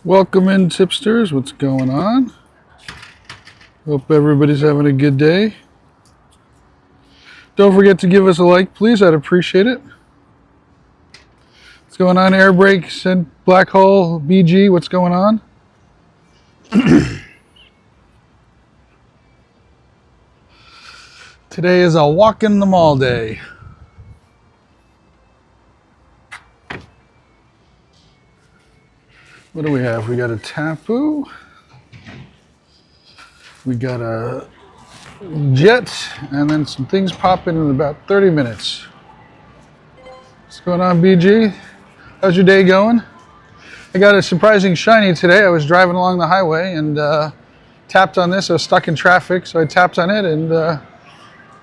Welcome in, tipsters. What's going on? Hope everybody's having a good day. Don't forget to give us a like, please. I'd appreciate it. What's going on, Airbrake? Said Black Hole, BG. What's going on? Today is a walk in the mall day. What do we have? We got a Tapu. We got a Jet, and then some things popping in about 30 minutes. What's going on, BG? How's your day going? I got a surprising shiny today. I was driving along the highway and tapped on this. I was stuck in traffic, so I tapped on it and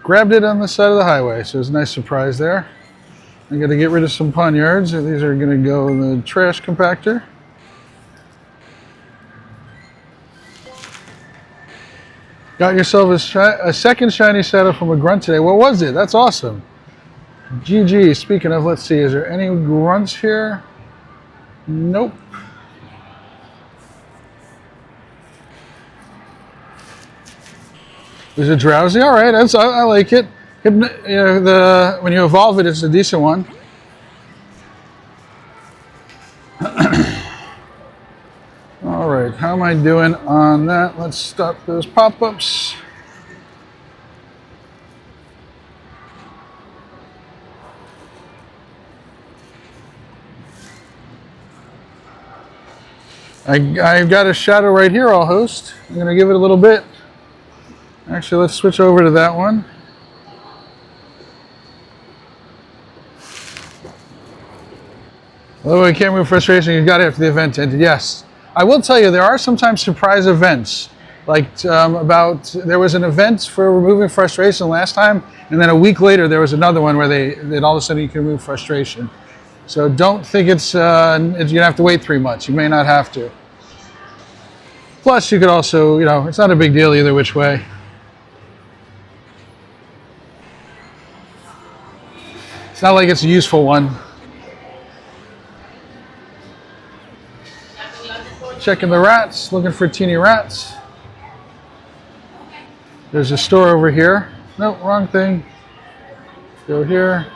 grabbed it on the side of the highway. So it was a nice surprise there. I got to get rid of some poniards. These are going to go in the trash compactor. Got yourself a second shiny saddle from a grunt today. What was it? That's awesome. GG. Speaking of, let's see. Is there any grunts here? Nope. Is it drowsy? All right. I like it. You know, when you evolve it, it's a decent one. All right, how am I doing on that? Let's stop those pop-ups. I've got a shadow right here I'll host. I'm going to give it a little bit. Actually, let's switch over to that one. Although I can't move frustration, you got it after the event ended. Yes. I will tell you, there are sometimes surprise events. Like there was an event for removing frustration last time, and then a week later there was another one where that all of a sudden you can remove frustration. So don't think you're gonna have to wait 3 months. You may not have to. Plus, you could also, you know, it's not a big deal either which way. It's not like it's a useful one. Checking the rats, looking for teeny rats. There's a store over here. Nope, wrong thing. Go here.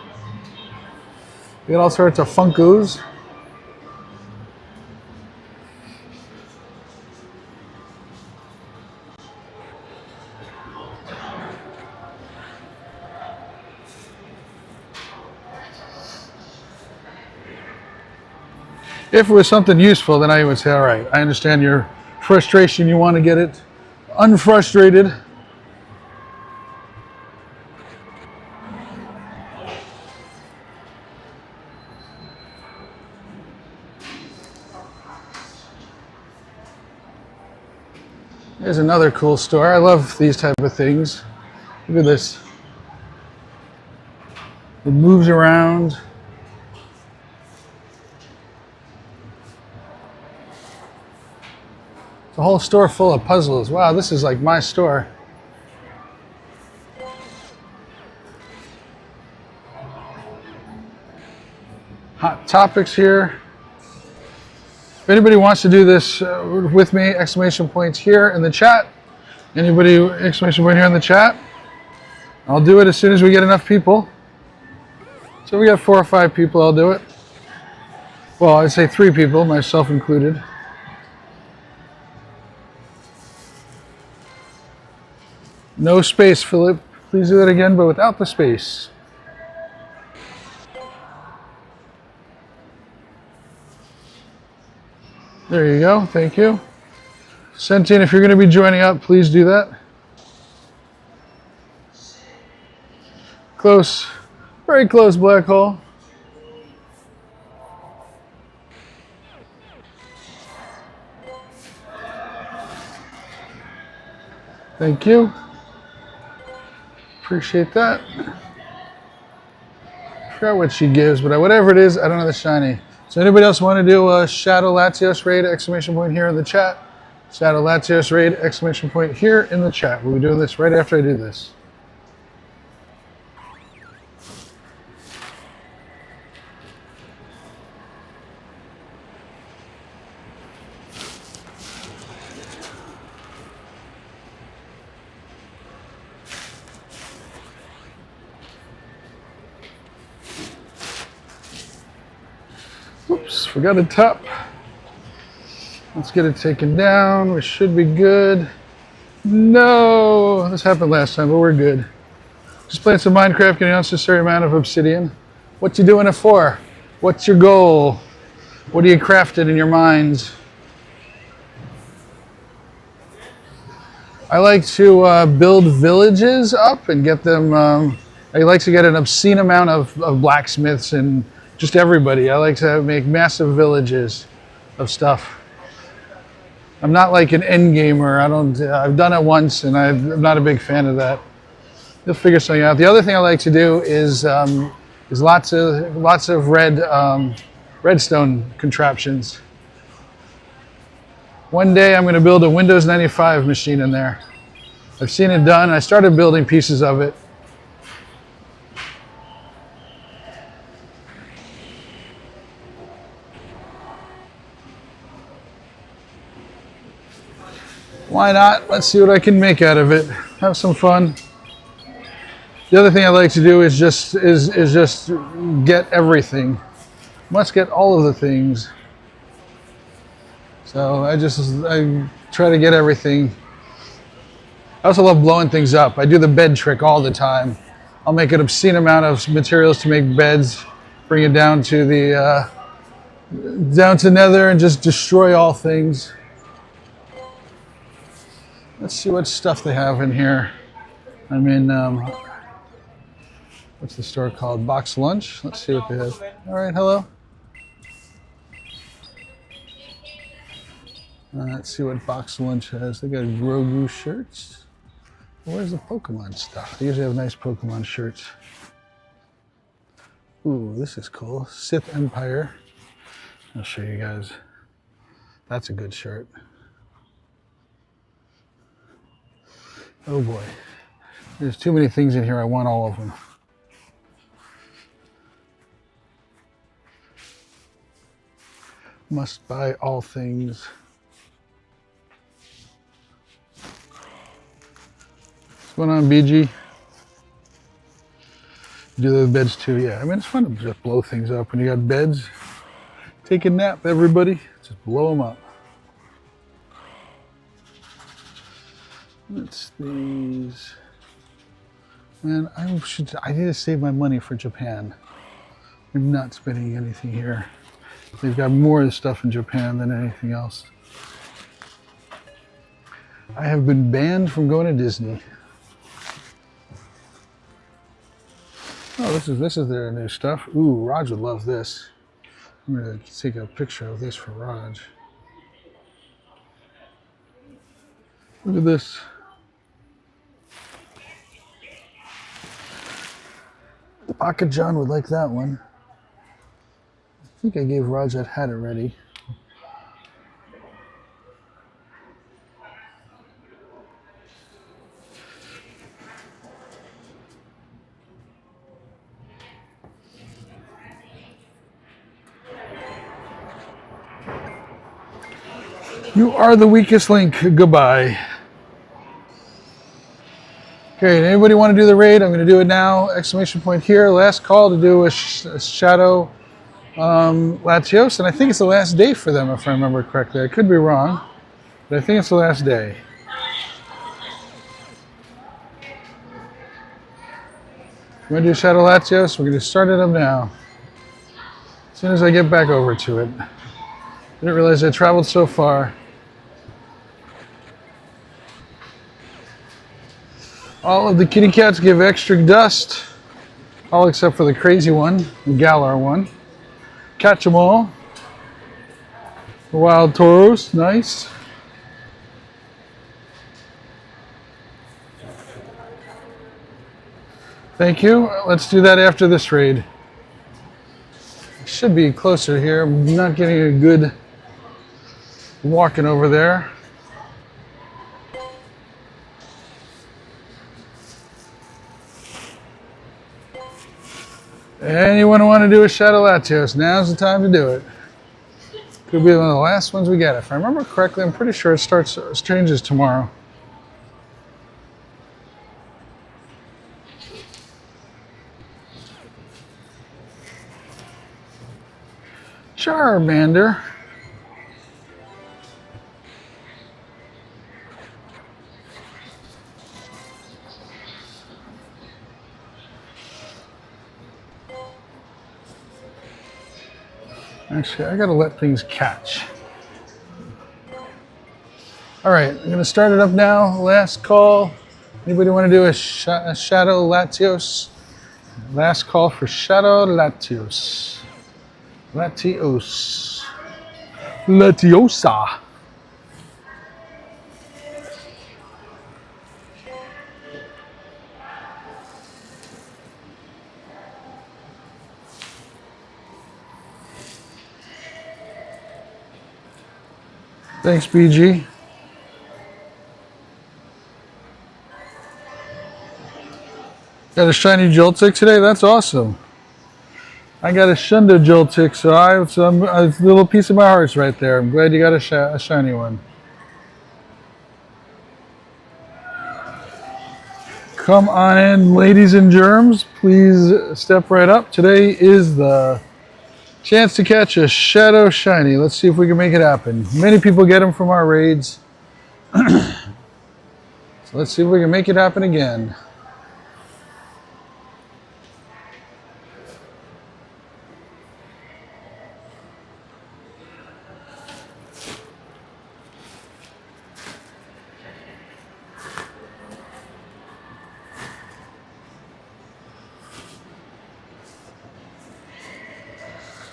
We got all sorts of Funkos. If it was something useful, then I would say, all right, I understand your frustration. You want to get it unfrustrated. There's another cool store. I love these type of things. Look at this. It moves around. The whole store full of puzzles. Wow, this is like my store. Hot topics here. If anybody wants to do this with me, exclamation points here in the chat. Anybody, exclamation point here in the chat. I'll do it as soon as we get enough people. So we got 4 or 5 people, I'll do it. Well, I'd say 3 people, myself included. No space, Philip. Please do that again, but without the space. There you go. Thank you. Sentient, if you're going to be joining up, please do that. Close. Very close, Black Hole. Thank you. Appreciate that. I forgot what she gives, but whatever it is, I don't know the shiny. So anybody else want to do a Shadow Latios raid, exclamation point here in the chat. Shadow Latios raid, exclamation point here in the chat. We'll be doing this right after I do this. Oops, forgot a top. Let's get it taken down. We should be good. No, this happened last time, but we're good. Just playing some Minecraft, getting an unnecessary amount of obsidian. What you doing it for? What's your goal? What are you crafting in your minds? I like to build villages up and get them. I like to get an obscene amount of blacksmiths and just everybody. I like to make massive villages of stuff. I'm not like an end gamer. I've done it once, and I'm not a big fan of that. You'll figure something out. The other thing I like to do is lots of redstone contraptions. One day I'm going to build a Windows 95 machine in there. I've seen it done. I started building pieces of it. Why not? Let's see what I can make out of it. Have some fun. The other thing I like to do is just get everything. Must get all of the things. So I try to get everything. I also love blowing things up. I do the bed trick all the time. I'll make an obscene amount of materials to make beds, bring it down to the Nether, and just destroy all things. Let's see what stuff they have in here. I'm in, what's the store called? Box Lunch. Let's see what they have. All right, hello. Let's see what Box Lunch has. They got Grogu shirts. Where's the Pokemon stuff? They usually have nice Pokemon shirts. Ooh, this is cool. Sith Empire. I'll show you guys. That's a good shirt. Oh boy. There's too many things in here. I want all of them. Must buy all things. What's going on, BG? Do the beds too, yeah. I mean, it's fun to just blow things up when you got beds. Take a nap, everybody. Just blow them up. What's these? Man, I need to save my money for Japan. I'm not spending anything here. They've got more stuff in Japan than anything else. I have been banned from going to Disney. Oh, this is their new stuff. Ooh, Raj would love this. I'm gonna take a picture of this for Raj. Look at this. Pocket John would like that one. I think I gave Raj that hat already. You are the weakest link. Goodbye. Okay, anybody want to do the raid? I'm going to do it now. Exclamation point here. Last call to do a Shadow Latios, and I think it's the last day for them, if I remember correctly. I could be wrong, but I think it's the last day. You want to do Shadow Latios? We're going to start it up now. As soon as I get back over to it. I didn't realize I traveled so far. All of the kitty cats give extra dust. All except for the crazy one, the Galar one. Catch them all. The wild Tauros, nice. Thank you. Let's do that after this raid. Should be closer here. I'm not getting a good walking over there. Anyone want to do a Shadow Latios? Now's the time to do it. Could be one of the last ones we get. If I remember correctly, I'm pretty sure it changes tomorrow. Charmander. Actually, I gotta let things catch. All right, I'm gonna start it up now. Last call. Anybody want to do a Shadow Latios? Last call for Shadow Latios. Latios. Latiosa. Thanks, BG. Got a shiny Joltik today? That's awesome. I got a Shundo Joltik, so it's a little piece of my heart's right there. I'm glad you got a shiny one. Come on in, ladies and germs. Please step right up. Today is the chance to catch a Shadow Shiny. Let's see if we can make it happen. Many people get them from our raids. So let's see if we can make it happen again.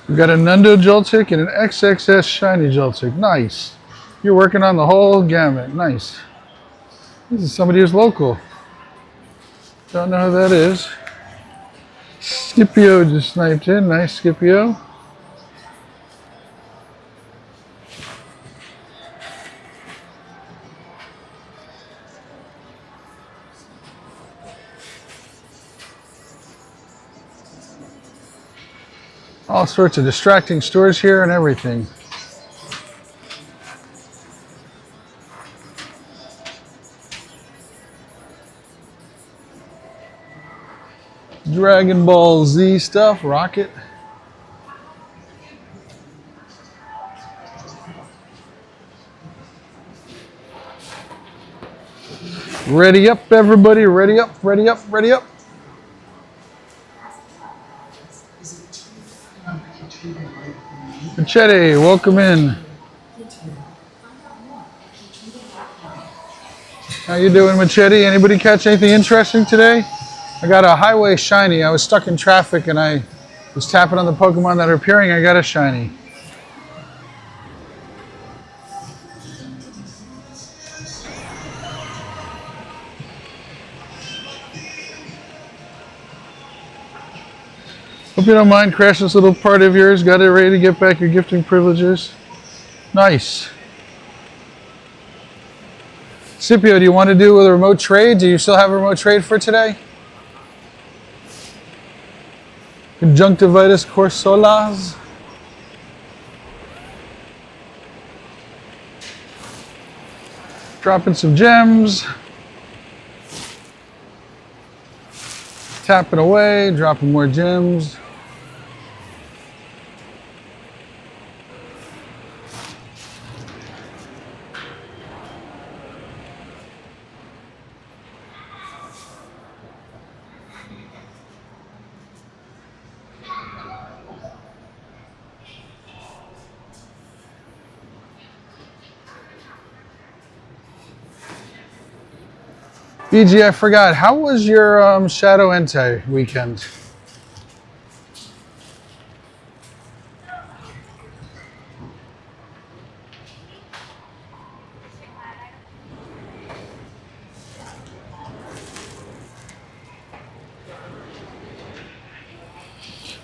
We've got a Nundo Joltik and an XXS Shiny Joltik. Nice. You're working on the whole gamut. Nice. This is somebody who's local. Don't know who that is. Scipio just sniped in. Nice, Scipio. All sorts of distracting stores here and everything. Dragon Ball Z stuff, Rocket. Ready up, everybody. Ready up, ready up, ready up. Machete, welcome in. How you doing, Machete? Anybody catch anything interesting today? I got a highway shiny. I was stuck in traffic and I was tapping on the Pokemon that are appearing. I got a shiny. Hope you don't mind crashing this little part of yours. Got it ready to get back your gifting privileges. Nice. Scipio, do you want to do a remote trade? Do you still have a remote trade for today? Conjunctivitis corsolas. Dropping some gems. Tapping away, dropping more gems. BG, I forgot. How was your Shadow Entei weekend?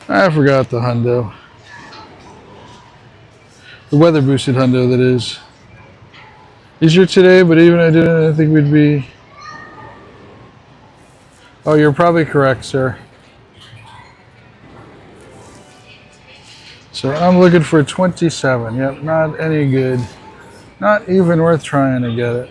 I forgot the hundo. The weather boosted hundo, that is. Easier today, but even I didn't think we'd be. Oh, you're probably correct, sir. So I'm looking for 27. Yep, not any good. Not even worth trying to get it.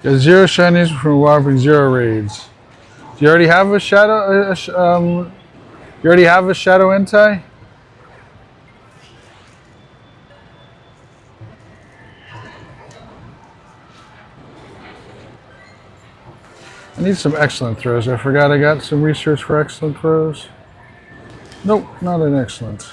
Got 0 shinies from whopping 0 raids. Do you already have a shadow? You already have a shadow Entei? I need some excellent throws. I forgot I got some research for excellent throws. Nope, not an excellent.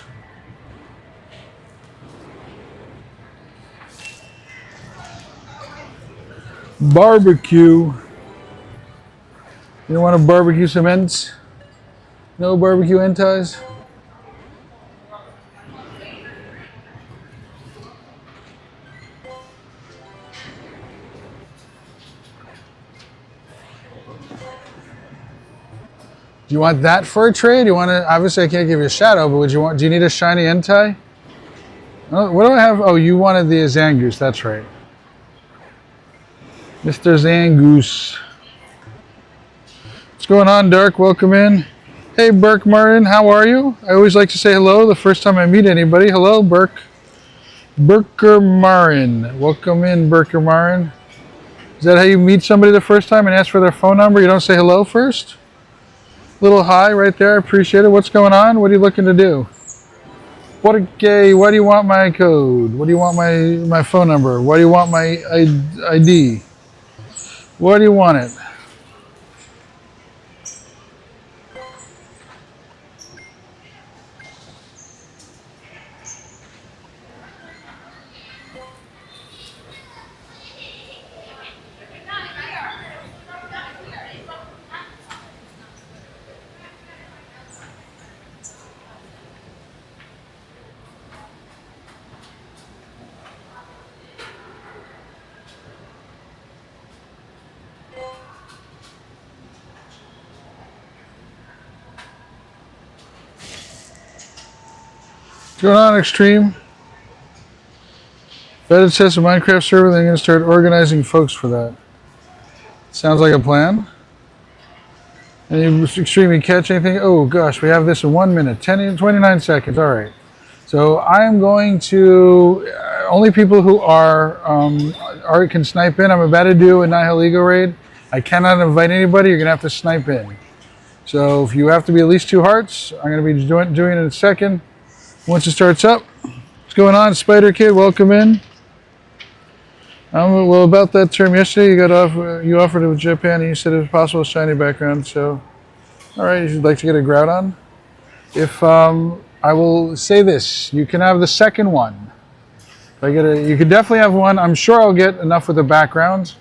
Barbecue. You don't want to barbecue some ents? No barbecue Enteis? Do you want that for a trade? You want to? Obviously, I can't give you a shadow, but would you want? Do you need a shiny Entei? Oh, what do I have? Oh, you wanted the Zangoose. That's right, Mr. Zangoose. What's going on, Dark? Welcome in. Hey, Burke Martin. How are you? I always like to say hello the first time I meet anybody. Hello, Burke. Burker Marin. Welcome in, Burker Marin. Is that how you meet somebody the first time and ask for their phone number? You don't say hello first? Little hi right there, I appreciate it. What's going on? What are you looking to do? Porque, why do you want my code? What do you want my phone number? Why do you want my ID? Why do you want it? What's going on, Extreme? Vetted says a Minecraft server, they're going to start organizing folks for that. Sounds like a plan. And you Extreme, catch anything? Oh gosh, we have this in 1 minute, 29 seconds. All right. So I'm going to only people who are can snipe in. I'm about to do a Nihil Ego raid. I cannot invite anybody. You're gonna have to snipe in. So if you have to be at least 2 hearts, I'm gonna be doing it in a second. Once it starts up, what's going on, Spider Kid? Welcome in. Well, about that term yesterday, you offered it with Japan, and you said it was possible shiny background. So, all right, you'd like to get a Groudon? If I will say this, you can have the second one. If I get you can definitely have one. I'm sure I'll get enough with the background.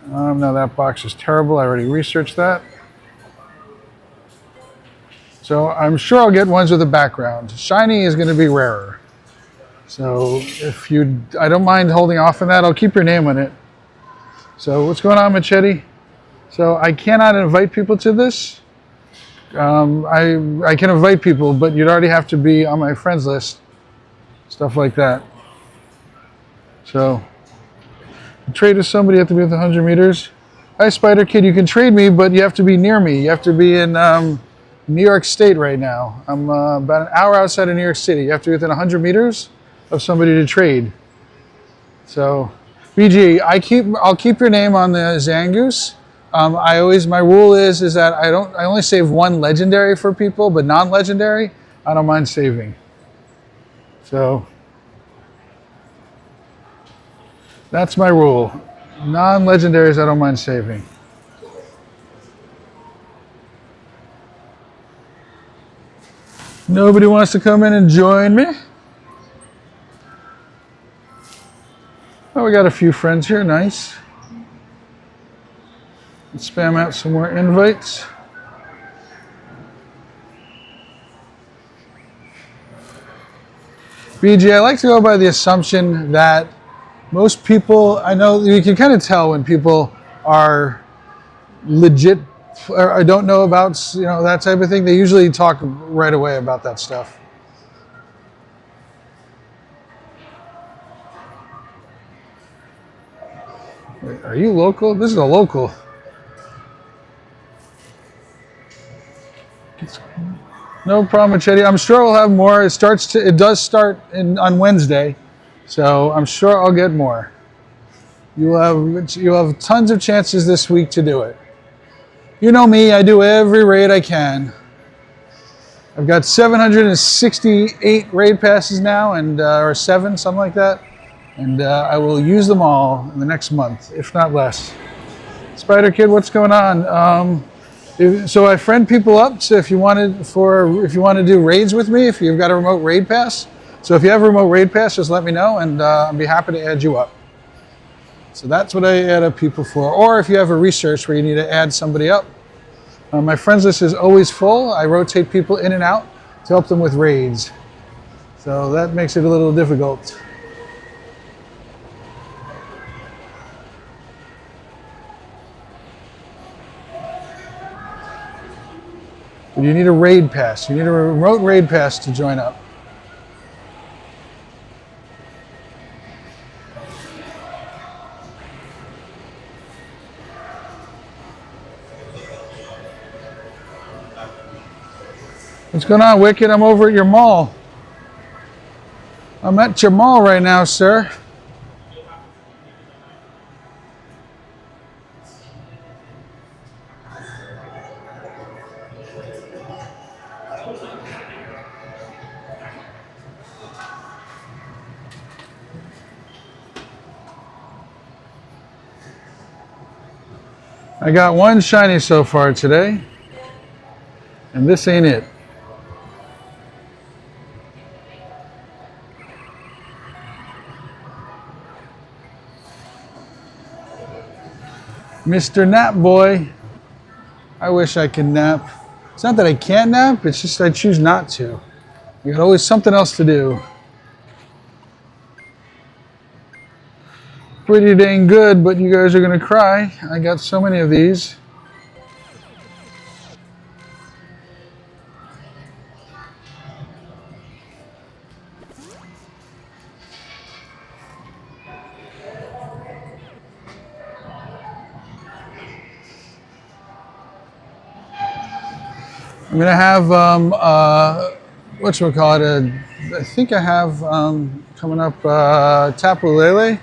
No, that box is terrible. I already researched that. So I'm sure I'll get ones with a background. Shiny is going to be rarer. So if I don't mind holding off on that. I'll keep your name on it. So what's going on, Machete? So I cannot invite people to this. I can invite people, but you'd already have to be on my friends list. Stuff like that. So trade with somebody, you have to be within 100 meters. Hi, Spider Kid. You can trade me, but you have to be near me. You have to be in New York State right now. I'm about an hour outside of New York City. You have to be within 100 meters of somebody to trade. So, BG, I'll keep your name on the Zangoose. My rule is that I only save 1 legendary for people, but non-legendary, I don't mind saving. So, that's my rule. Non-legendaries, I don't mind saving. Nobody wants to come in and join me? Oh, we got a few friends here, nice. Let's spam out some more invites. BG, I like to go by the assumption that most people, I know you can kind of tell when people are legit or don't know about, that type of thing. They usually talk right away about that stuff. Wait, are you local? This is a local. No problem, Machete. I'm sure we'll have more. It does start on Wednesday, so I'm sure I'll get more. you'll have tons of chances this week to do it. You know me, I do every raid I can. I've got 768 raid passes now, and or 7, something like that. And I will use them all in the next month, if not less. Spider Kid, what's going on? So I friend people up. So if you want to do raids with me, if you've got a remote raid pass. So if you have a remote raid pass, just let me know, and I'll be happy to add you up. So that's what I add up people for. Or if you have a research where you need to add somebody up. My friends list is always full. I rotate people in and out to help them with raids. So that makes it a little difficult. But you need a raid pass. You need a remote raid pass to join up. What's going on, Wicked? I'm over at your mall. I'm at your mall right now, sir. I got one shiny so far today, and this ain't it. Mr. Nap Boy. I wish I could nap. It's not that I can't nap, it's just I choose not to. You got always something else to do. Pretty dang good, but you guys are gonna cry. I got so many of these. I'm gonna have whatchamacallit, I think I have coming up Tapu Lele.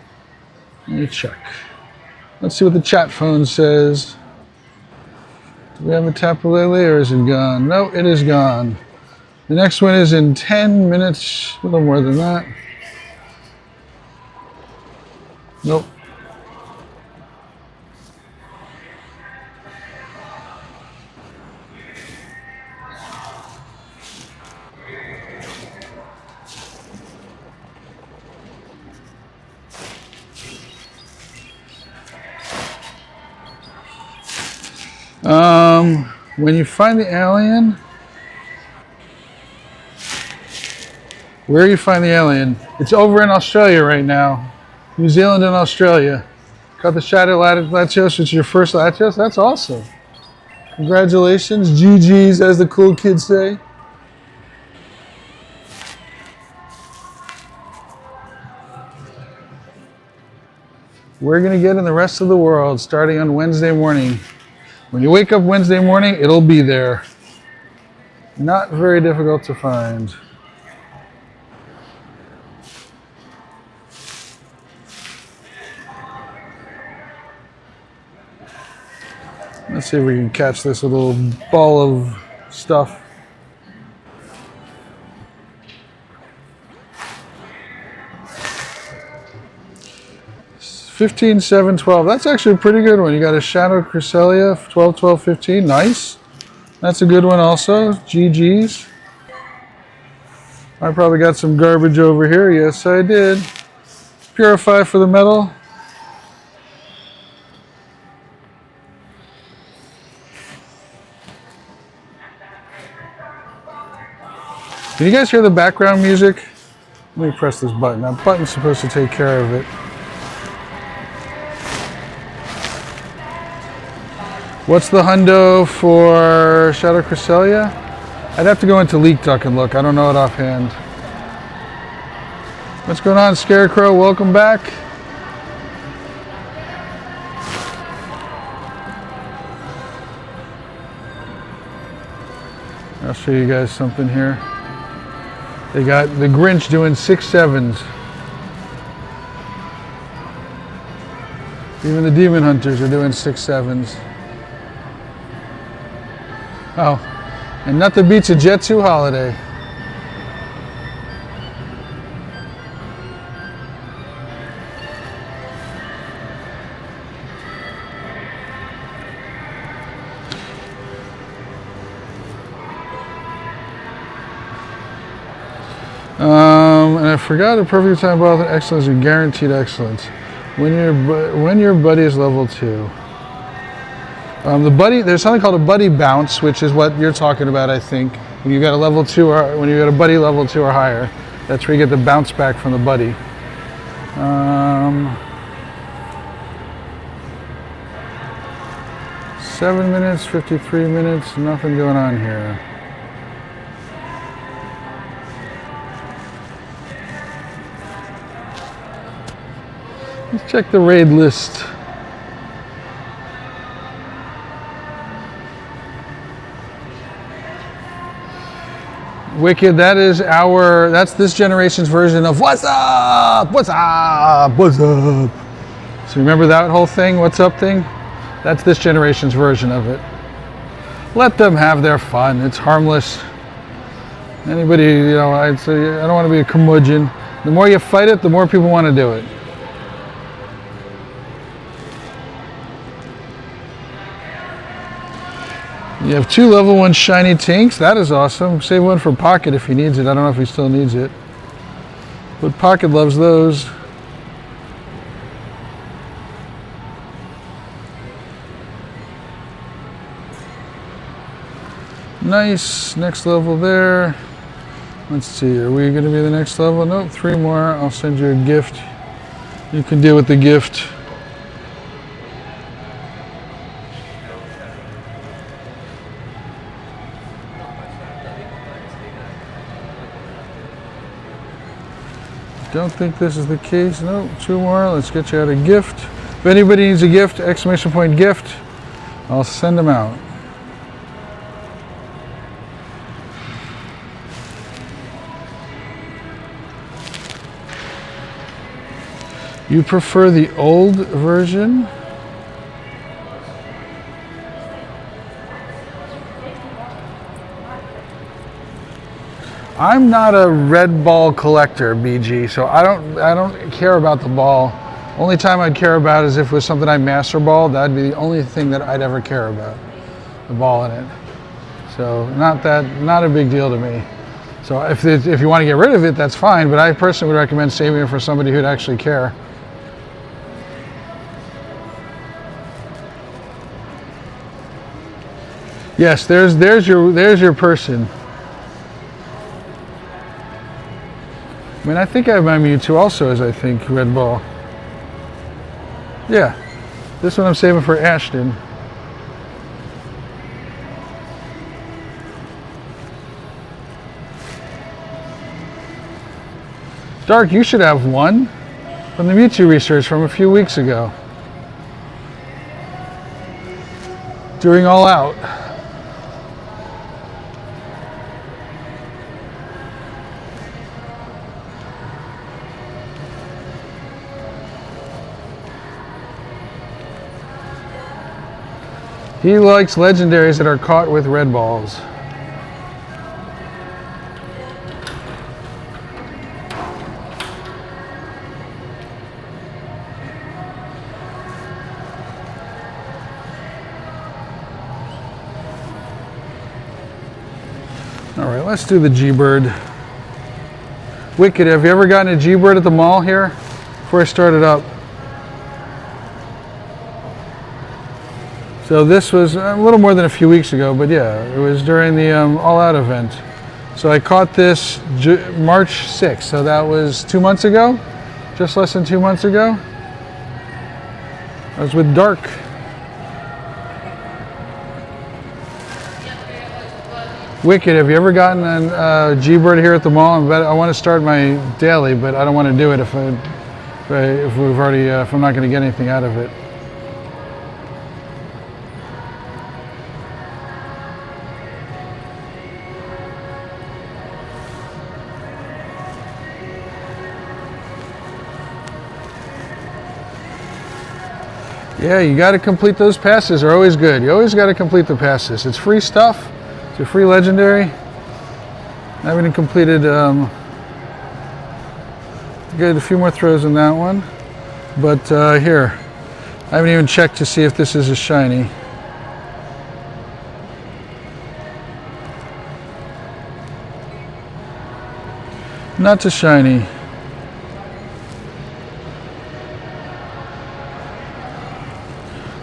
Let me check. Let's see what the chat phone says. Do we have a Tapu Lele or is it gone? No, it is gone. The next one is in 10 minutes, a little more than that. Nope. When you find the alien, where you find the alien? It's over in Australia right now. New Zealand and Australia. Caught the Shadow Latios, which is your first Latios? That's awesome. Congratulations, GG's as the cool kids say. We're gonna get in the rest of the world starting on Wednesday morning. When you wake up Wednesday morning, it'll be there. Not very difficult to find. Let's see if we can catch this little ball of stuff. $15, $7, $12. That's actually a pretty good one. You got a Shadow Cresselia, $12, $12, $15. Nice. That's a good one also. GG's. I probably got some garbage over here. Yes, I did. Purify for the metal. Can you guys hear the background music? Let me press this button. That button's supposed to take care of it. What's the hundo for Shadow Cresselia? I'd have to go into Leak Duck and look. I don't know it offhand. What's going on, Scarecrow? Welcome back. I'll show you guys something here. They got the Grinch doing 6 7s. Even the demon hunters are doing 6-7s. Oh, and nothing beats a Jetsu holiday. And I forgot a perfect time ball with excellence or guaranteed excellence. When your buddy is level 2. There's something called a buddy bounce, which is what you're talking about, I think. When you got a level 2 or when you got a buddy level 2 or higher, that's where you get the bounce back from the buddy. 7 minutes, 53 minutes, nothing going on here. Let's check the raid list. Wicked, that's this generation's version of what's up, what's up, what's up. So remember that whole thing, what's up thing? That's this generation's version of it. Let them have their fun, it's harmless. Anybody, I'd say, I don't want to be a curmudgeon. The more you fight it, the more people want to do it. You have 2 level 1 shiny tinks. That is awesome. Save one for Pocket if he needs it. I don't know if he still needs it. But Pocket loves those. Nice. Next level there. Let's see. Are we going to be the next level? Nope. 3 more. I'll send you a gift. You can deal with the gift. Don't think this is the case. No, 2 more. Let's get you out a gift. If anybody needs a gift, exclamation point gift, I'll send them out. You prefer the old version? I'm not a red ball collector, BG, so I don't care about the ball. Only time I'd care about is if it was something I master balled. That'd be the only thing that I'd ever care about, the ball in it. So not a big deal to me. So if you want to get rid of it, that's fine, but I personally would recommend saving it for somebody who'd actually care. Yes, there's your person. I mean, I think I have my Mewtwo also as I think red ball. Yeah, this one I'm saving for Ashton. Dark, you should have one from the Mewtwo research from a few weeks ago. During All Out. He likes legendaries that are caught with red balls. All right, let's do the G-Bird. Wicked, have you ever gotten a G-Bird at the mall here before I started up? So this was a little more than a few weeks ago, but yeah, it was during the All Out event. So I caught this March 6th, so that was 2 months ago, just less than 2 months ago. I was with Dark. Wicked, have you ever gotten a G-Bird here at the mall? I want to start my daily, but I don't want to do it if I'm not going to get anything out of it. Yeah, you got to complete those passes. They're always good. You always got to complete the passes. It's free stuff. It's a free legendary. I haven't even completed. Get a few more throws in that one, but here, I haven't even checked to see if this is a shiny. Not a shiny.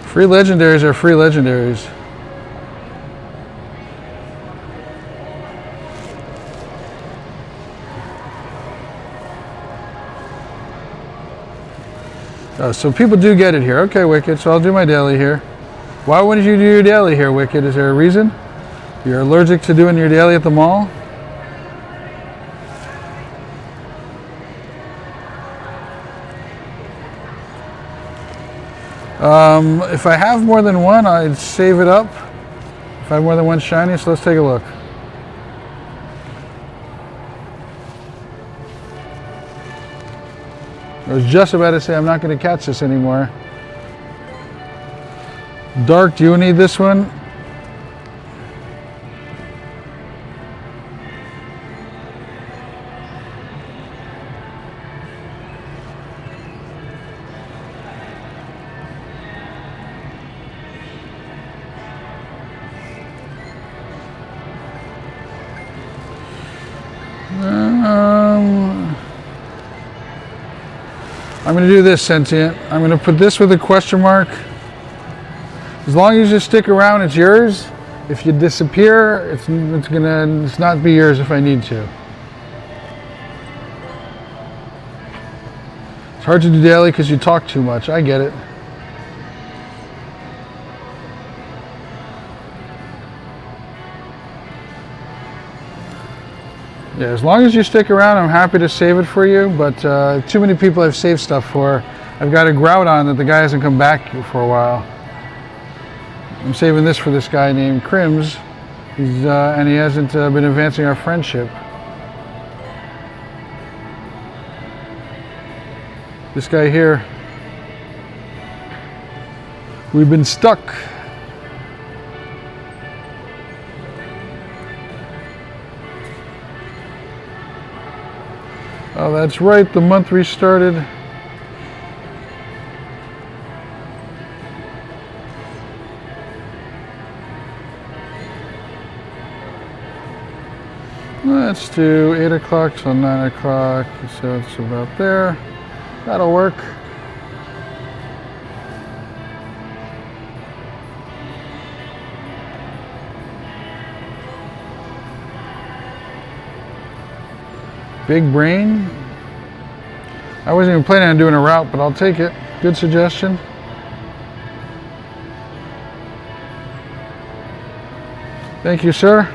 Free legendaries are free legendaries. Oh, so people do get it here. Okay, Wicked, so I'll do my daily here. Why wouldn't you do your daily here, Wicked? Is there a reason? You're allergic to doing your daily at the mall? If I have more than one, I'd save it up. If I have more than one shiny, so let's take a look. I was just about to say I'm not going to catch this anymore. Dark, do you need this one? I'm going to do this, Sentient. I'm going to put this with a question mark. As long as you stick around, it's yours. If you disappear, it's not be yours if I need to. It's hard to do daily because you talk too much. I get it. Yeah, as long as you stick around, I'm happy to save it for you, but too many people I've saved stuff for. I've got a Groudon that the guy hasn't come back for a while. I'm saving this for this guy named Crims, and he hasn't been advancing our friendship. This guy here, we've been stuck. Oh, that's right, the month restarted. Let's do 8 o'clock till 9 o'clock, so it's about there. That'll work. Big brain. I wasn't even planning on doing a route, but I'll take it. Good suggestion. Thank you, sir.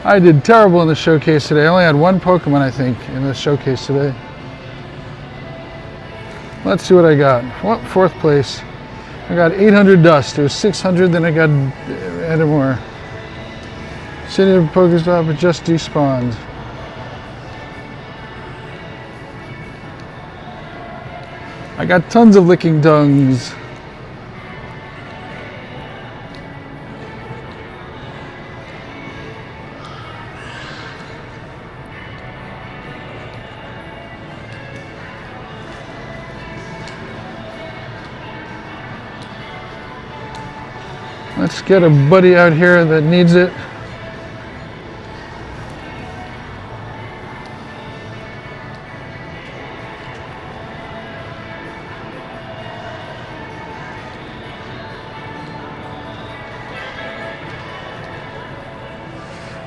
I did terrible in the showcase today. I only had one Pokemon, I think, in the showcase today. Let's see what I got. What? 4th place. I got 800 dust. It was 600, then I got added more. City of Pokestop, it just despawned. I got tons of licking tongues. Let's get a buddy out here that needs it.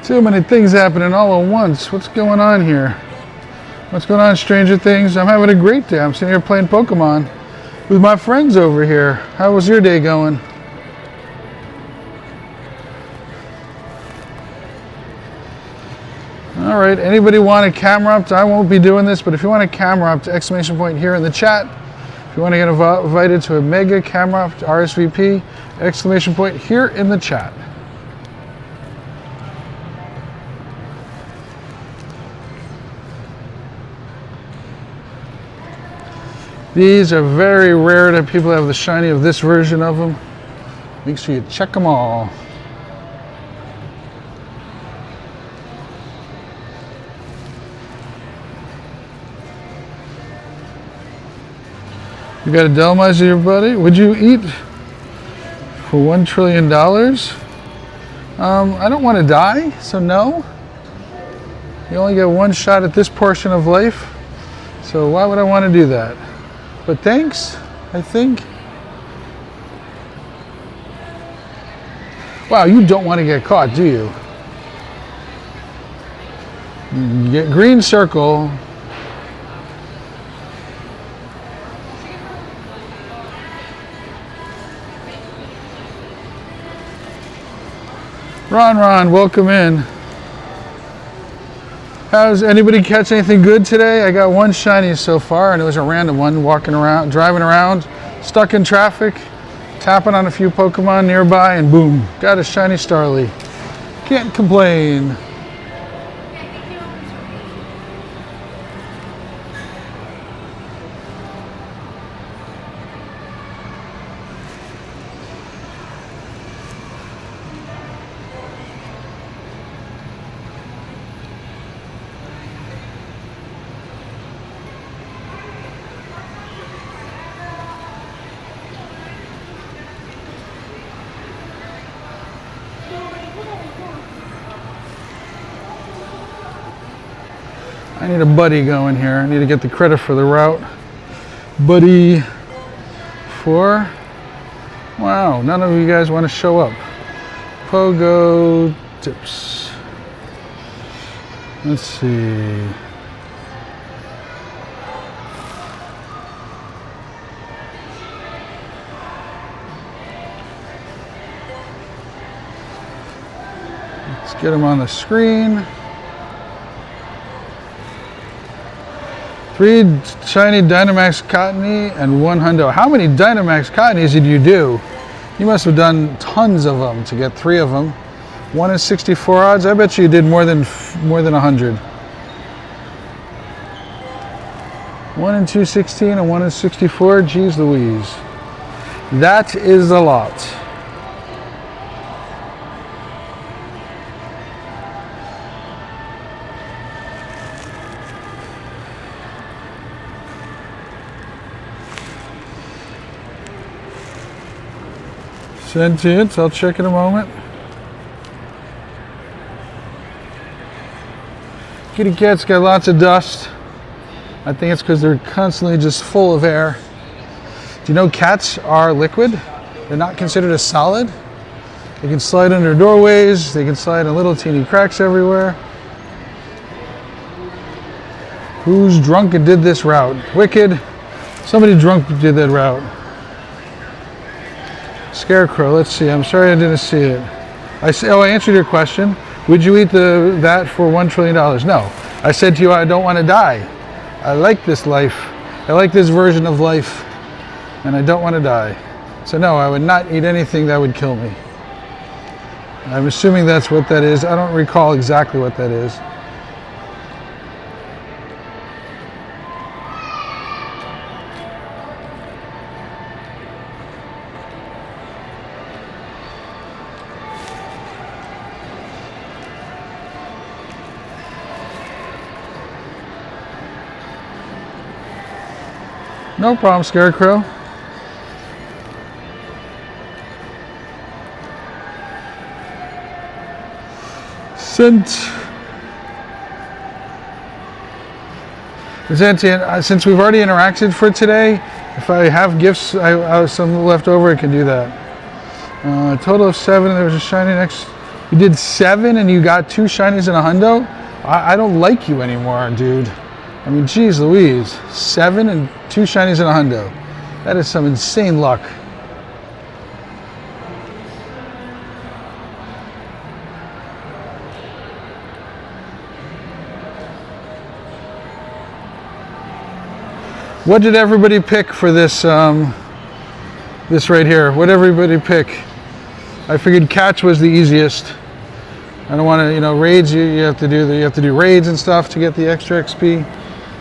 Too many things happening all at once. What's going on here? What's going on, Stranger Things? I'm having a great day. I'm sitting here playing Pokemon with my friends over here. How was your day going? All right, anybody want a camera up? I won't be doing this, but if you want a camera up, exclamation point here in the chat. If you want to get invited to a mega camera up, RSVP, exclamation point here in the chat. These are very rare that people have the shiny of this version of them. Make sure you check them all. You got a Delmizer here, buddy? Would you eat for $1 trillion? I don't want to die, so no. You only get one shot at this portion of life, so why would I want to do that? But thanks, I think. Wow, you don't want to get caught, do you? You get green circle. Ron, welcome in. How's anybody catch anything good today? I got one shiny so far, and it was a random one, walking around, driving around, stuck in traffic, tapping on a few Pokemon nearby, and boom, got a shiny Starly. Can't complain. I need a buddy going here. I need to get the credit for the route. Buddy 4. Wow, none of you guys want to show up. Pogo tips. Let's see. Let's get them on the screen. 3 shiny Dynamax Cottony and 1 hundo. How many Dynamax Cottonies did you do? You must have done tons of them to get 3 of them. 1 in 64 odds. I bet you did more than 100. 1 in 216 and 1 in 64. Geez Louise. That is a lot. Sentient, I'll check in a moment. Kitty cat's got lots of dust. I think it's because they're constantly just full of air. Do you know cats are liquid? They're not considered a solid. They can slide under doorways. They can slide in little teeny cracks everywhere. Who's drunk and did this route? Wicked. Somebody drunk did that route. Scarecrow, let's see. I'm sorry I didn't see it. I answered your question. Would you eat that for $1 trillion? No. I said to you, I don't want to die. I like this life. I like this version of life, and I don't want to die. So no, I would not eat anything that would kill me. I'm assuming that's what that is. I don't recall exactly what that is. No problem, Scarecrow. Sentient, since we've already interacted for today, if I have gifts, I have some left over, I can do that. A total of 7, there was a shiny next. You did 7 and you got 2 shinies and a hundo? I don't like you anymore, dude. I mean, geez Louise, 7 and 2 shinies and a hundo. That is some insane luck. What did everybody pick for this this right here? What did everybody pick? I figured catch was the easiest. I don't want to, raids. You have to do raids and stuff to get the extra XP.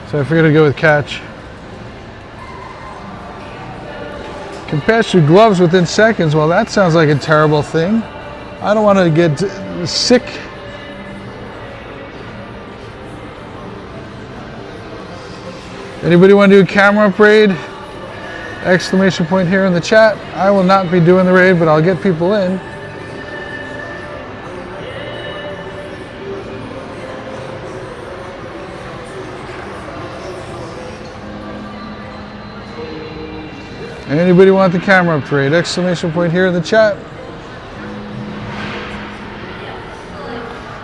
So I figured I'd go with catch. Can pass through gloves within seconds. Well, that sounds like a terrible thing. I don't want to get sick. Anybody want to do a camera upgrade? Exclamation point here in the chat. I will not be doing the raid, but I'll get people in. Anybody want the camera upgrade? Exclamation point here in the chat.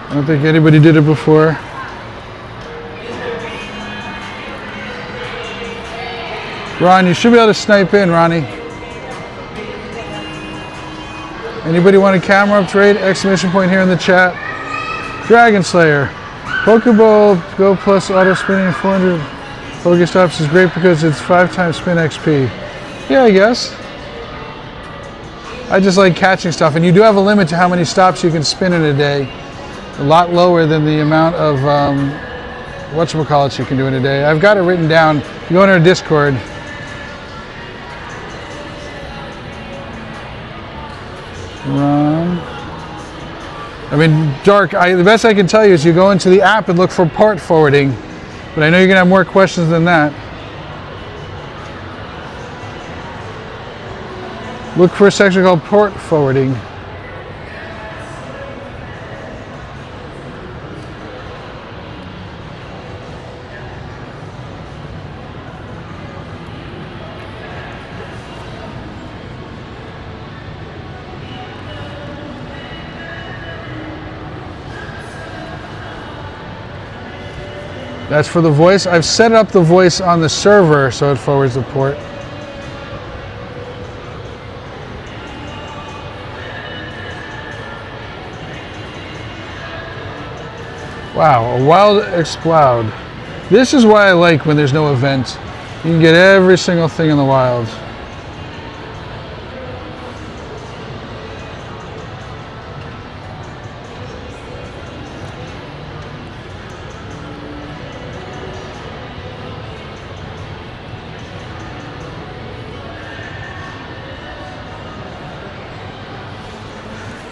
I don't think anybody did it before. Ron, you should be able to snipe in, Ronnie. Anybody want a camera upgrade? Exclamation point here in the chat. Dragon Slayer. Pokeball Go Plus auto spinning 400 Pokestops is great because it's 5 times spin XP. Yeah, I guess. I just like catching stuff, and you do have a limit to how many stops you can spin in a day. A lot lower than the amount of whatchamacallits you can do in a day. I've got it written down. If you go in our Discord. I mean, Dark, the best I can tell you is you go into the app and look for port forwarding, but I know you're going to have more questions than that. Look for a section called port forwarding. That's for the voice. I've set up the voice on the server so it forwards the port. Wow, a wild explode. This is why I like when there's no event. You can get every single thing in the wild.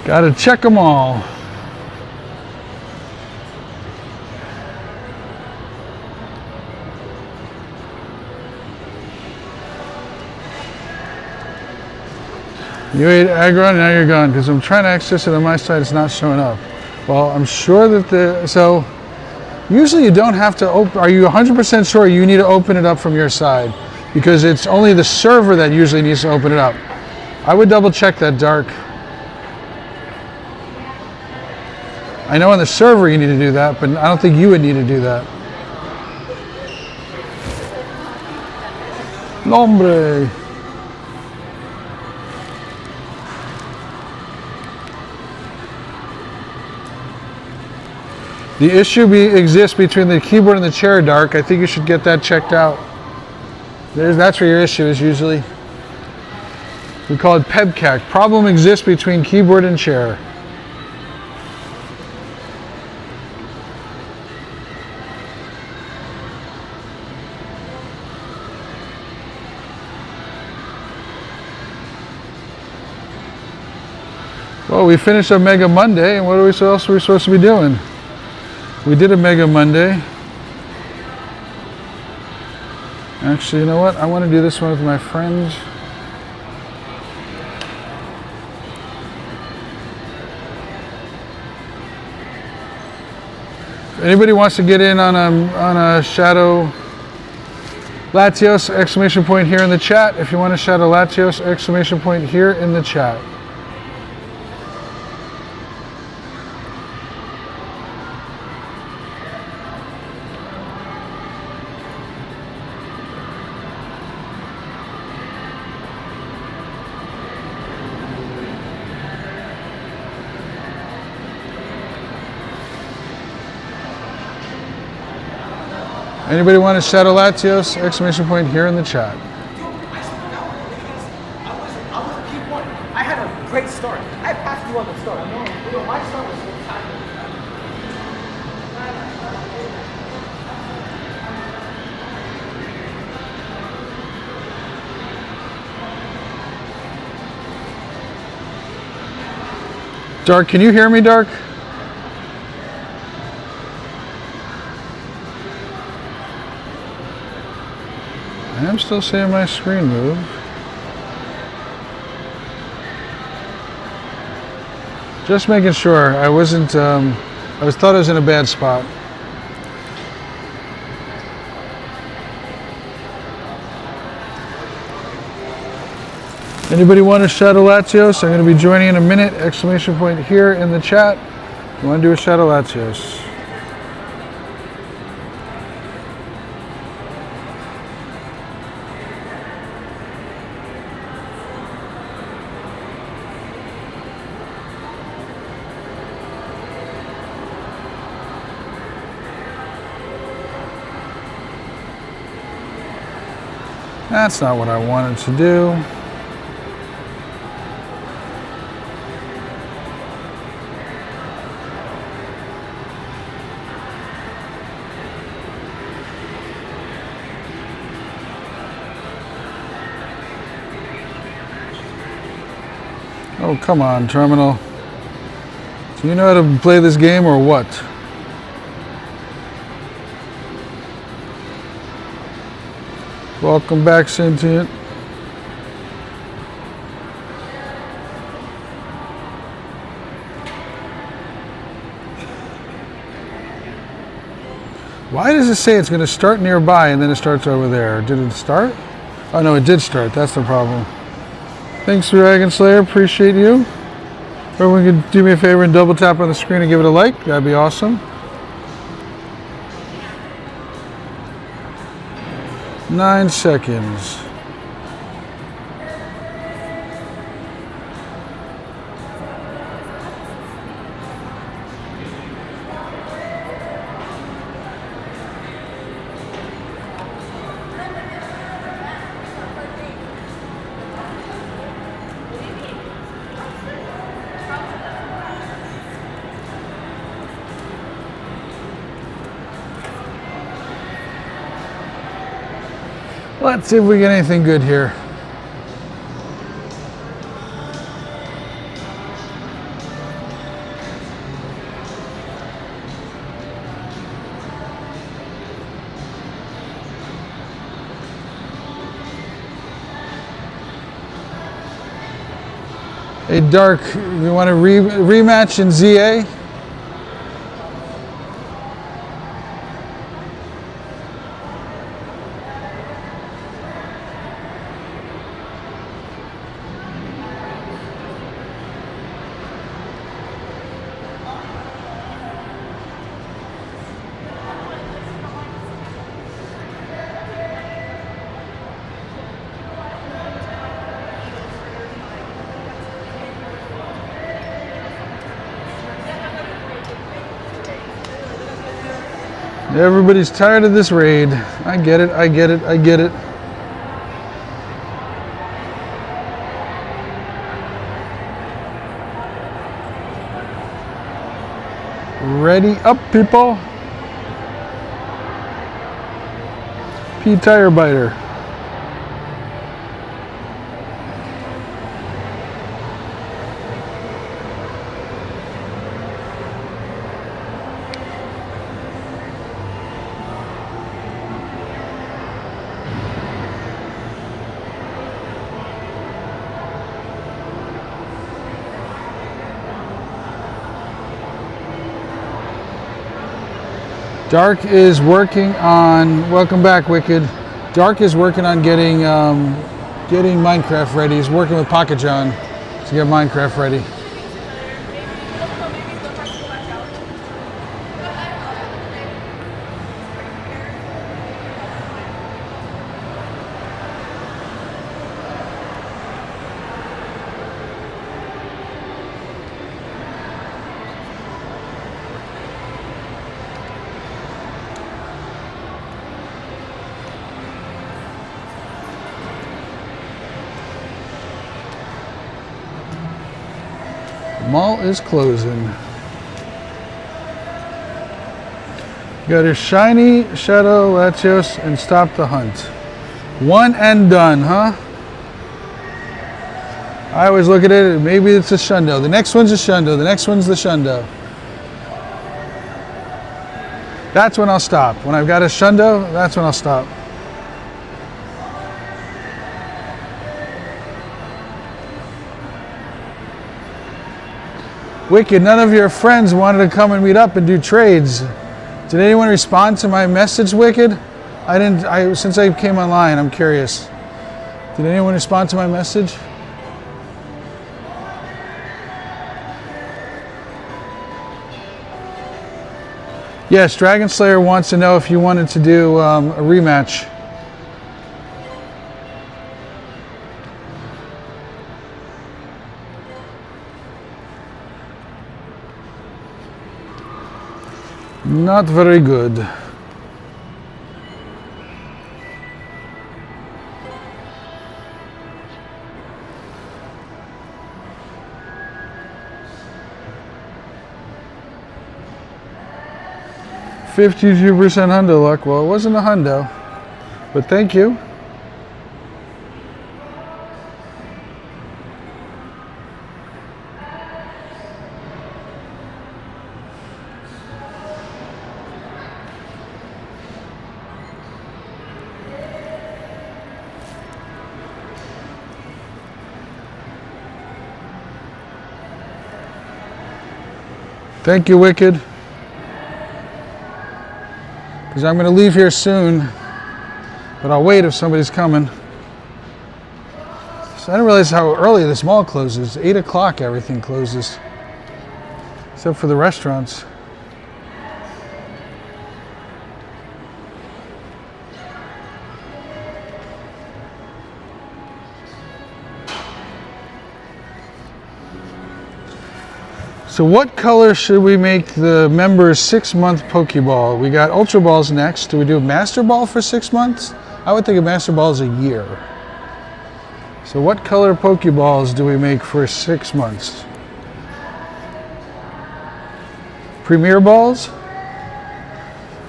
Gotta check them all. You ate aggro and now you're gone because I'm trying to access it on my side. It's not showing up. Well, I'm sure that so usually you don't have to open. Are you 100% sure you need to open it up from your side? Because it's only the server that usually needs to open it up. I would double check that, Dark. I know on the server you need to do that, but I don't think you would need to do that. Nombre. The issue exists between the keyboard and the chair, Dark. I think you should get that checked out. That's where your issue is usually. We call it PEBCAC. Problem exists between keyboard and chair. Well, we finished a Mega Monday, and what else are we supposed to be doing? We did a Mega Monday. Actually, you know what? I want to do this one with my friends. If anybody wants to get in on a Shadow Latios, exclamation point here in the chat. If you want to Shadow Latios, exclamation point here in the chat. Anybody want to Shadow Latios? Exclamation point here in the chat. I had a great start. I passed you on the start. My start was fantastic. Dark, can you hear me, Dark? I am still seeing my screen move. Just making sure I wasn't, thought I was in a bad spot. Anybody want a Shadow Latios? I'm going to be joining in a minute. Exclamation point here in the chat. You want to do a Shadow Latios? That's not what I wanted to do. Oh, come on, Terminal. Do you know how to play this game or what? Welcome back, Sentient. Why does it say it's going to start nearby and then it starts over there? Did it start? Oh no, it did start. That's the problem. Thanks, Dragon Slayer. Appreciate you. Everyone could do me a favor and double tap on the screen and give it a like. That'd be awesome. 9 seconds. Let's see if we get anything good here. Hey, Dark, you want a rematch in ZA? Everybody's tired of this raid. I get it, I get it, I get it. Ready up, people. P Tire Biter. Dark is working on, welcome back, Wicked. Dark is working on getting Minecraft ready. He's working with Pocket John to get Minecraft ready. Mall is closing. Got a shiny Shadow Latios and stop the hunt. One and done, huh? I always look at it, maybe it's a shundo. The next one's a shundo. The next one's the shundo. That's when I'll stop. When I've got a shundo, that's when I'll stop. Wicked, none of your friends wanted to come and meet up and do trades. Did anyone respond to my message, Wicked? I didn't, since I came online, I'm curious. Did anyone respond to my message? Yes, Dragon Slayer wants to know if you wanted to do a rematch. Not very good. $52% hundo luck. Well, it wasn't a hundo, but thank you. Thank you, Wicked. Because I'm going to leave here soon, but I'll wait if somebody's coming. So I didn't realize how early this mall closes. 8 o'clock everything closes, except for the restaurants. So what color should we make the members 6-month Pokeball? We got Ultra Balls next. Do we do a Master Ball for 6 months? I would think a Master Ball is a year. So what color Pokeballs do we make for 6 months? Premier Balls?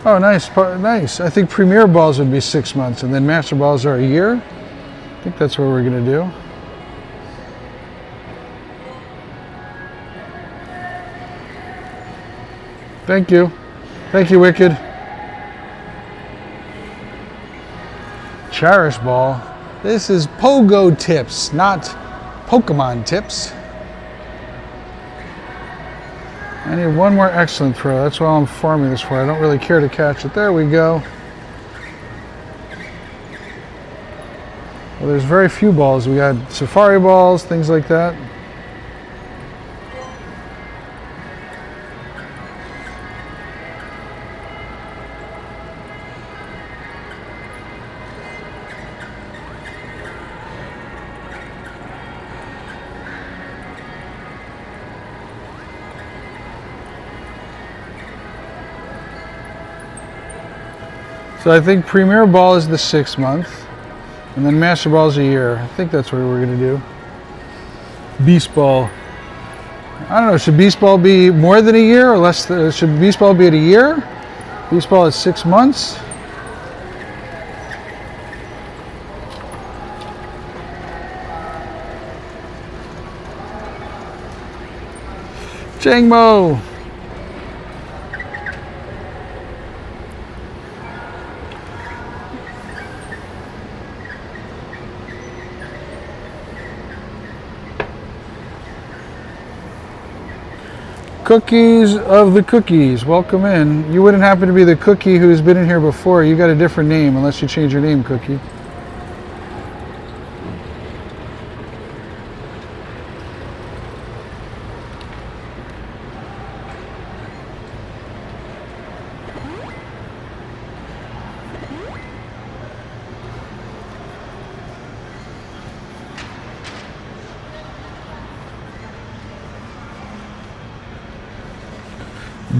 Oh, nice, nice. I think Premier Balls would be 6 months, and then Master Balls are a year. I think that's what we're gonna do. Thank you. Thank you, Wicked. Cherish Ball. This is Pogo tips, not Pokemon tips. I need one more excellent throw. That's what I'm farming this for. I don't really care to catch it. There we go. Well, there's very few balls. We got Safari Balls, things like that. So I think Premier Ball is the 6 month, and then Master Ball is a year. I think that's what we're gonna do. Beast Ball. I don't know, should Beast Ball be more than a year or less? Should Beast Ball be at a year? Beast Ball is 6 months. Jangmo. Cookies of the Cookies, welcome in. You wouldn't happen to be the Cookie who's been in here before. You got a different name unless you change your name, Cookie.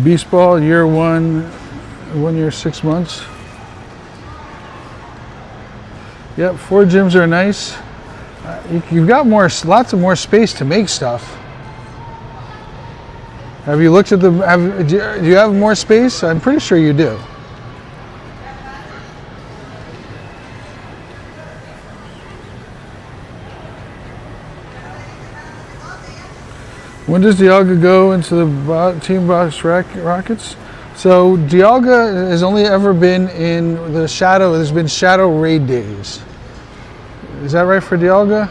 Beast Ball, year 1 year, 6 months. Yep, 4 gyms are nice. You've got lots of more space to make stuff. Have you looked at do you have more space? I'm pretty sure you do. When does Dialga go into the team box rockets? So Dialga has only ever been in the shadow. There's been shadow raid days. Is that right for Dialga?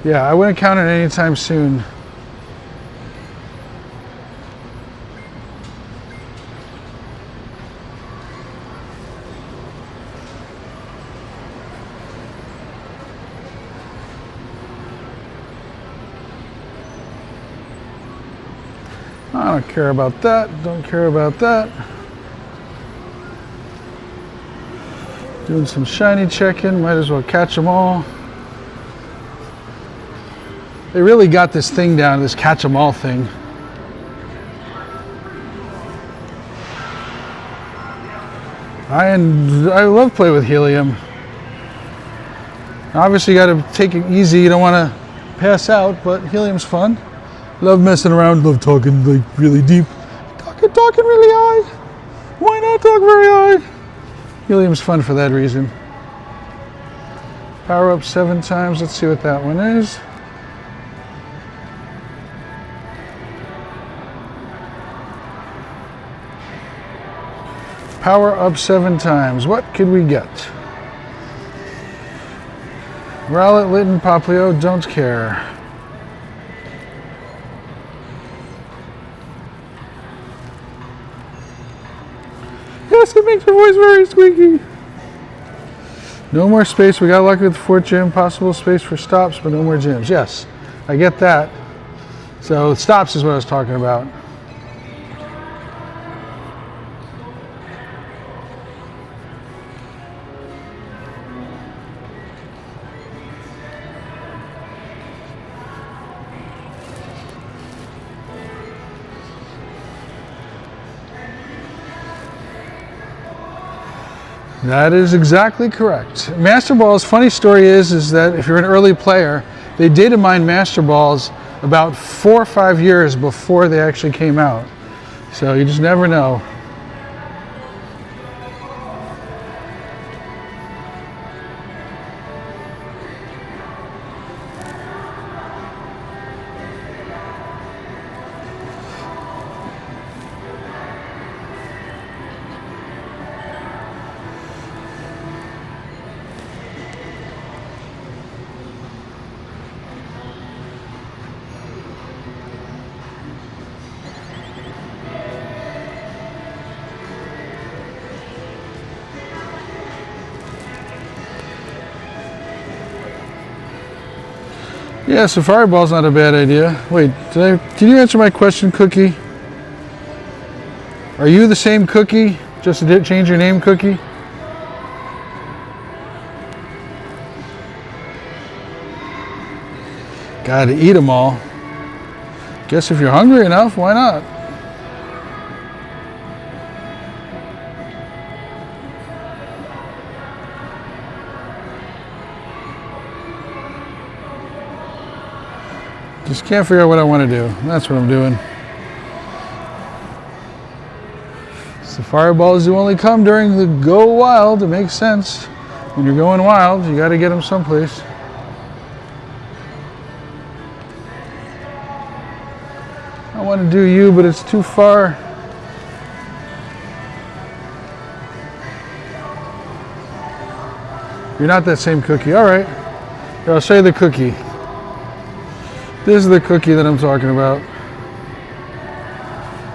Yeah, I wouldn't count it anytime soon. I don't care about that. Don't care about that. Doing some shiny checking. Might as well catch them all. They really got this thing down, this catch them all thing. I love play with helium. Obviously, you got to take it easy. You don't want to pass out, but helium's fun. Love messing around. Love talking like really deep. Talking really high. Why not talk very high? Helium's fun for that reason. Power up 7 times. Let's see what that one is. Power up 7 times. What could we get? Rowlet, Litten, Poplio, don't care. Yes, it makes your voice very squeaky. No more space. We got lucky with the 4th gym. Possible space for stops, but no more gyms. Yes, I get that. So stops is what I was talking about. That is exactly correct. Master Balls, funny story is that if you're an early player, they data mined Master Balls about 4 or 5 years before they actually came out. So you just never know. Yeah, Safari Ball's not a bad idea. Wait, did you answer my question, Cookie? Are you the same Cookie? Just to change your name, Cookie? Gotta eat them all. Guess if you're hungry enough, why not? Just can't figure out what I want to do. That's what I'm doing. Safari Balls do only come during the Go Wild. It makes sense. When you're going wild, you got to get them someplace. I want to do you, but it's too far. You're not that same Cookie. All right. Here, I'll show you the Cookie. This is the Cookie that I'm talking about.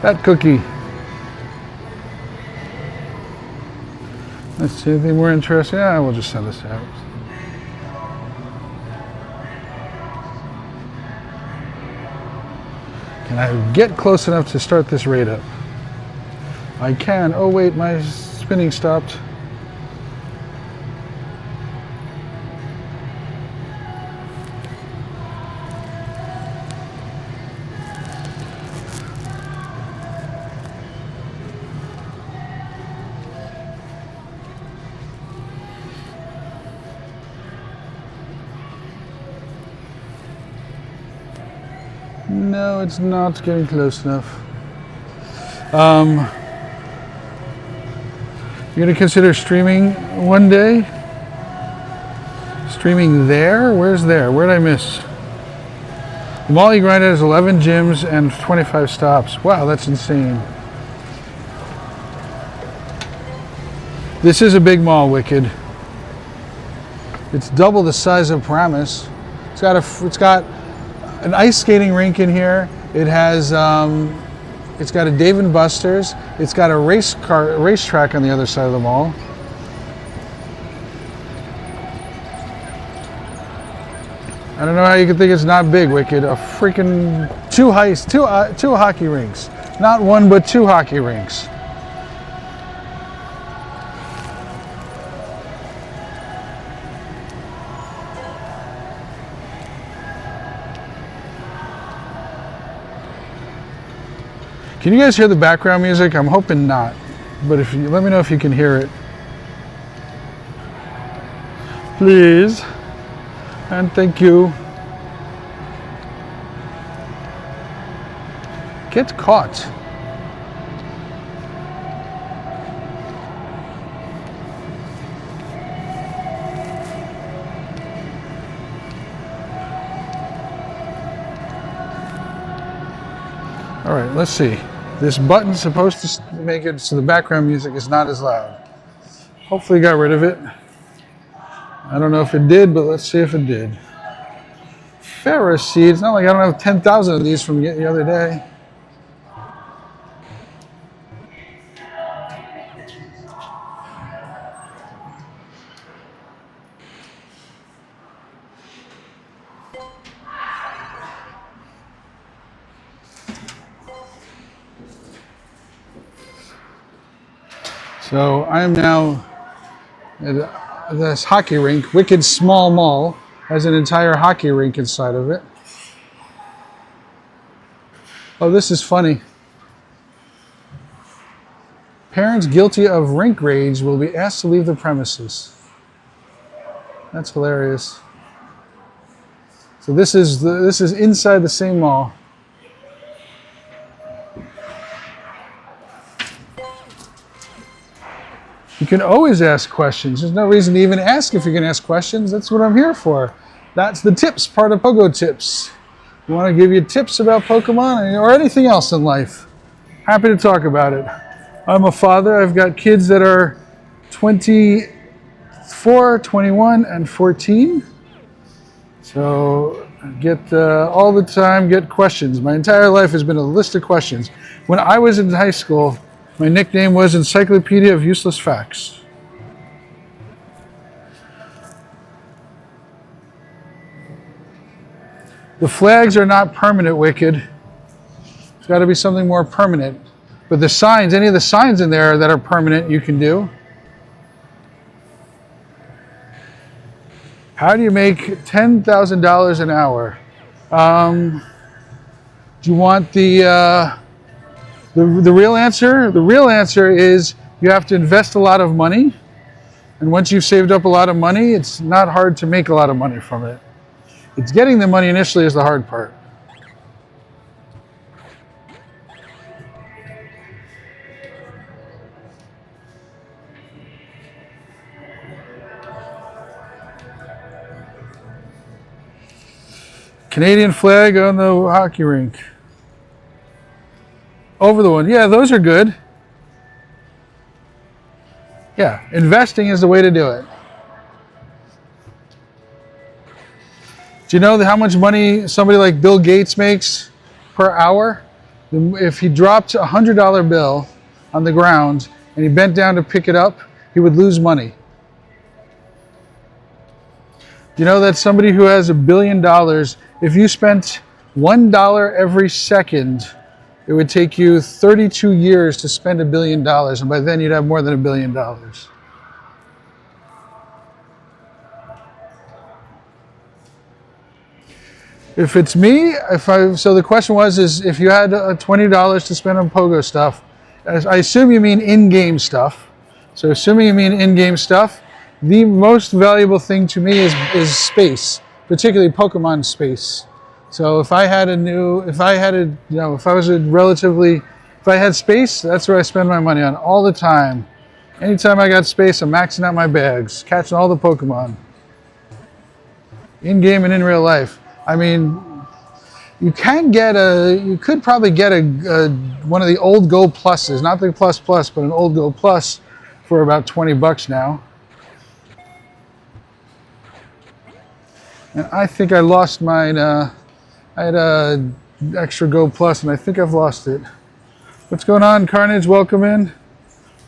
That Cookie. Let's see, anything more interesting? Yeah, we'll just send this out. Can I get close enough to start this raid up? I can. Oh wait, my spinning stopped. No, it's not getting close enough. You're gonna consider streaming one day? Streaming there? Where's there? Where'd I miss? The mall you grind at is 11 gyms and 25 stops. Wow, that's insane. This is a big mall, Wicked. It's double the size of Paramus. It's got an ice skating rink in here. It has it's got a Dave & Buster's. It's got a racetrack on the other side of the mall. I don't know how you can think it's not big, Wicked. A freaking two hockey rinks. Not one, but two hockey rinks. Can you guys hear the background music? I'm hoping not, but if you let me know if you can hear it. Please. And thank you. Get caught. All right, let's see. This button's supposed to make it so the background music is not as loud. Hopefully got rid of it. I don't know if it did, but let's see if it did. Ferris seed. It's not like I don't have 10,000 of these from the other day. So I am now at this hockey rink. Wicked Small Mall has an entire hockey rink inside of it. Oh, this is funny. Parents guilty of rink rage will be asked to leave the premises. That's hilarious. So this is inside the same mall. You can always ask questions. There's no reason to even ask if you can ask questions. That's what I'm here for. That's the tips part of Pogo Tips. I want to give you tips about Pokemon or anything else in life. Happy to talk about it. I'm a father. I've got kids that are 24, 21, and 14. So get all the time, get questions. My entire life has been a list of questions. When I was in high school, my nickname was Encyclopedia of Useless Facts. The flags are not permanent, Wicked. It's got to be something more permanent. But the signs, any of the signs in there that are permanent, you can do. How do you make $10,000 an hour? Do you want the real answer? The real answer is you have to invest a lot of money. And once you've saved up a lot of money, it's not hard to make a lot of money from it. It's getting the money initially is the hard part. Canadian flag on the hockey rink. Over the one. Yeah, those are good. Yeah, investing is the way to do it. Do you know how much money somebody like Bill Gates makes per hour? If he dropped a $100 bill on the ground and he bent down to pick it up, he would lose money. Do you know that somebody who has $1 billion, if you spent $1 every second, it would take you 32 years to spend $1 billion, and by then you'd have more than $1 billion. If it's me, so the question is if you had $20 to spend on Pogo stuff, I assume you mean in-game stuff. So assuming you mean in-game stuff, the most valuable thing to me is space, particularly Pokemon space. So if I had space, that's where I spend my money on all the time. Anytime I got space, I'm maxing out my bags, catching all the Pokemon. In-game and in real life. I mean, You could probably get one of the old Go Pluses, not the Plus Plus, but an old Go Plus for about 20 bucks now. And I think I lost mine. I had a extra Go Plus, and I think I've lost it. What's going on, Carnage? Welcome in.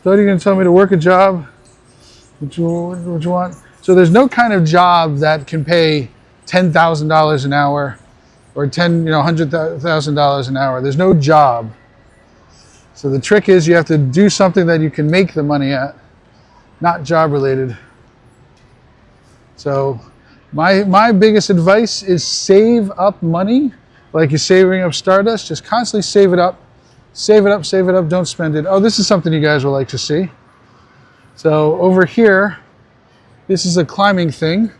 Thought you were going to tell me to work a job. What you want? So there's no kind of job that can pay $10,000 an hour or $100,000 an hour. There's no job. So the trick is you have to do something that you can make the money at, not job related. So my biggest advice is save up money, like you're saving up Stardust. Just constantly save it up. Save it up, save it up, don't spend it. Oh, this is something you guys will like to see. So over here, this is a climbing thing.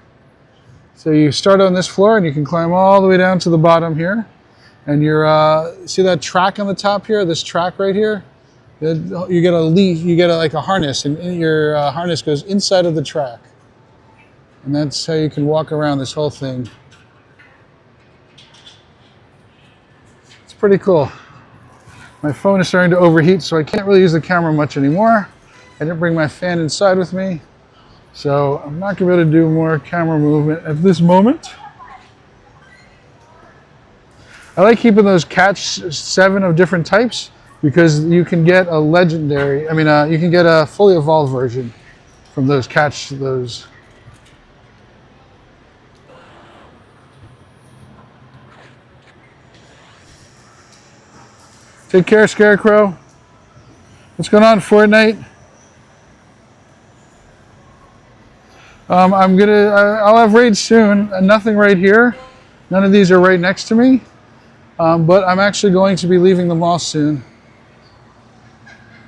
So you start on this floor and you can climb all the way down to the bottom here. And you're, see that track on the top here, this track right here? You get a leaf, you get like a harness, and your harness goes inside of the track. And that's how you can walk around this whole thing. It's pretty cool. My phone is starting to overheat, so I can't really use the camera much anymore. I didn't bring my fan inside with me, so I'm not going to be able to do more camera movement at this moment. I like keeping those catch 7 of different types because you can get a legendary, you can get a fully evolved version from those catch those. Take care, Scarecrow. What's going on, Fortnite? I'll have raids soon. Nothing right here. None of these are right next to me. But I'm actually going to be leaving the mall soon.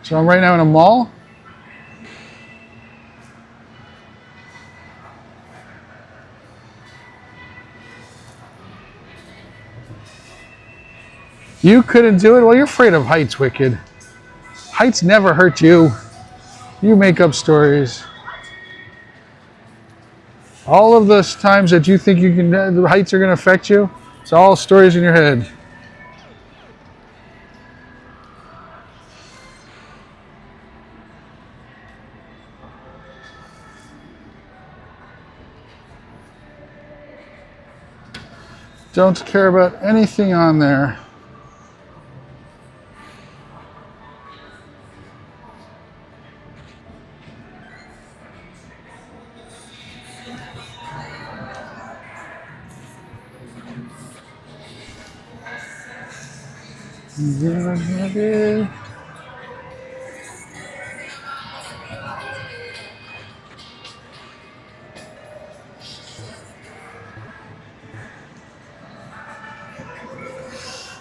So I'm right now in a mall. You couldn't do it? Well, you're afraid of heights, Wicked. Heights never hurt you. You make up stories. All of those times that you think the heights are going to affect you, it's all stories in your head. Don't care about anything on there.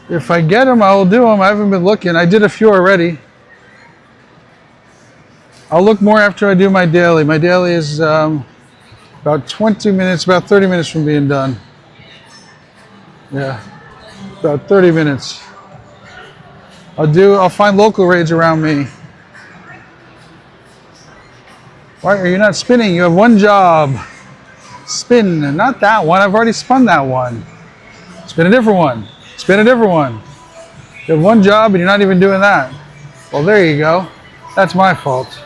If I get them, I will do them. I haven't been looking. I did a few already. I'll look more after I do my daily. My daily is about 20 minutes, about 30 minutes from being done. Yeah, about 30 minutes. I'll find local raids around me. Why are you not spinning? You have one job. Spin, not that one. I've already spun that one. Spin a different one. Spin a different one. You have one job and you're not even doing that. Well, there you go. That's my fault.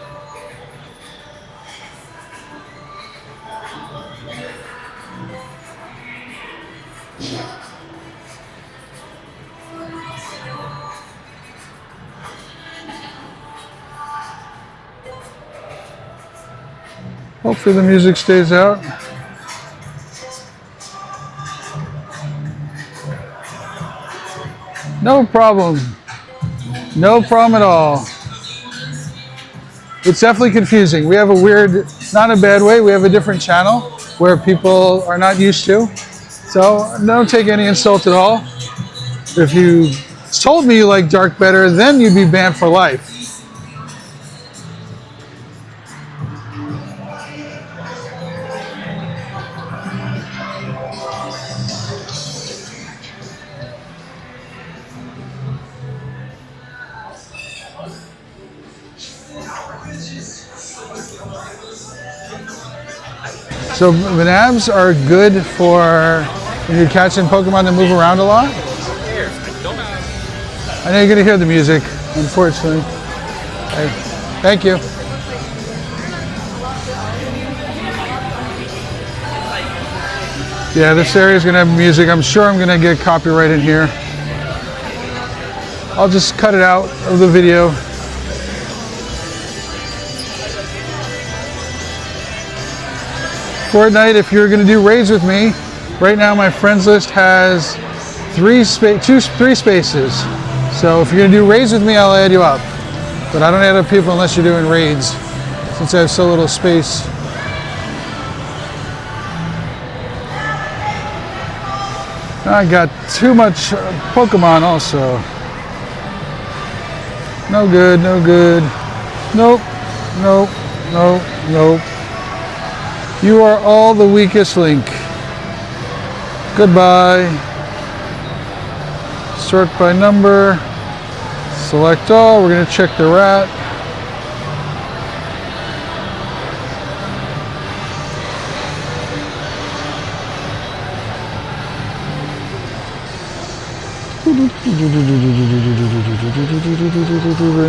Hopefully the music stays out. No problem. No problem at all. It's definitely confusing. We have a weird, not a bad way, we have a different channel where people are not used to. So don't take any insult at all. If you told me you like dark better, then you'd be banned for life. So Manabs are good for when you're catching Pokemon that move around a lot. I know you're gonna hear the music, unfortunately. Hey, thank you. Yeah, this area is gonna have music. I'm sure I'm gonna get copyright in here. I'll just cut it out of the video. Fortnite, if you're gonna do raids with me, right now my friends list has three spaces. So if you're gonna do raids with me, I'll add you up. But I don't add up people unless you're doing raids, since I have so little space. I got too much Pokemon also. No good, no good. Nope, nope, nope, nope. You are all the weakest link. Goodbye. Sort by number. Select all. We're going to check the rat.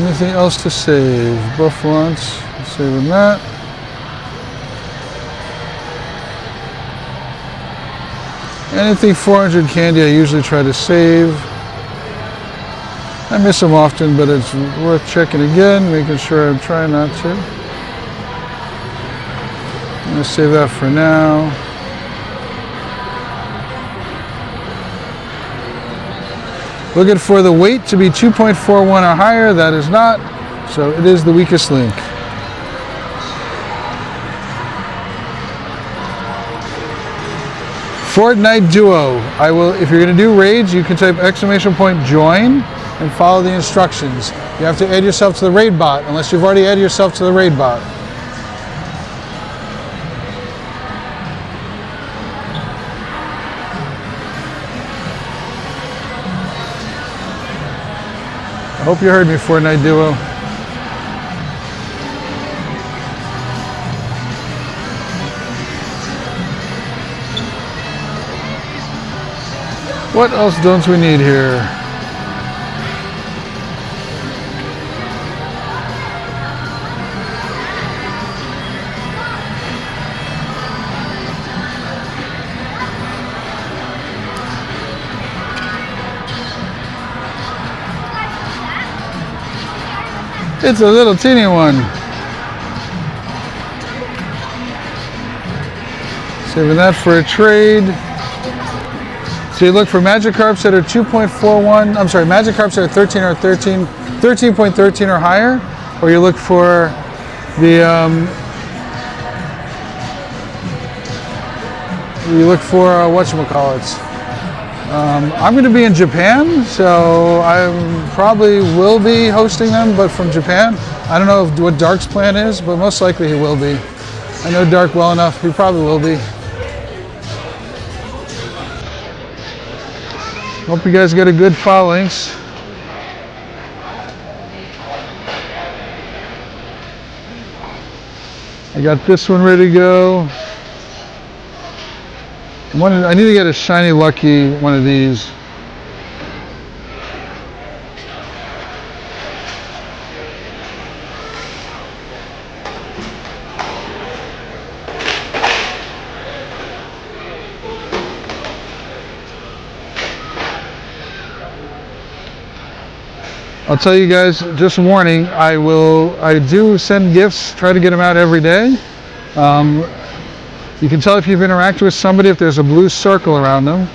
Anything else to save? Buff once. Saving that. Anything 400 candy I usually try to save. I miss them often, but it's worth checking again, making sure I'm trying not to. I'm going to save that for now. Looking for the weight to be 2.41 or higher. That is not, so it is the weakest link. Fortnite Duo. I will, if you're going to do raids, you can type !join and follow the instructions. You have to add yourself to the raid bot, unless you've already added yourself to the raid bot. I hope you heard me, Fortnite Duo. What else don't we need here? It's a little teeny one. Saving that for a trade. So you look for Magikarps that are 2.41, I'm sorry, Magikarps that are 13.13 or higher, or you look for the, whatchamacallits. I'm going to be in Japan, so I probably will be hosting them, but from Japan. I don't know what Dark's plan is, but most likely he will be. I know Dark well enough, he probably will be. Hope you guys get a good followings. I got this one ready to go. I need to get a shiny lucky one of these. I'll tell you guys, just a warning, I do send gifts, try to get them out every day. You can tell if you've interacted with somebody if there's a blue circle around them.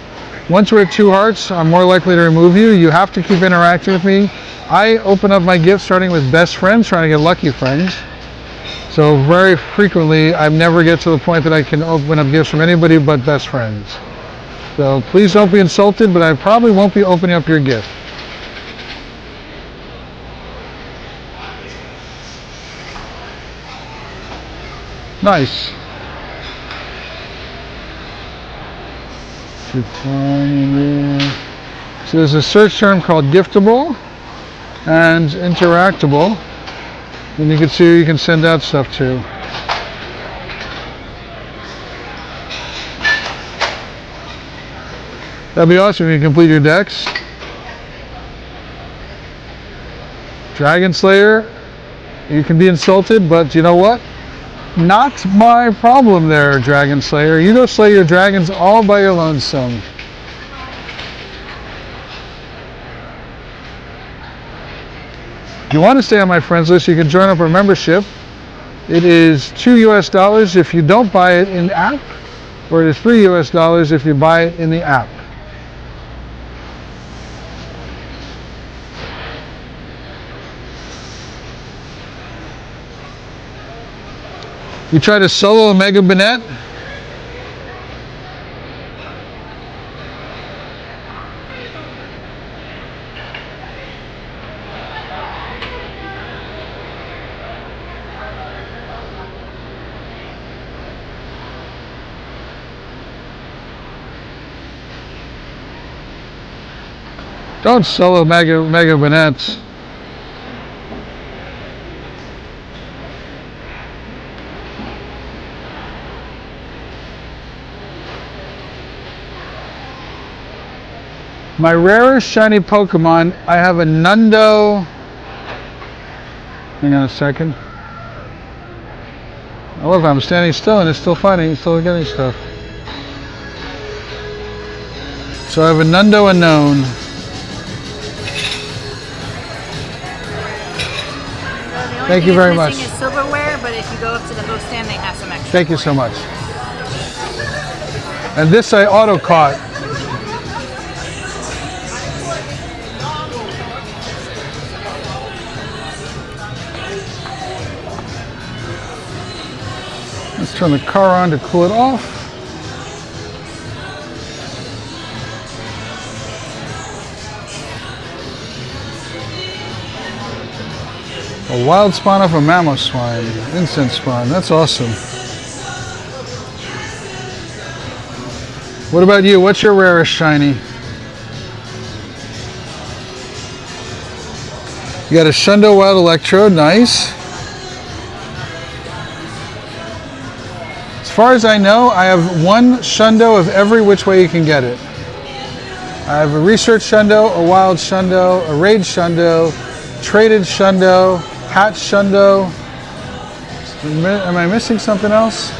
Once we're at 2 hearts, I'm more likely to remove you. You have to keep interacting with me. I open up my gifts starting with best friends, trying to get lucky friends. So very frequently, I never get to the point that I can open up gifts from anybody but best friends. So please don't be insulted, but I probably won't be opening up your gift. Nice. So there's a search term called giftable and interactable. And you can see who you can send out stuff to. That'd be awesome if you complete your decks. Dragon Slayer, you can be insulted, but you know what? Not my problem there, Dragon Slayer. You go slay your dragons all by your lonesome. If you want to stay on my friends list, you can join up our membership. It is $2 if you don't buy it in the app, or it is $3 if you buy it in the app. You try to solo a Mega Banette? Don't solo Mega Banettes. My rarest shiny Pokemon, I have a Nundo. Hang on a second. I love how I'm standing still and it's still fighting, it's still getting stuff. So I have a Nundo Unknown. Thank you very much. Is silverware, but if you go up to the host stand, they have some extra. Thank you so much. And this I auto caught. Let's turn the car on to cool it off. A wild spawn off a mammoth swine, incense spawn, that's awesome. What about you? What's your rarest shiny? You got a Shundo Wild Electrode, nice. As far as I know, I have one Shundo of every which way you can get it. I have a Research Shundo, a Wild Shundo, a Raid Shundo, Traded Shundo, Hatch Shundo. Am I missing something else?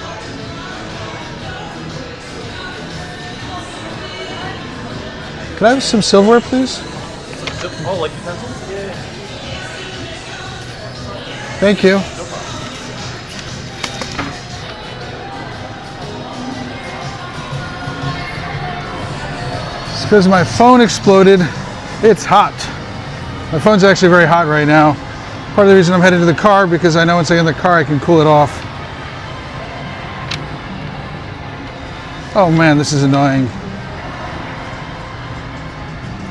Can I have some silverware, please? Oh, like utensils? Yeah. Thank you. It's because my phone exploded. It's hot. My phone's actually very hot right now. Part of the reason I'm headed to the car because I know once I get in the car I can cool it off. Oh man, this is annoying.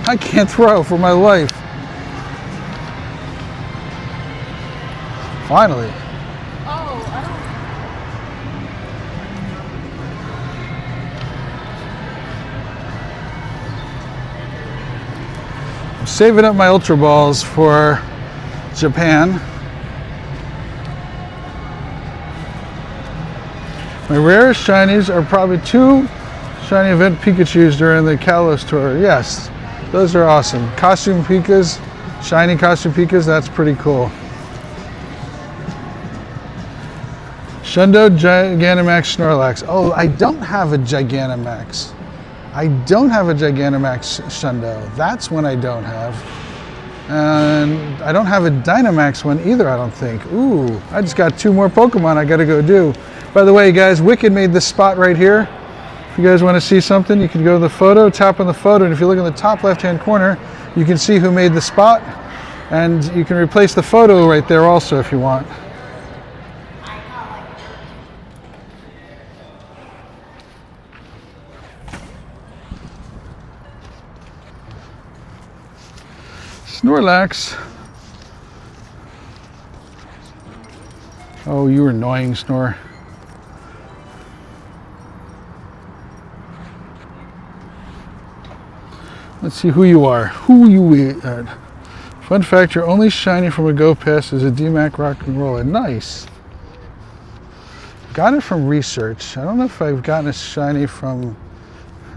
I can't throw for my life. Finally. I'm saving up my Ultra Balls for Japan. My rarest shinies are probably 2 shiny event Pikachus during the Kalos tour. Yes, those are awesome. Costume Pikas, shiny costume Pikas, that's pretty cool. Shundo Gigantamax Snorlax. Oh, I don't have a Gigantamax. I don't have a Gigantamax Shundo. That's one I don't have. And I don't have a Dynamax one either, I don't think. Ooh, I just got 2 more Pokemon I gotta go do. By the way, guys, Wicked made this spot right here. If you guys want to see something, you can go to the photo, tap on the photo, and if you look in the top left-hand corner, you can see who made the spot. And you can replace the photo right there also if you want. Snorlax. Oh, you annoying Snore. Let's see who you are. Who you are. Fun fact, your only shiny from a Go Pass is a DMAC Rock and Roller. Nice. Got it from Research. I don't know if I've gotten a shiny from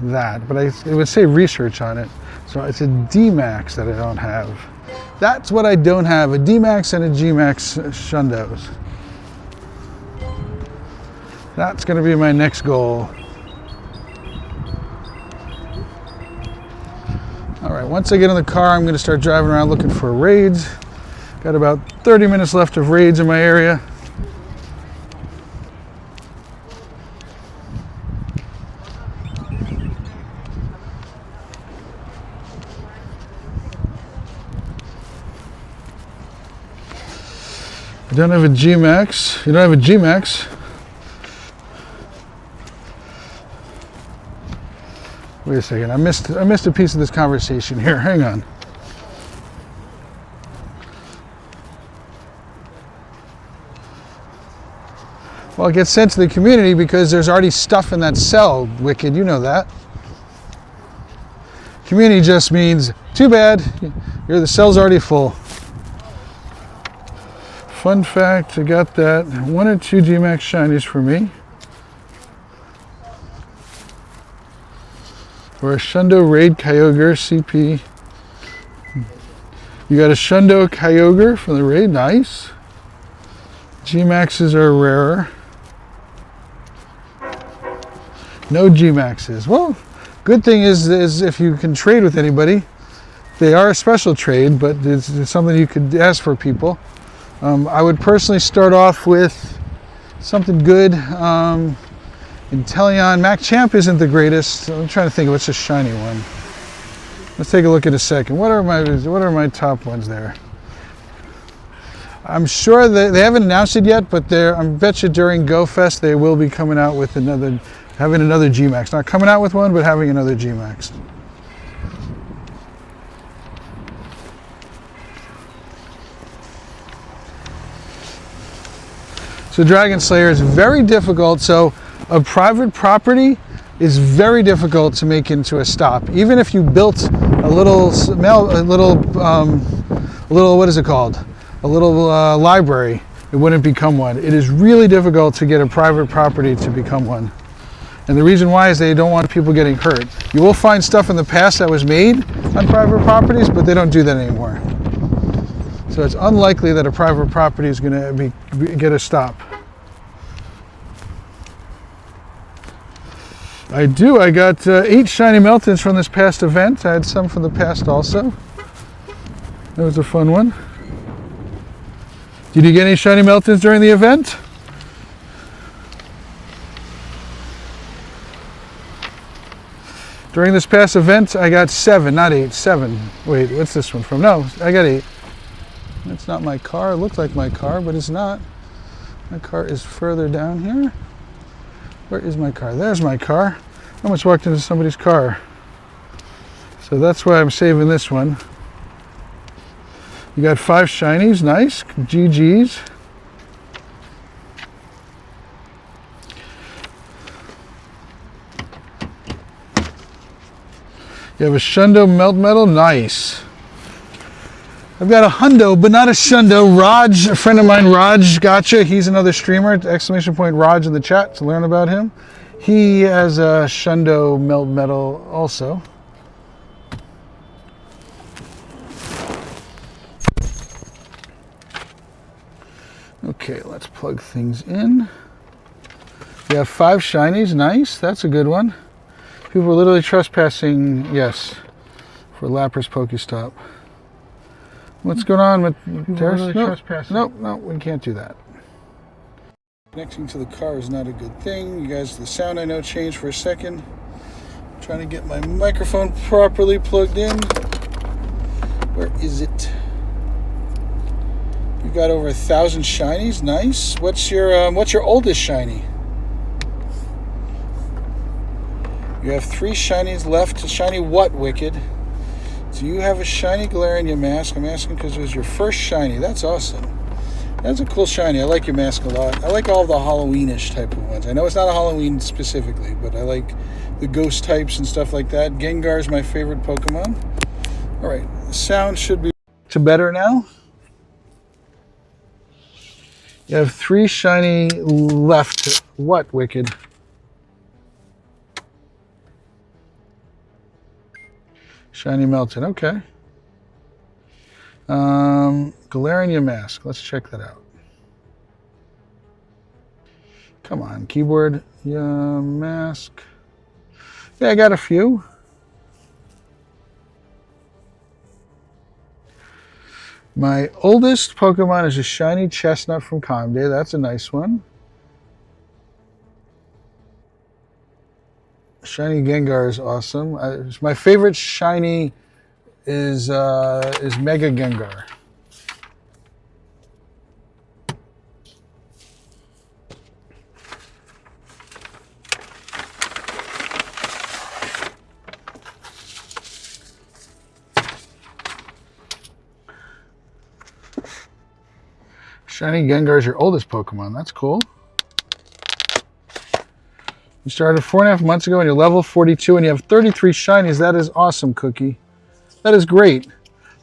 that, but it would say Research on it. So it's a DMAX that I don't have. That's what I don't have, a D-Max and a G-Max Shundos. That's gonna be my next goal. All right, once I get in the car, I'm gonna start driving around looking for raids. Got about 30 minutes left of raids in my area. I don't have a G-Max. You don't have a G-Max. Wait a second, I missed a piece of this conversation here. Hang on. Well, it gets sent to the community because there's already stuff in that cell, Wicked, you know that. Community just means, too bad, the cell's already full. Fun fact, I got that. 1 or 2 G-Max shinies for me. Or a Shundo Raid Kyogre CP. You got a Shundo Kyogre from the raid, nice. G-Maxes are rarer. No G-Maxes. Well, good thing is if you can trade with anybody, they are a special trade, but it's something you could ask for people. I would personally start off with something good. Inteleon, Machamp isn't the greatest. I'm trying to think of what's a shiny one. Let's take a look at a second. What are my top ones there? I'm sure that they haven't announced it yet, but I bet you during Go Fest they will be coming out with having another G-Max. Not coming out with one, but having another G-Max. So Dragon Slayer is very difficult. So a private property is very difficult to make into a stop. Even if you built a little what is it called? A little library, it wouldn't become one. It is really difficult to get a private property to become one. And the reason why is they don't want people getting hurt. You will find stuff in the past that was made on private properties, but they don't do that anymore. So it's unlikely that a private property is going to get a stop. I got 8 shiny Meltons from this past event. I had some from the past also. That was a fun one. Did you get any shiny Meltons during the event? During this past event, I got 7, not 8, 7. Wait, what's this one from? No, I got 8. That's not my car. It looks like my car, but it's not. My car is further down here. Where is my car? There's my car. I almost walked into somebody's car. So that's why I'm saving this one. You got 5 shinies, nice. GG's. You have a Shundo Melt Metal, nice. I've got a Hundo, but not a Shundo. Raj, a friend of mine, Raj, gotcha. He's another streamer. Exclamation point Raj in the chat to learn about him. He has a Shundo Melt Metal also. Okay, let's plug things in. We have 5 shinies, nice. That's a good one. People are literally trespassing, yes, for Lapras Pokestop. What's going on with Terrace? Nope, we can't do that. Connecting to the car is not a good thing. You guys, the sound I know changed for a second. I'm trying to get my microphone properly plugged in. Where is it? You got over 1,000 shinies, nice. What's your oldest shiny? You have 3 shinies left. Shiny what, Wicked? Do you have a shiny Galarian mask? I'm asking because it was your first shiny. That's awesome. That's a cool shiny. I like your mask a lot. I like all the Halloweenish type of ones. I know it's not a Halloween specifically, but I like the ghost types and stuff like that. Gengar is my favorite Pokemon. All right, the sound should be better now. You have 3 shiny left. What, Wicked? Shiny Melton, okay. Galarian mask. Let's check that out. Come on, keyboard. Yeah, mask. Yeah, I got a few. My oldest Pokemon is a shiny chestnut from Comday. That's a nice one. Shiny Gengar is awesome. My favorite shiny is Mega Gengar. Shiny Gengar is your oldest Pokemon. That's cool. You started 4.5 months ago and you're level 42 and you have 33 shinies. That is awesome, Cookie. That is great.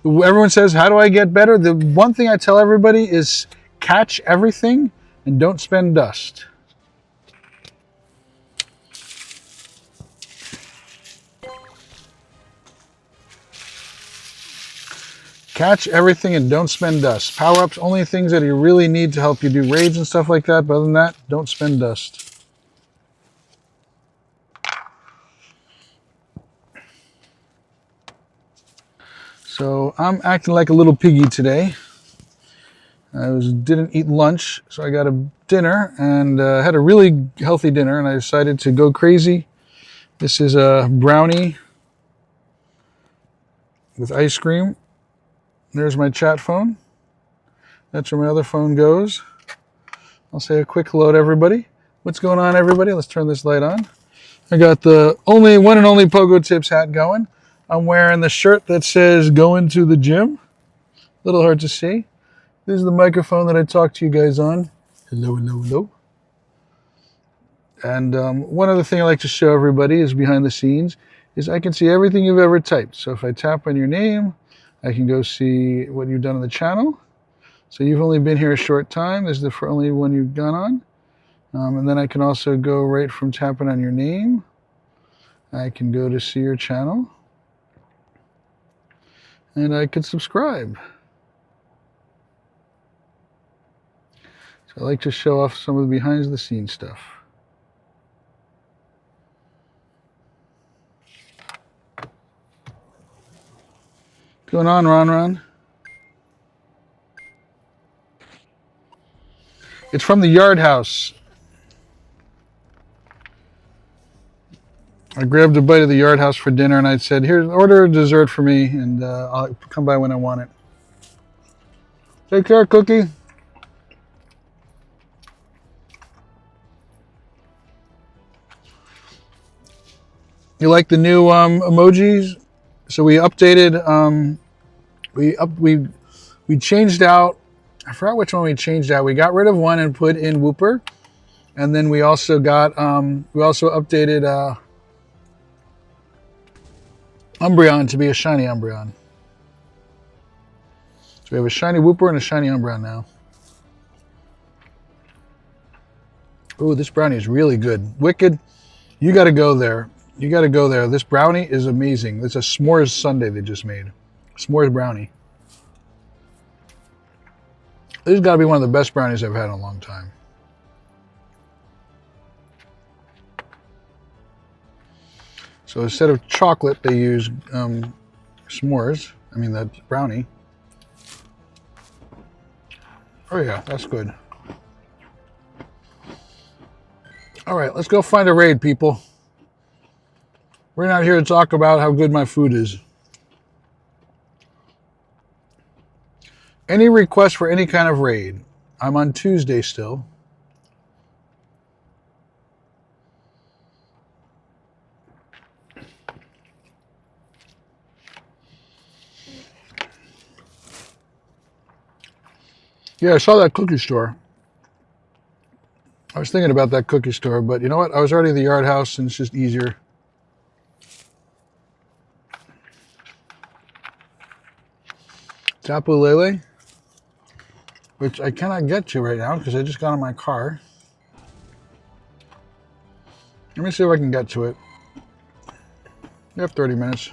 Everyone says, how do I get better? The one thing I tell everybody is catch everything and don't spend dust. Catch everything and don't spend dust. Power-ups, only things that you really need to help you do raids and stuff like that. But other than that, don't spend dust. So I'm acting like a little piggy today. Didn't eat lunch, so I got a dinner and had a really healthy dinner, and I decided to go crazy. This is a brownie with ice cream. There's my chat phone. That's where my other phone goes. I'll say a quick hello to everybody. What's going on, everybody? Let's turn this light on. I got the one and only Pogo Tips hat going. I'm wearing the shirt that says going to the gym. A little hard to see. This is the microphone that I talk to you guys on. Hello, hello, hello. And one other thing I like to show everybody is behind the scenes is I can see everything you've ever typed. So if I tap on your name, I can go see what you've done on the channel. So you've only been here a short time. This is the only one you've gone on. And then I can also go right from tapping on your name. I can go to see your channel. And I could subscribe. So I like to show off some of the behind the scenes stuff. What's going on, Ron? It's from the Yard House. I grabbed a bite of the Yard House for dinner and I said, here, order a dessert for me and I'll come by when I want it. Take care, Cookie. You like the new emojis? So we updated, we changed out, I forgot which one we changed out. We got rid of one and put in Whooper. And then we also got, we also updated Umbreon to be a shiny Umbreon. So we have a shiny Whooper and a shiny Umbreon now. Ooh, this brownie is really good. Wicked, you got to go there. You got to go there. This brownie is amazing. It's a s'mores sundae they just made. S'mores brownie. This has got to be one of the best brownies I've had in a long time. So instead of chocolate, they use s'mores. I mean, that brownie. Oh yeah, that's good. All right, let's go find a raid, people. We're not here to talk about how good my food is. Any request for any kind of raid? I'm on Tuesday still. Yeah, I saw that cookie store. I was thinking about that cookie store, but you know what? I was already at the Yard House and it's just easier. Tapu Lele, which I cannot get to right now because I just got in my car. Let me see if I can get to it. You have 30 minutes.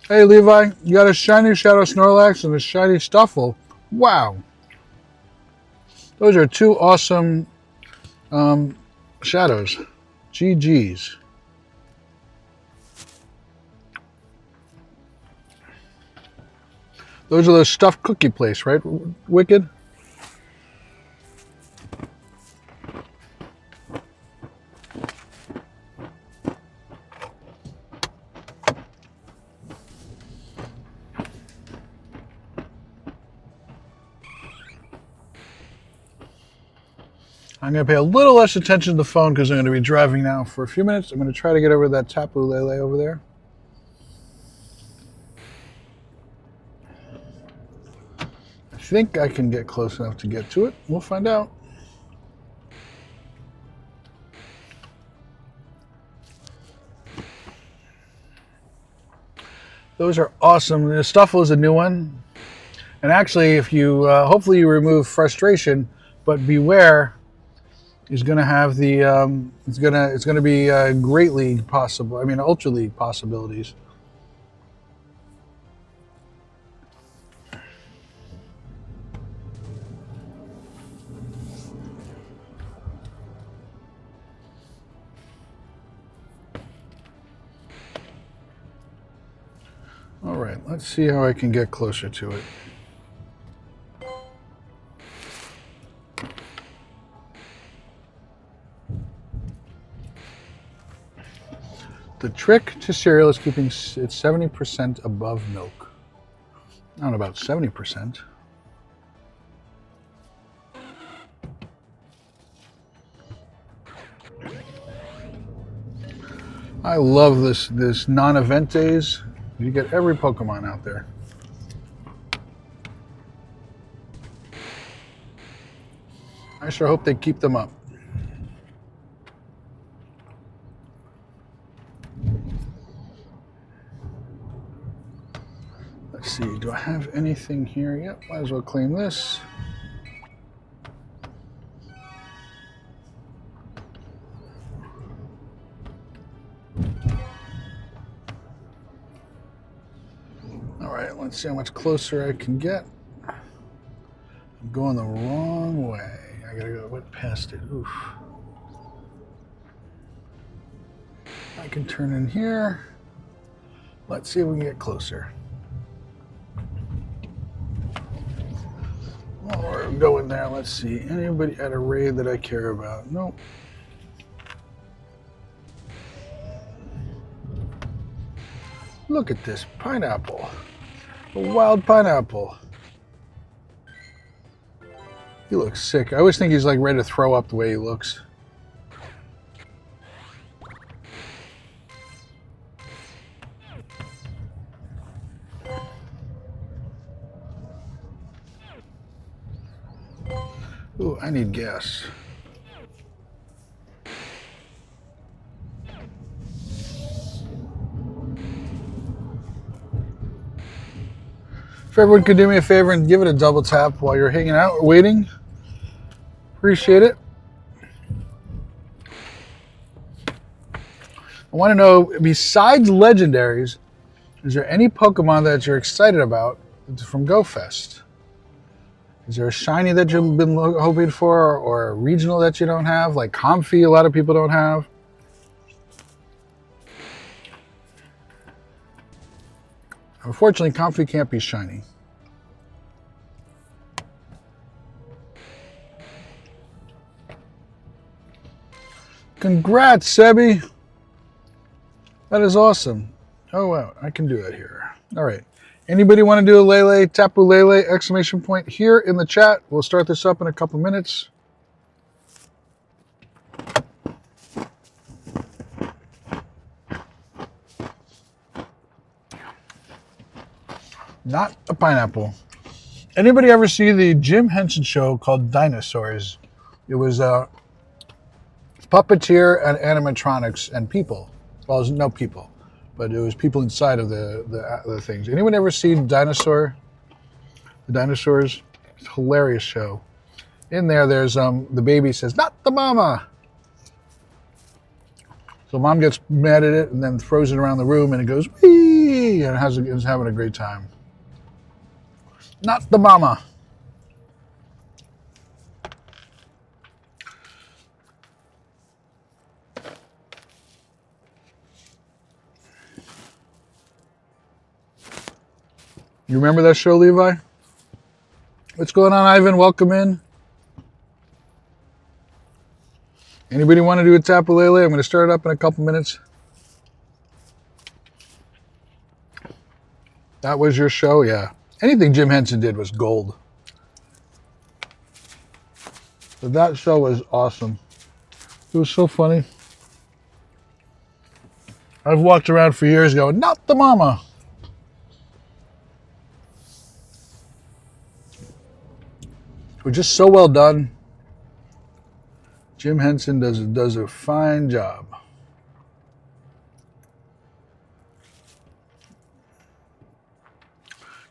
Hey, Levi, you got a shiny Shadow Snorlax and a shiny Stuffle. Wow. Those are two awesome shadows. GG's. Those are those stuffed cookie place, right, Wicked? I'm going to pay a little less attention to the phone because I'm going to be driving now for a few minutes. I'm going to try to get over that Tapu Lele over there. I think I can get close enough to get to it. We'll find out. Those are awesome. The Stuffle is a new one. And actually, if you, hopefully you remove frustration, but beware, is going to have the it's going to be Great League possible. I mean, Ultra League possibilities. All right, let's see how I can get closer to it. The trick to cereal is keeping it 70% above milk. I don't know about 70%. I love this non-event days. You get every Pokemon out there. I sure hope they keep them up. Let's see, do I have anything here? Yep, might as well claim this. All right, let's see how much closer I can get. I'm going the wrong way. I gotta go right past it. Oof. I can turn in here. Let's see if we can get closer. While we're going there, let's see. Anybody at a raid that I care about? Nope. Look at this pineapple. A wild pineapple. He looks sick. I always think he's like ready to throw up the way he looks. Ooh, I need gas. If everyone could do me a favor and give it a double tap while you're hanging out or waiting, appreciate it. I want to know, besides legendaries, is there any Pokemon that you're excited about from GoFest? Is there a shiny that you've been hoping for, or a regional that you don't have, like Comfey, a lot of people don't have? Unfortunately, Comfey can't be shiny. Congrats, Sebi! That is awesome. Oh, wow, I can do that here. All right. Anybody want to do a Lele, Tapu Lele, exclamation point here in the chat? We'll start this up in a couple minutes. Not a pineapple. Anybody ever see the Jim Henson show called Dinosaurs? It was puppeteer and animatronics and people. Well, it was no people, but it was people inside of the things. Anyone ever seen The Dinosaurs? It's a hilarious show. In there, there's the baby says, "Not the mama." So mom gets mad at it and then throws it around the room and it goes, wee. wee, and is having a great time. Not the mama. You remember that show, Levi? What's going on, Ivan? Welcome in. Anybody want to do a tapalele? I'm going to start it up in a couple minutes. That was your show? Yeah. Anything Jim Henson did was gold. But that show was awesome. It was so funny. I've walked around for years going, not the mama. It was just so well done. Jim Henson does a fine job.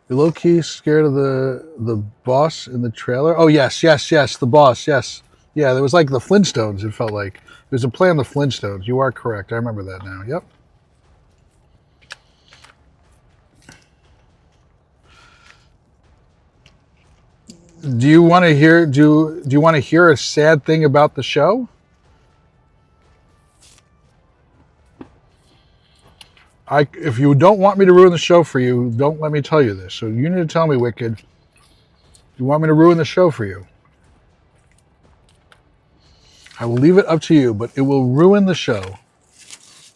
You're low-key scared of the boss in the trailer? Oh, yes, the boss, yes. Yeah, there was like the Flintstones, it felt like. It was a play on the Flintstones. You are correct. I remember that now. Yep. Do you want to hear a sad thing about the show? If you don't want me to ruin the show for you, don't let me tell you this. So you need to tell me, Wicked. Do you want me to ruin the show for you? I will leave it up to you, but it will ruin the show.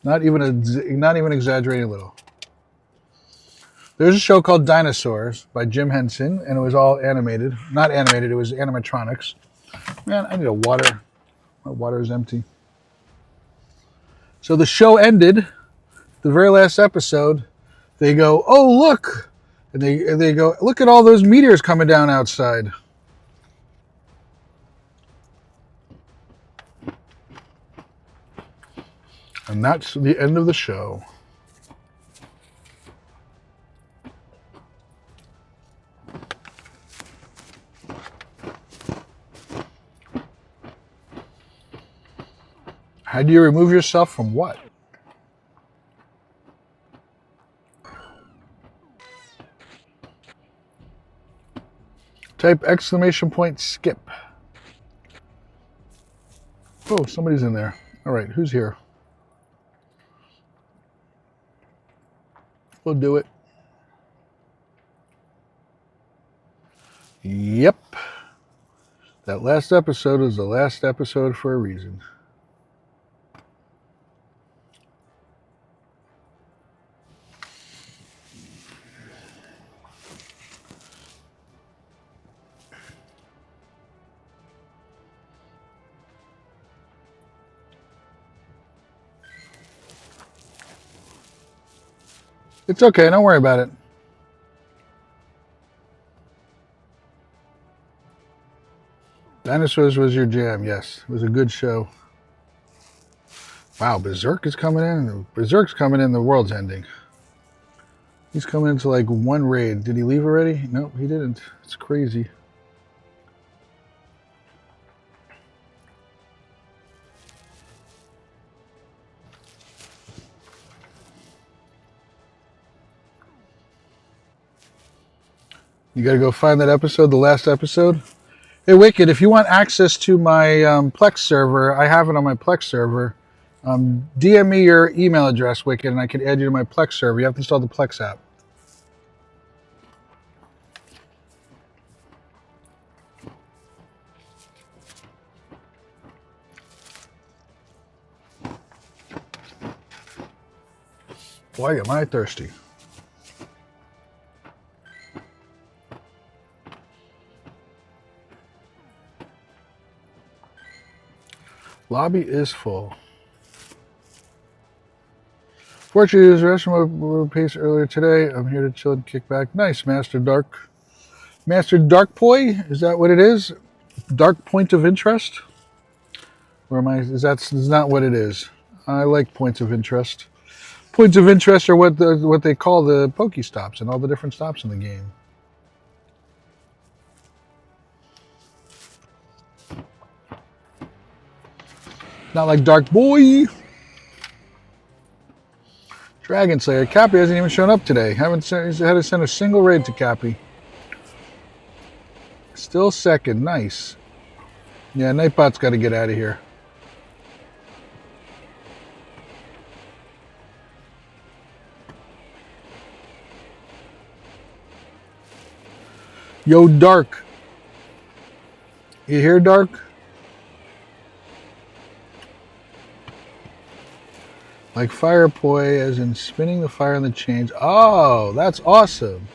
Not even exaggerating a little. There's a show called Dinosaurs by Jim Henson, and it was all animated. Not animated, it was animatronics. Man, I need a water. My water is empty. So the show ended. The very last episode, they go, oh, look. And they go, look at all those meteors coming down outside. And that's the end of the show. How do you remove yourself from what? Type exclamation point skip. Oh, somebody's in there. All right, who's here? We'll do it. Yep. That last episode is the last episode for a reason. It's okay, don't worry about it. Dinosaurs was your jam, yes. It was a good show. Wow, Berserk is coming in. Berserk's coming in, the world's ending. He's coming into like one raid. Did he leave already? Nope, he didn't. It's crazy. You gotta go find that episode, the last episode. Hey, Wicked, if you want access to my Plex server, I have it on my Plex server. DM me your email address, Wicked, and I can add you to my Plex server. You have to install the Plex app. Boy, am I thirsty. Lobby is full. Fortunately, the restroom pace earlier today. I'm here to chill and kick back. Nice, Master Dark. Master Dark Boy? Is that what it is? Dark Point of Interest? Or am I? Is not what it is? I like points of interest. Points of interest are what they call the Pokestops and all the different stops in the game. Not like Dark Boy. Dragon Slayer. Cappy hasn't even shown up today. He's had to send a single raid to Cappy. Still second. Nice. Yeah, Nightbot's got to get out of here. Yo, Dark. You hear, Dark? Like fire poi, as in spinning the fire on the chains. Oh, that's awesome.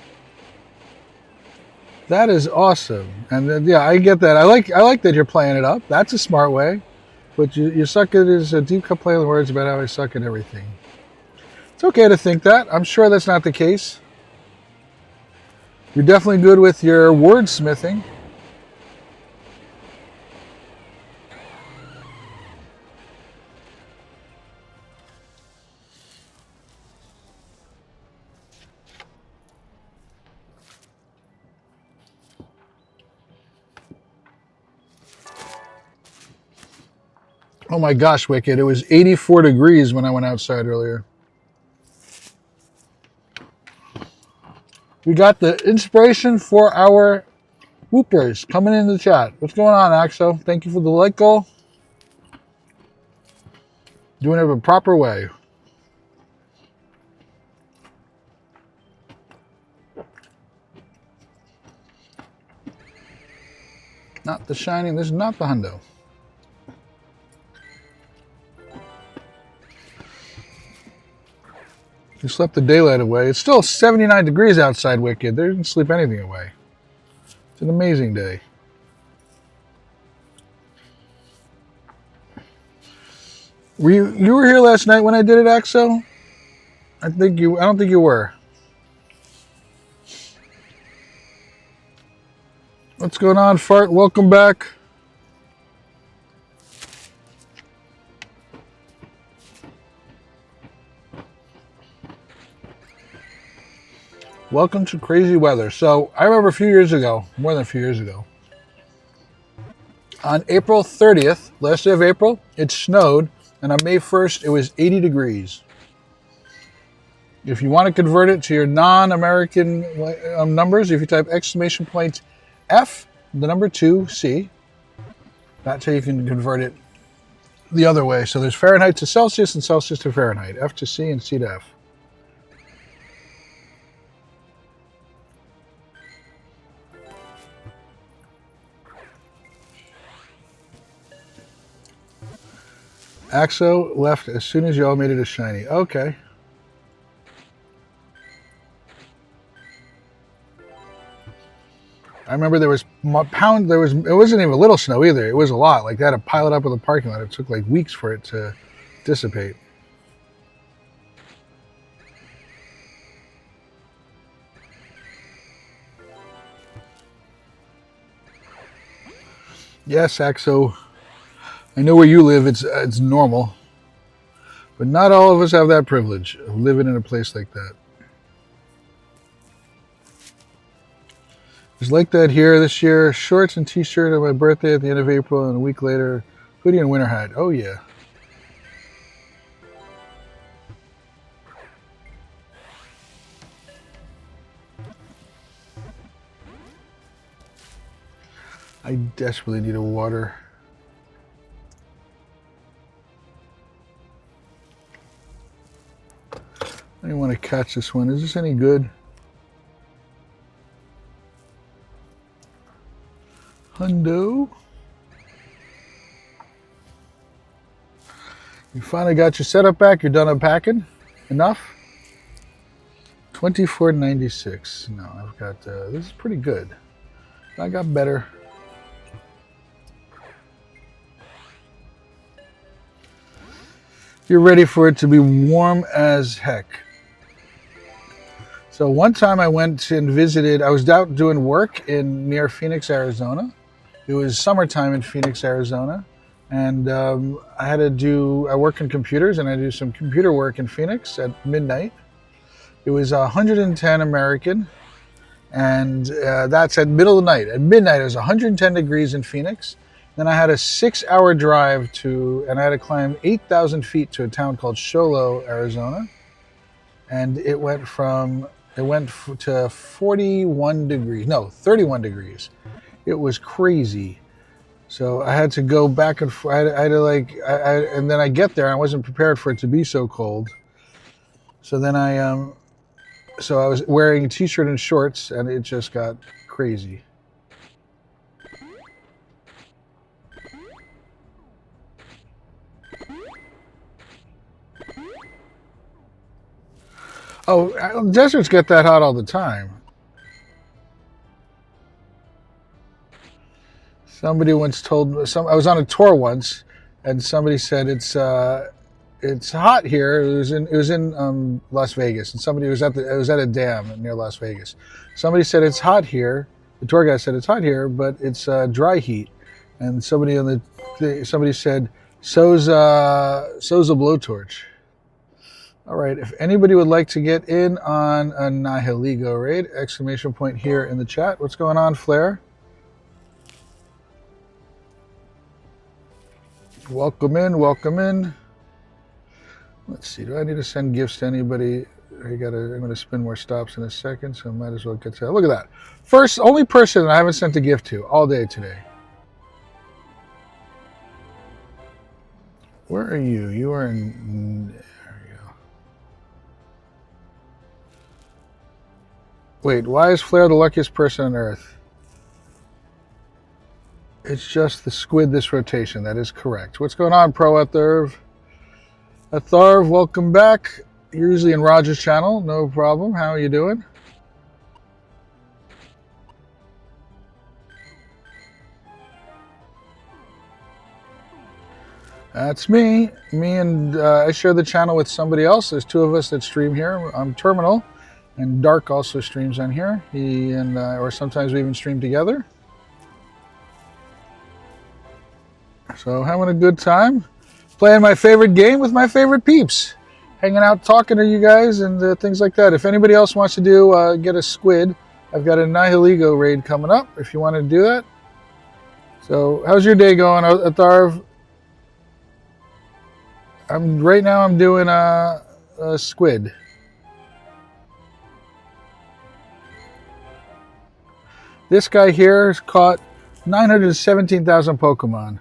That is awesome. And then, yeah, I get that. I like that you're playing it up. That's a smart way. But you suck at it is a deep cut play of words about how I suck at everything. It's okay to think that. I'm sure that's not the case. You're definitely good with your wordsmithing. Oh my gosh, Wicked. It was 84 degrees when I went outside earlier. We got the inspiration for our whoopers coming in the chat. What's going on, Axo? Thank you for the like goal. Doing it the proper way. Not the Shining. This is not the Hundo. You slept the daylight away. It's still 79 degrees outside, Wicked. They didn't sleep anything away. It's an amazing day. You were here last night when I did it, Axo? I don't think you were. What's going on, Fart? Welcome back. Welcome to crazy weather. So I remember a few years ago, more than a few years ago, on April 30th, last day of April, it snowed, and on May 1st, it was 80 degrees. If you want to convert it to your non-American numbers, if you type exclamation point F, the number 2, C, that's how you can convert it the other way. So there's Fahrenheit to Celsius and Celsius to Fahrenheit, F to C and C to F. Axo left as soon as y'all made it a shiny. Okay. I remember there was it wasn't even a little snow either. It was a lot. Like they had to pile it up in the parking lot. It took like weeks for it to dissipate. Yes, Axo. I know where you live, it's normal. But not all of us have that privilege of living in a place like that. It's like that here this year. Shorts and t-shirt on my birthday at the end of April, and a week later, hoodie and winter hat. Oh yeah. I desperately need a water. I didn't want to catch this one. Is this any good? Hundo. You finally got your setup back. You're done unpacking. Enough? $24.96. No, I've got. This is pretty good. I got better. You're ready for it to be warm as heck. So one time I went and visited, I was out doing work near Phoenix, Arizona. It was summertime in Phoenix, Arizona. And I work in computers and I do some computer work in Phoenix at midnight. It was 110 American. And that's at middle of the night. At midnight, it was 110 degrees in Phoenix. Then I had a 6-hour drive and I had to climb 8,000 feet to a town called Sholo, Arizona. and it went to 41 degrees. No, 31 degrees. It was crazy. So I had to go back and forth. I had to like, and then I get there. I wasn't prepared for it to be so cold. So then so I was wearing a t-shirt and shorts, and it just got crazy. Oh, deserts get that hot all the time. Somebody once told me, I was on a tour once, and somebody said it's hot here. It was in Las Vegas, and somebody was it was at a dam near Las Vegas. Somebody said it's hot here. The tour guide said it's hot here, but it's dry heat. And somebody somebody said so's a blowtorch. All right, if anybody would like to get in on a Nihiligo raid, exclamation point here in the chat. What's going on, Flair? Welcome in, welcome in. Let's see, do I need to send gifts to anybody? I'm going to spin more stops in a second, so I might as well get to that. Look at that. Only person I haven't sent a gift to all day today. Where are you? You are in... There we go. Wait, why is Flair the luckiest person on Earth? It's just the squid this rotation. That is correct. What's going on, Pro Atharv? Atharv, welcome back. You're usually in Roger's channel. No problem. How are you doing? That's me. Me and I share the channel with somebody else. There's two of us that stream here. I'm Terminal, and Dark also streams on here. He and or sometimes we even stream together. So having a good time, playing my favorite game with my favorite peeps, hanging out, talking to you guys, and things like that. If anybody else wants to do get a squid, I've got a Nihiligo raid coming up. If you want to do that. So how's your day going, Atharv? Right now I'm doing a squid. This guy here has caught 917,000 Pokemon.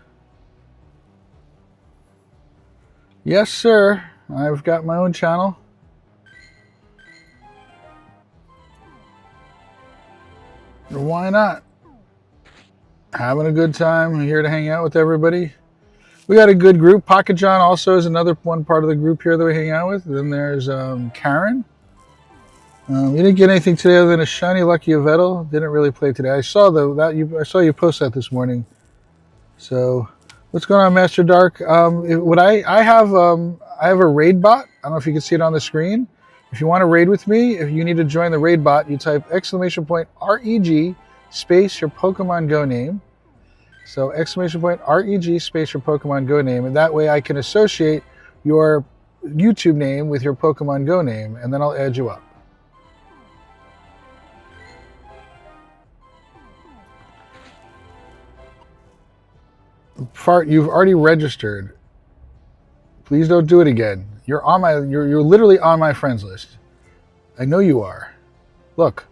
Yes, sir. I've got my own channel. Why not? Having a good time. I'm here to hang out with everybody. We got a good group. Pocket John also is another one part of the group here that we hang out with. Then there's Karen. You didn't get anything today other than a shiny Lucky Yveltal. Didn't really play today. I saw I saw you post that this morning. So, what's going on, Master Dark? I have a raid bot. I don't know if you can see it on the screen. If you want to raid with me, if you need to join the raid bot, you type exclamation point REG space your Pokemon Go name. So exclamation point REG space your Pokemon Go name, and that way I can associate your YouTube name with your Pokemon Go name, and then I'll add you up. Fart, you've already registered. Please don't do it again. You're literally on my friends list. I know you are. Look.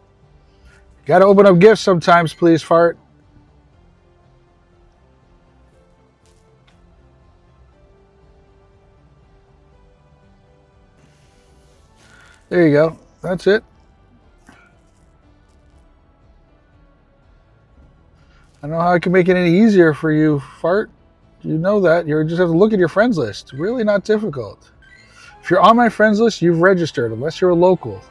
Gotta open up gifts sometimes, please, Fart. There you go. That's it. I don't know how I can make it any easier for you, Fart. You know that. You just have to look at your friends list. Really not difficult. If you're on my friends list, you've registered, unless you're a local.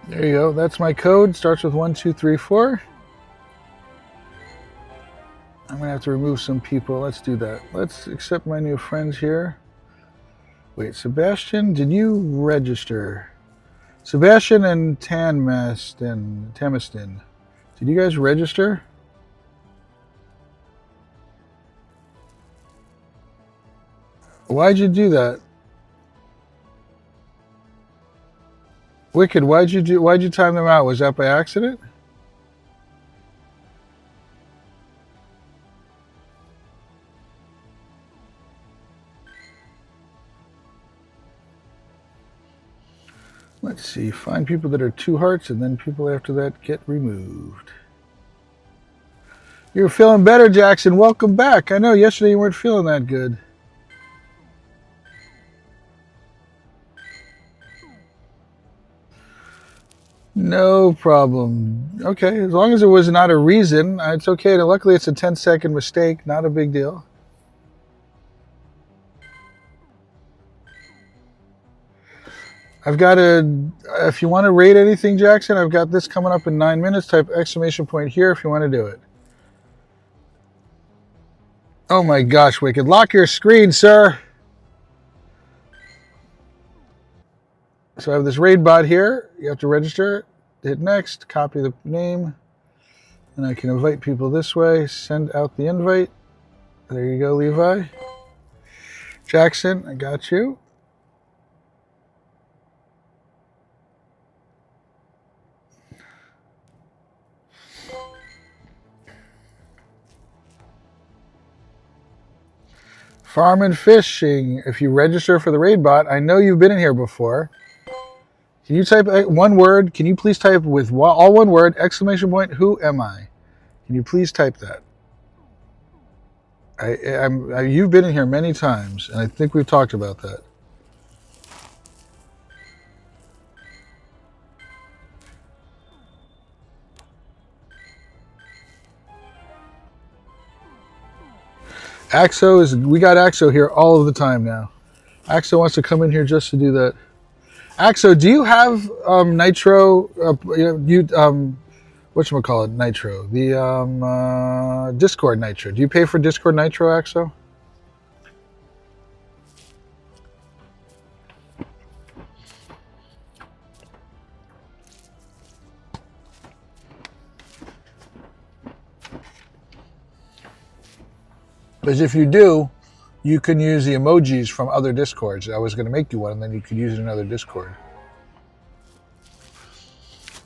There you go. That's my code. Starts with 1, 2, 3, 4. I'm going to have to remove some people. Let's do that. Let's accept my new friends here. Wait, Sebastian, did you register? Sebastian and Tamiston. Did you guys register? Why'd you do that? Wicked, why'd you time them out? Was that by accident? Let's see, find people that are 2 hearts, and then people after that get removed. You're feeling better, Jackson. Welcome back. I know yesterday you weren't feeling that good. No problem. Okay, as long as it was not a reason, it's okay. Luckily, it's a 10-second mistake. Not a big deal. I've got if you want to rate anything, Jackson, I've got this coming up in 9 minutes. Type exclamation point here if you want to do it. Oh my gosh, Wicked. Lock your screen, sir. So I have this raid bot here. You have to register. Hit next, copy the name, and I can invite people this way. Send out the invite. There you go, Levi. Jackson, I got you. Farm and fishing. If you register for the raid bot, I know you've been in here before. Can you type one word? Can you please type with all one word, exclamation point, who am I? Can you please type that? You've been in here many times, and I think we've talked about that. We got Axo here all of the time now. Axo wants to come in here just to do that. Axo, do you have Nitro? Whatchamacallit, Nitro? The Discord Nitro. Do you pay for Discord Nitro, Axo? Because if you do, you can use the emojis from other Discords. I was going to make you one, and then you could use it in another Discord.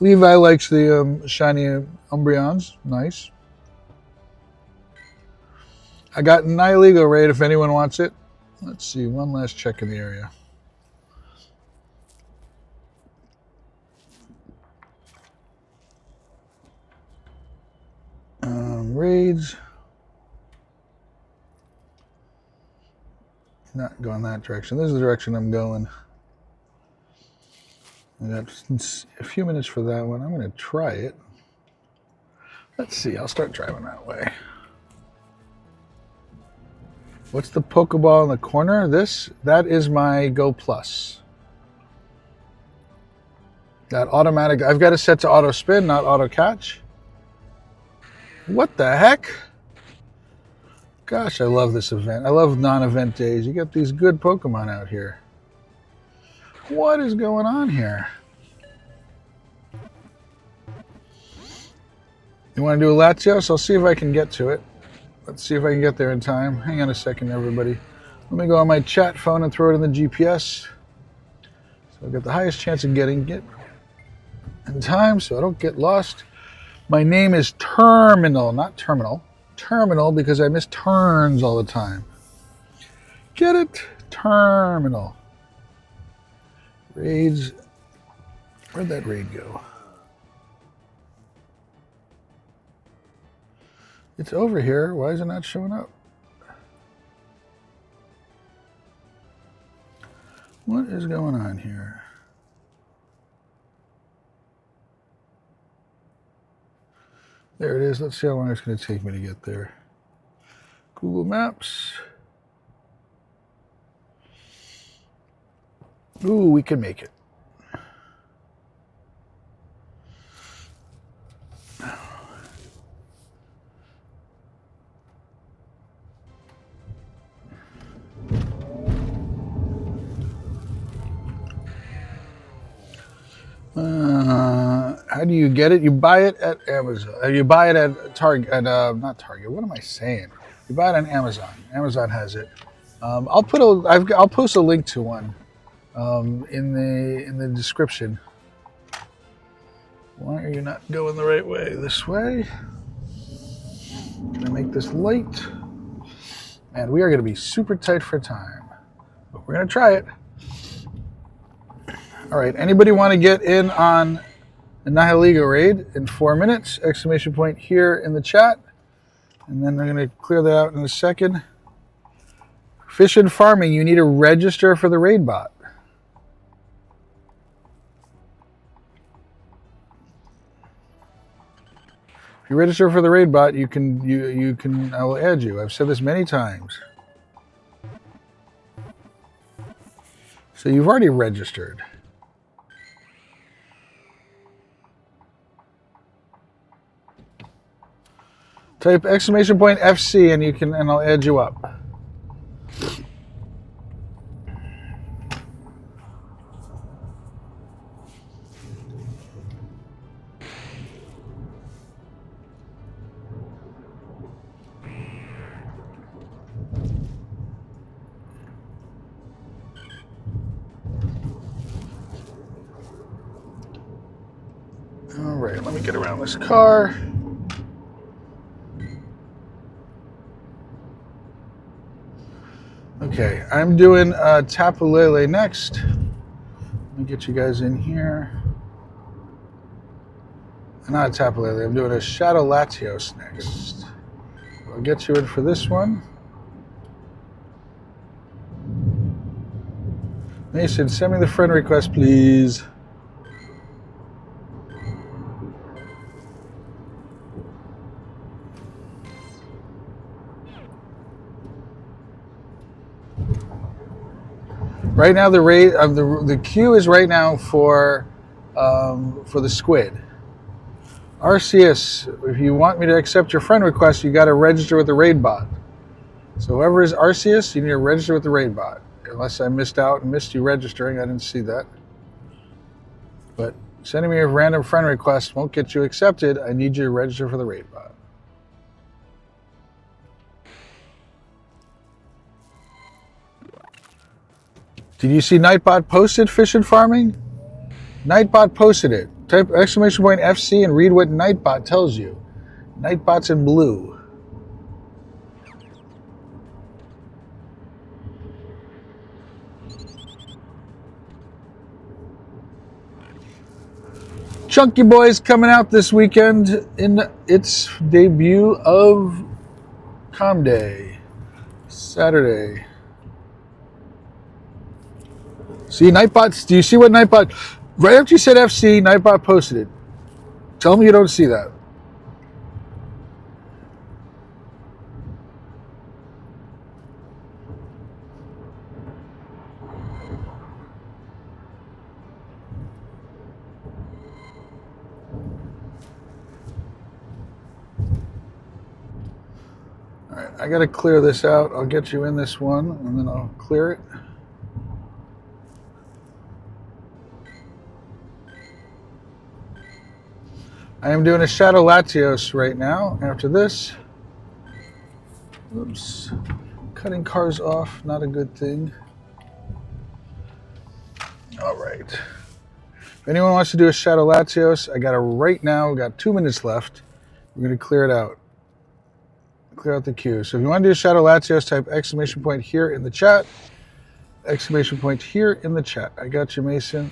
Levi likes the shiny Umbreons. Nice. I got Nihilego raid if anyone wants it. Let's see, one last check in the area. Raids. Not going that direction. This is the direction I'm going. I got a few minutes for that one. I'm going to try it. Let's see. I'll start driving that way. What's the Pokeball in the corner? That is my Go Plus. That automatic. I've got it set to auto spin, not auto catch. What the heck? Gosh, I love this event. I love non-event days. You get these good Pokemon out here. What is going on here? You want to do a Latios? I'll see if I can get to it. Let's see if I can get there in time. Hang on a second, everybody. Let me go on my chat phone and throw it in the GPS. So I've got the highest chance of getting it in time so I don't get lost. My name is Terminal, not Terminal. Terminal because I miss turns all the time. Get it? Terminal. Raids. Where'd that raid go? It's over here. Why is it not showing up? What is going on here? There it is. Let's see how long it's going to take me to get there. Google Maps. Ooh, we can make it. How do you get it? You buy it at Amazon. You buy it at Target. Not Target. What am I saying? You buy it on Amazon. Amazon has it. I'll post a link to one in the description. Why are you not going the right way? This way. Can I make this light? And we are going to be super tight for time, but we're going to try it. All right, anybody want to get in on the Nihiligo raid in 4 minutes? Exclamation point here in the chat. And then I'm going to clear that out in a second. Fish and farming, you need to register for the raid bot. If you register for the raid bot, you can I will add you. I've said this many times. So you've already registered. Type exclamation point FC and I'll add you up. All right, let me get around this car. Okay, I'm doing Tapu Lele next. Let me get you guys in here. Not a Tapu Lele, I'm doing a Shadow Latios next. I'll get you in for this one. Mason, send me the friend request, please. Right now, the queue is right now for the squid. Arceus, if you want me to accept your friend request, you got to register with the raid bot. So whoever is Arceus, you need to register with the raid bot. Unless I missed out and missed you registering, I didn't see that. But sending me a random friend request won't get you accepted. I need you to register for the raid bot. Did you see Nightbot posted fish and farming? Nightbot posted it. Type exclamation point FC and read what Nightbot tells you. Nightbot's in blue. Chunky Boy's coming out this weekend in its debut of Com Day, Saturday. See, Nightbot, do you see what Nightbot, right after you said FC, Nightbot posted it. Tell me you don't see that. All right, I got to clear this out. I'll get you in this one, and then I'll clear it. I am doing a Shadow Latios right now. After this, oops, cutting cars off, not a good thing. All right. If anyone wants to do a Shadow Latios, I got it right now. We got 2 minutes left. We're going to clear it out. Clear out the queue. So if you want to do a Shadow Latios, type exclamation point here in the chat. Exclamation point here in the chat. I got you, Mason.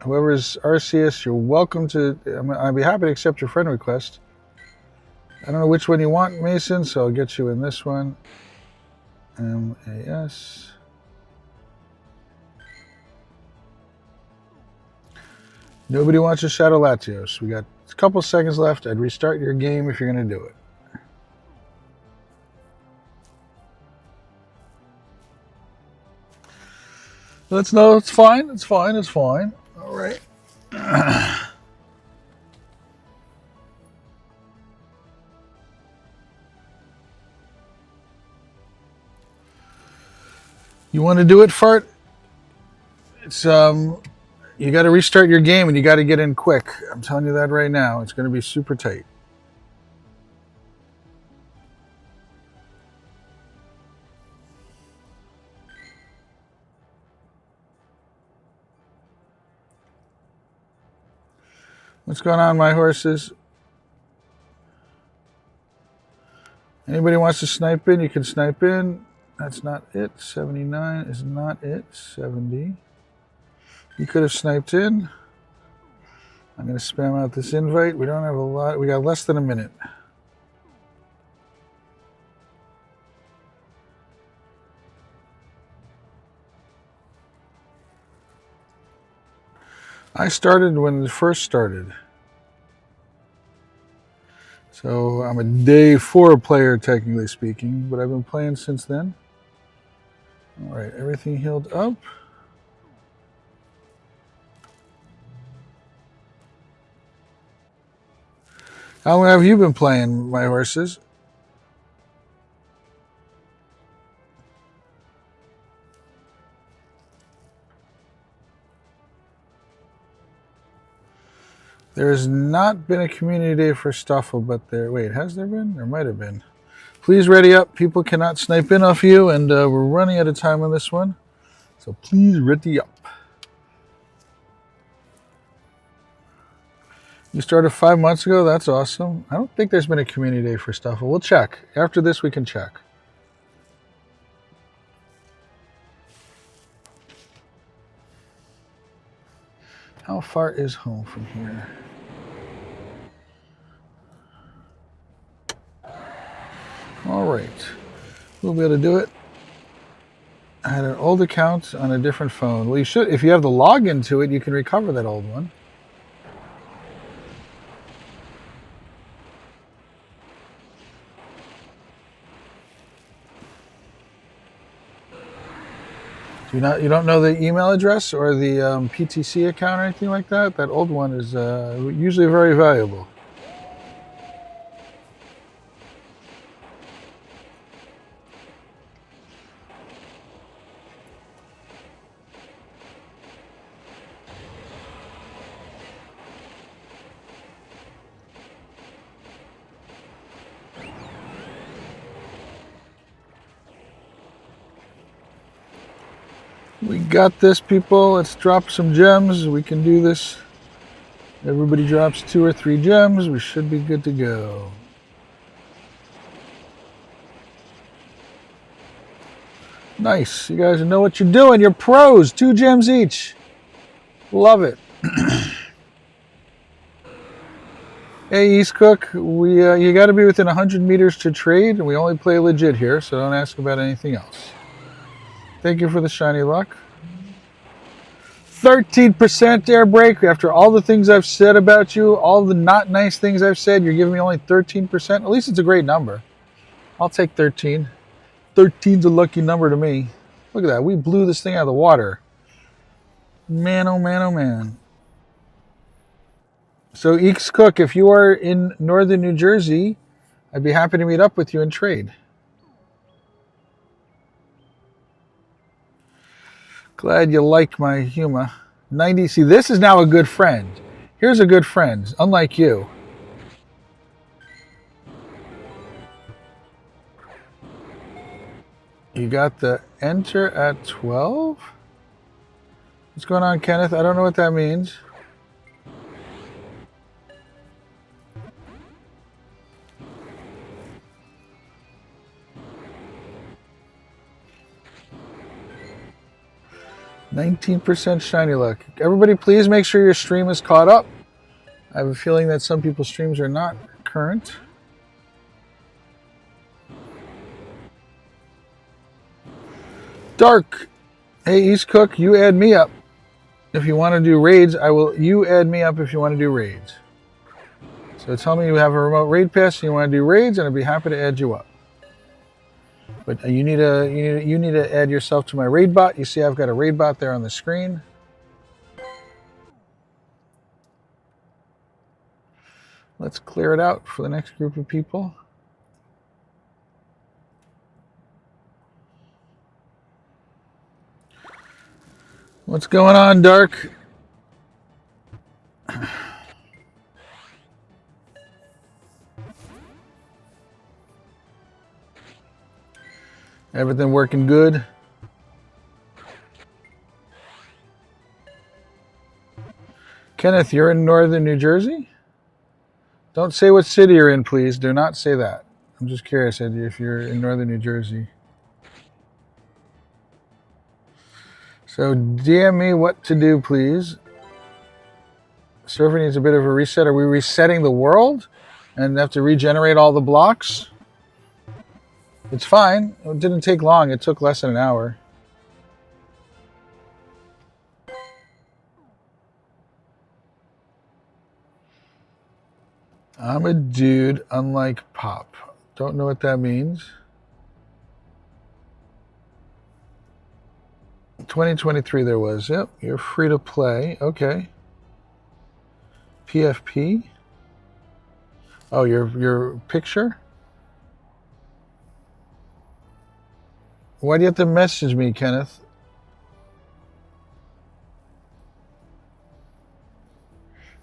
Whoever's Arceus, you're welcome to. I'd be happy to accept your friend request. I don't know which one you want, Mason, so I'll get you in this one. MAS. Nobody wants a Shadow Latios. We got a couple seconds left. I'd restart your game if you're going to do it. Let's know. It's fine. It's fine. It's fine. All right. You want to do it, Fart? It's you got to restart your game and you got to get in quick. I'm telling you that right now. It's going to be super tight. What's going on, my horses? Anybody wants to snipe in, you can snipe in. That's not it. 79 is not it. 70. You could have sniped in. I'm going to spam out this invite. We don't have a lot. We got less than a minute. I started when it first started. So I'm a day 4 player, technically speaking, but I've been playing since then. All right, everything healed up. How long have you been playing, my horses? There has not been a community day for Stuffle, but there... Wait, has there been? There might have been. Please ready up. People cannot snipe in off you, and we're running out of time on this one. So please ready up. You started 5 months ago? That's awesome. I don't think there's been a community day for Stuffle. We'll check. After this, we can check. How far is home from here? All right. We'll be able to do it. I had an old account on a different phone. Well, you should. If you have the login to it, you can recover that old one. You don't know the email address or the PTC account or anything like that? That old one is usually very valuable. We got this, people. Let's drop some gems. We can do this. Everybody drops 2 or 3 gems. We should be good to go. Nice. You guys know what you're doing. You're pros. 2 gems each. Love it. Hey, East Cook. You got to be within 100 meters to trade, and we only play legit here, so don't ask about anything else. Thank you for the shiny luck. 13% air break. After all the things I've said about you, all the not nice things I've said, you're giving me only 13%. At least it's a great number. I'll take 13. 13's a lucky number to me. Look at that. We blew this thing out of the water. Man, oh man, oh man. So, Eeks Cook, if you are in northern New Jersey, I'd be happy to meet up with you and trade. Glad you like my humor. 90. See, this is now a good friend. Here's a good friend, unlike you. You got the enter at 12? What's going on, Kenneth? I don't know what that means. %, shiny luck. Everybody, please make sure your stream is caught up. I have a feeling that some people's streams are not current. Dark. Hey, East Cook, you add me up. If you want to do raids, you add me up if you want to do raids. So tell me you have a remote raid pass and you want to do raids, and I'd be happy to add you up. But you need to add yourself to my raid bot. You see I've got a raid bot there on the screen. Let's clear it out for the next group of people. What's going on, Dark? Everything working good? Kenneth, you're in northern New Jersey? Don't say what city you're in, please. Do not say that. I'm just curious if you're in northern New Jersey. So DM me what to do, please. Server needs a bit of a reset. Are we resetting the world and have to regenerate all the blocks? It's fine. It didn't take long. It took less than an hour. I'm a dude, unlike Pop. Don't know what that means. 2023 there was. Yep, you're free to play. Okay. PFP. Oh, your picture? Why do you have to message me, Kenneth?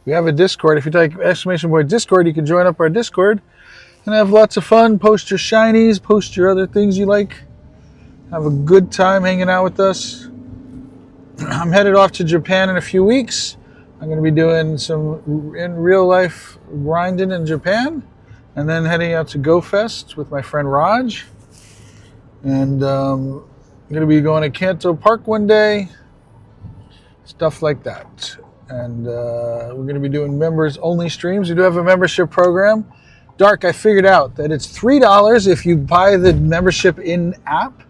We have a Discord. If you type !Discord, you can join up our Discord and have lots of fun. Post your shinies, post your other things you like. Have a good time hanging out with us. I'm headed off to Japan in a few weeks. I'm going to be doing some in real life grinding in Japan, and then heading out to Go Fest with my friend Raj. And I'm going to be going to Kanto Park one day, stuff like that. And we're going to be doing members only streams. We do have a membership program. Dark, I figured out that it's $3 if you buy the membership in app,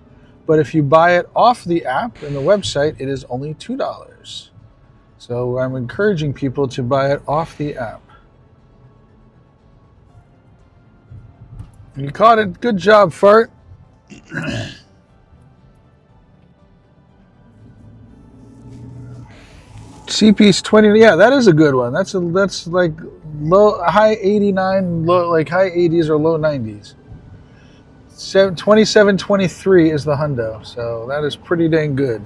but if you buy it off the app and the website, it is only $2. So I'm encouraging people to buy it off the app. You caught it. Good job, Fart. CP's 20. Yeah, that is a good one. That's like high 89, like high 80s or low 90s. 2723 is the hundo, so that is pretty dang good.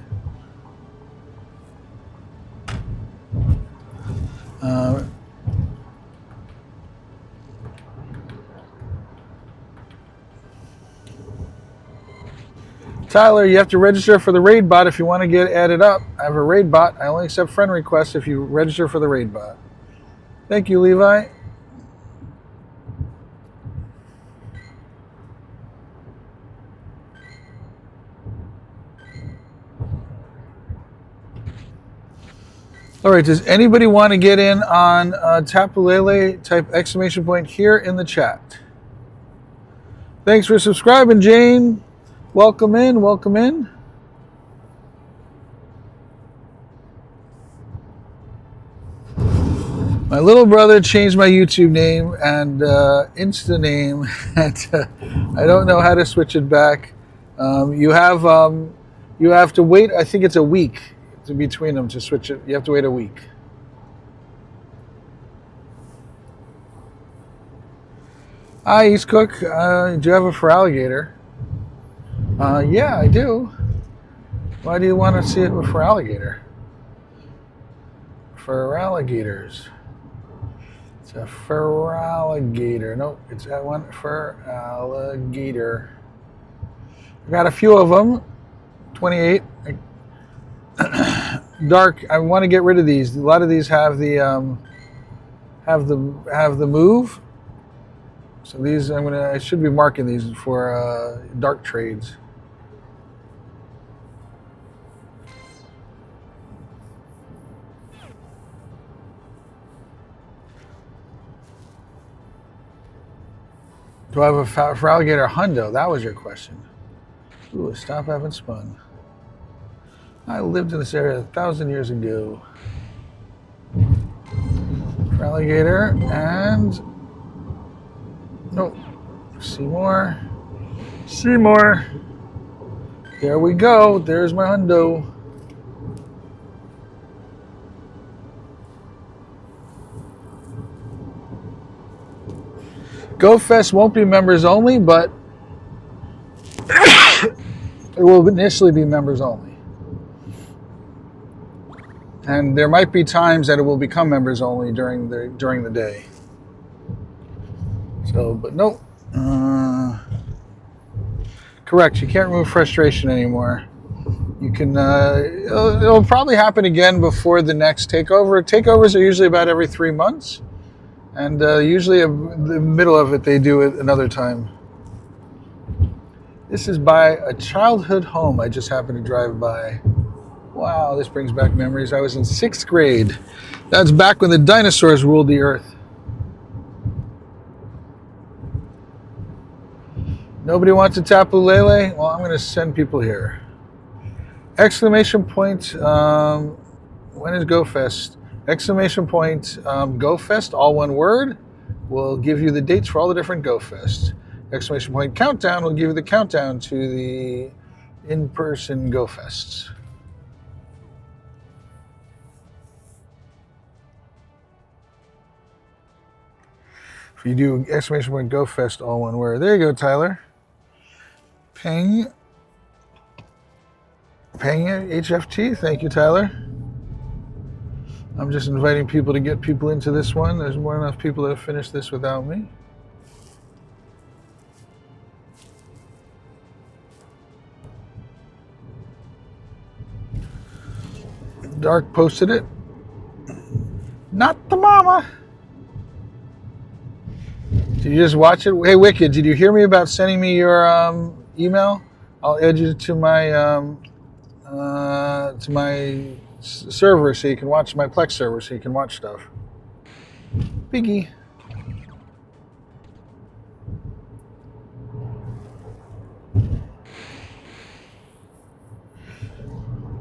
Tyler, you have to register for the raid bot if you want to get added up. I have a raid bot. I only accept friend requests if you register for the raid bot. Thank you, Levi. All right, does anybody want to get in on Tapulele? Type exclamation point here in the chat. Thanks for subscribing, Jane. Welcome in, welcome in. My little brother changed my YouTube name and Insta name, and I don't know how to switch it back. You have to wait. I think it's a week between them to switch it. You have to wait a week. Hi, East Cook. Do you have a for alligator? Yeah, I do. Why do you want to see it for alligator? For alligators. It's a fur alligator. Nope, it's that one for alligator. I got a few of them. 28. Dark. I want to get rid of these. A lot of these have the move. So these I should be marking these for dark trades. Do I have a for alligator hundo? That was your question. Ooh, stop having spun. I lived in this area 1,000 years ago. For alligator and nope. Seymour. Seymour. There we go. There's my hundo. GoFest won't be members only, but it will initially be members only. And there might be times that it will become members only during the day. So, but nope. Correct. You can't remove frustration anymore. You can. It'll probably happen again before the next takeover. Takeovers are usually about every 3 months, and usually in the middle of it they do it another time. This is by a childhood home I just happened to drive by. Wow, this brings back memories. I was in 6th grade. That's back when the dinosaurs ruled the earth. Nobody wants a Tapu Lele? Well, I'm going to send people here. Exclamation point, when is Go Fest? Exclamation point, Go Fest, all one word, will give you the dates for all the different Go Fest. Exclamation point countdown will give you the countdown to the in-person Go Fests. If you do exclamation point Go Fest, all one word. There you go, Tyler. Ping HFT. Thank you, Tyler. I'm just inviting people to get people into this one. There's more than enough people that have finished this without me. Dark posted it. Not the mama. Did you just watch it? Hey, Wicked, did you hear me about sending me your email? I'll add you to my server so you can watch my Plex server so you can watch stuff. Biggie.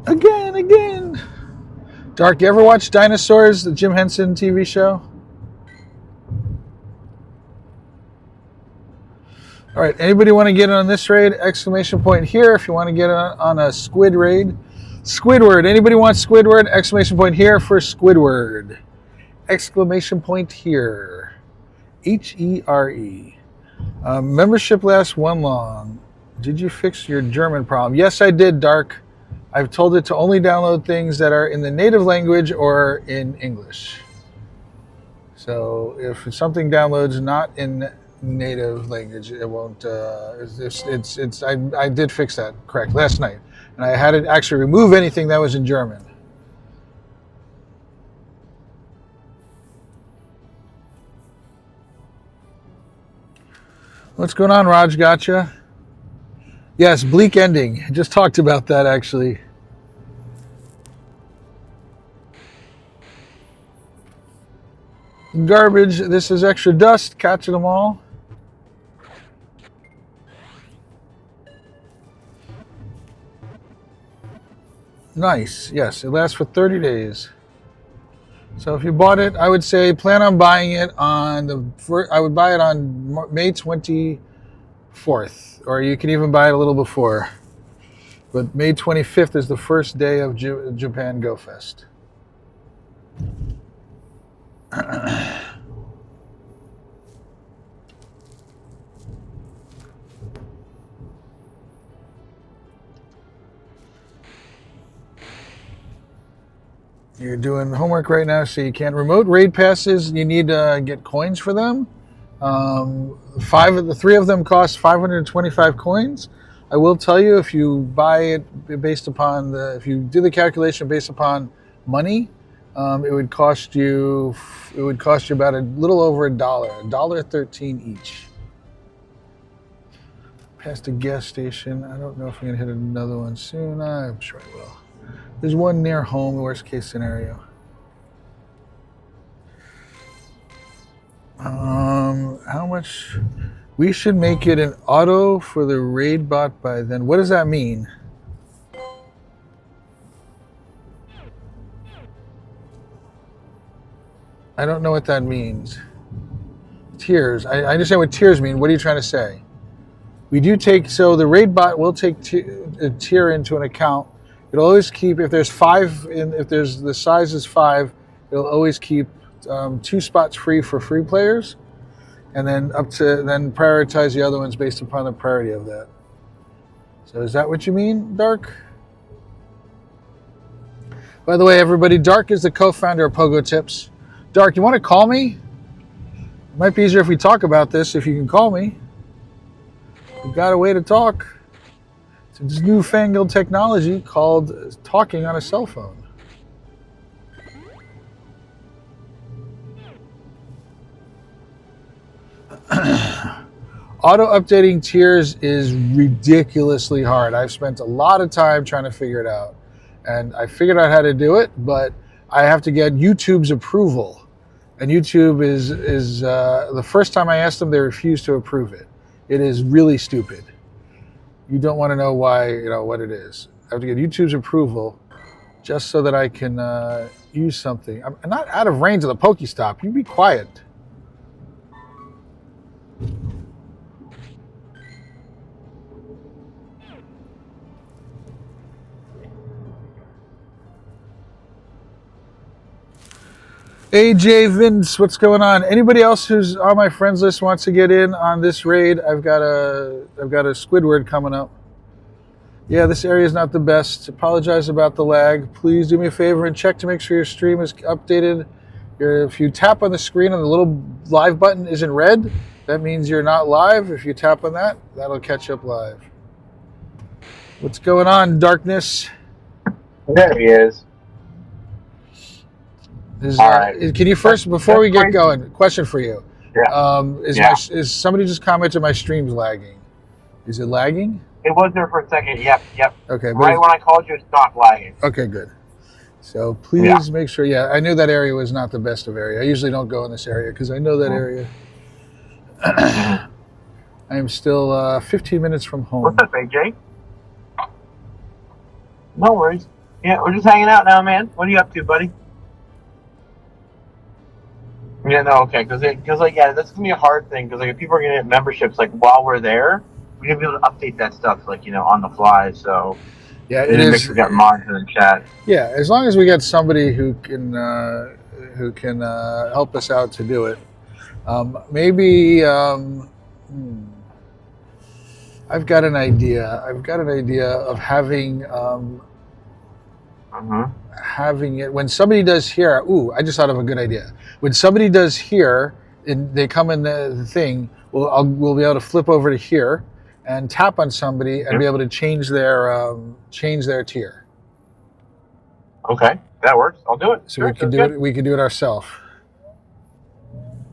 Again. Dark, you ever watch Dinosaurs, the Jim Henson TV show? All right, anybody want to get on this raid? Exclamation point here if you want to get on a squid raid. Squidward, anybody want Squidward? Exclamation point here for Squidward. Exclamation point here. HERE. Membership lasts one long. Did you fix your German problem? Yes, I did, Dark. I've told it to only download things that are in the native language or in English. So if something downloads not in native language, it won't. I did fix that correct last night, and I had it actually remove anything that was in German. What's going on, Raj? Gotcha. Yes, bleak ending. I just talked about that actually. Garbage. This is extra dust. Catching them all. Nice. Yes, it lasts for 30 days. So if you bought it, I would say plan on buying it on I would buy it on May 24th, or you can even buy it a little before. But May 25th is the first day of Japan Go Fest. You're doing homework right now, so you can't. Remote raid passes, you need to get coins for them. 3 of them cost 525 coins. I will tell you, if you buy it based upon if you do the calculation based upon money, it would cost you about a little over $1.13 each. Past a gas station. I don't know if I'm gonna hit another one soon. I'm sure I will. There's one near home, worst case scenario. How much? We should make it an auto for the raid bot by then. What does that mean? I don't know what that means. Tiers. I understand what tiers mean. What are you trying to say? We do take, so the raid bot will take a tier into an account. It'll always keep, if there's 5, if the size is 5, it'll always keep 2 spots free for free players, and then then prioritize the other ones based upon the priority of that. So is that what you mean, Dark? By the way, everybody, Dark is the co-founder of Pogo Tips. Dark, you want to call me? It might be easier if we talk about this, if you can call me. We've got a way to talk. It's this newfangled technology called talking on a cell phone. Auto-updating tiers is ridiculously hard. I've spent a lot of time trying to figure it out. and I figured out how to do it, but I have to get YouTube's approval. And YouTube is the first time I asked them, they refused to approve it. It is really stupid. You don't want to know why, what it is. I have to get YouTube's approval just so that I can use something. I'm not out of range of the Pokestop. You be quiet. AJ Vince, what's going on? Anybody else who's on my friends list wants to get in on this raid? I've got a Squidward coming up. Yeah, this area is not the best. Apologize about the lag. Please do me a favor and check to make sure your stream is updated. If you tap on the screen and the little live button isn't red, that means you're not live. If you tap on that, that'll catch up live. What's going on, Darkness? There he is. All right. Can you first, before we get going, question for you? Yeah. Is somebody just commented my stream's lagging? Is it lagging? It was there for a second. Yep. Okay. Right when I called you, it stopped lagging. Okay, good. So please make sure. Yeah, I knew that area was not the best of area. I usually don't go in this area because I know that area. I am still 15 minutes from home. What's up, AJ? No worries. Yeah, we're just hanging out now, man. What are you up to, buddy? Yeah, no, okay, because that's gonna be a hard thing. Because if people are gonna get memberships, while we're there, we're gonna be able to update that stuff, on the fly. So yeah, it is. Make sure we got monitor and chat. Yeah, as long as we get somebody who can help us out to do it. Maybe I've got an idea. I've got an idea of having. Having it when somebody does here. Ooh, I just thought of a good idea. When somebody does here, and they come in the thing, we'll be able to flip over to here and tap on somebody and be able to change their tier. Okay, that works. I'll do it. So sure, we can do it. We can do it ourselves.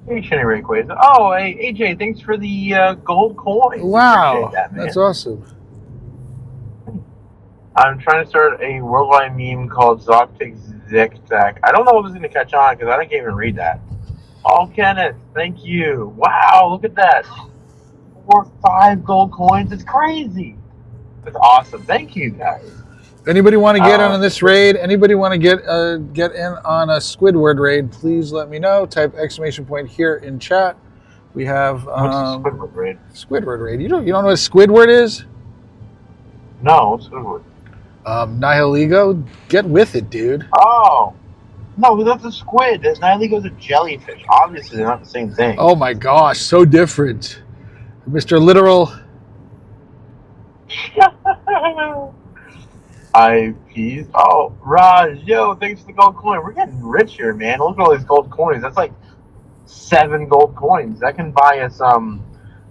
Hey, Shinny Ray Quiz. Oh, hey, AJ, thanks for the gold coin. Wow, that, that's awesome. I'm trying to start a worldwide meme called Zoctic Zigzag. I don't know if it's going to catch on because I can't even read that. Oh, Kenneth, thank you. Wow, look at that. 4 or 5 gold coins. It's crazy. That's awesome. Thank you, guys. Anybody want to get on this raid? Anybody want to get in on a Squidward raid? Please let me know. Type !point here in chat. We have What's a Squidward raid? Squidward raid. You don't know what Squidward is? No, what's Squidward? Nihiligo, get with it, dude. Oh, no, that's a squid. Nihiligo's a jellyfish. Obviously, they're not the same thing. Oh my gosh, so different, Mr. Literal. IPs. Oh, Raj, yo, thanks for the gold coin. We're getting rich here, man. Look at all these gold coins. That's like 7 gold coins. That can buy us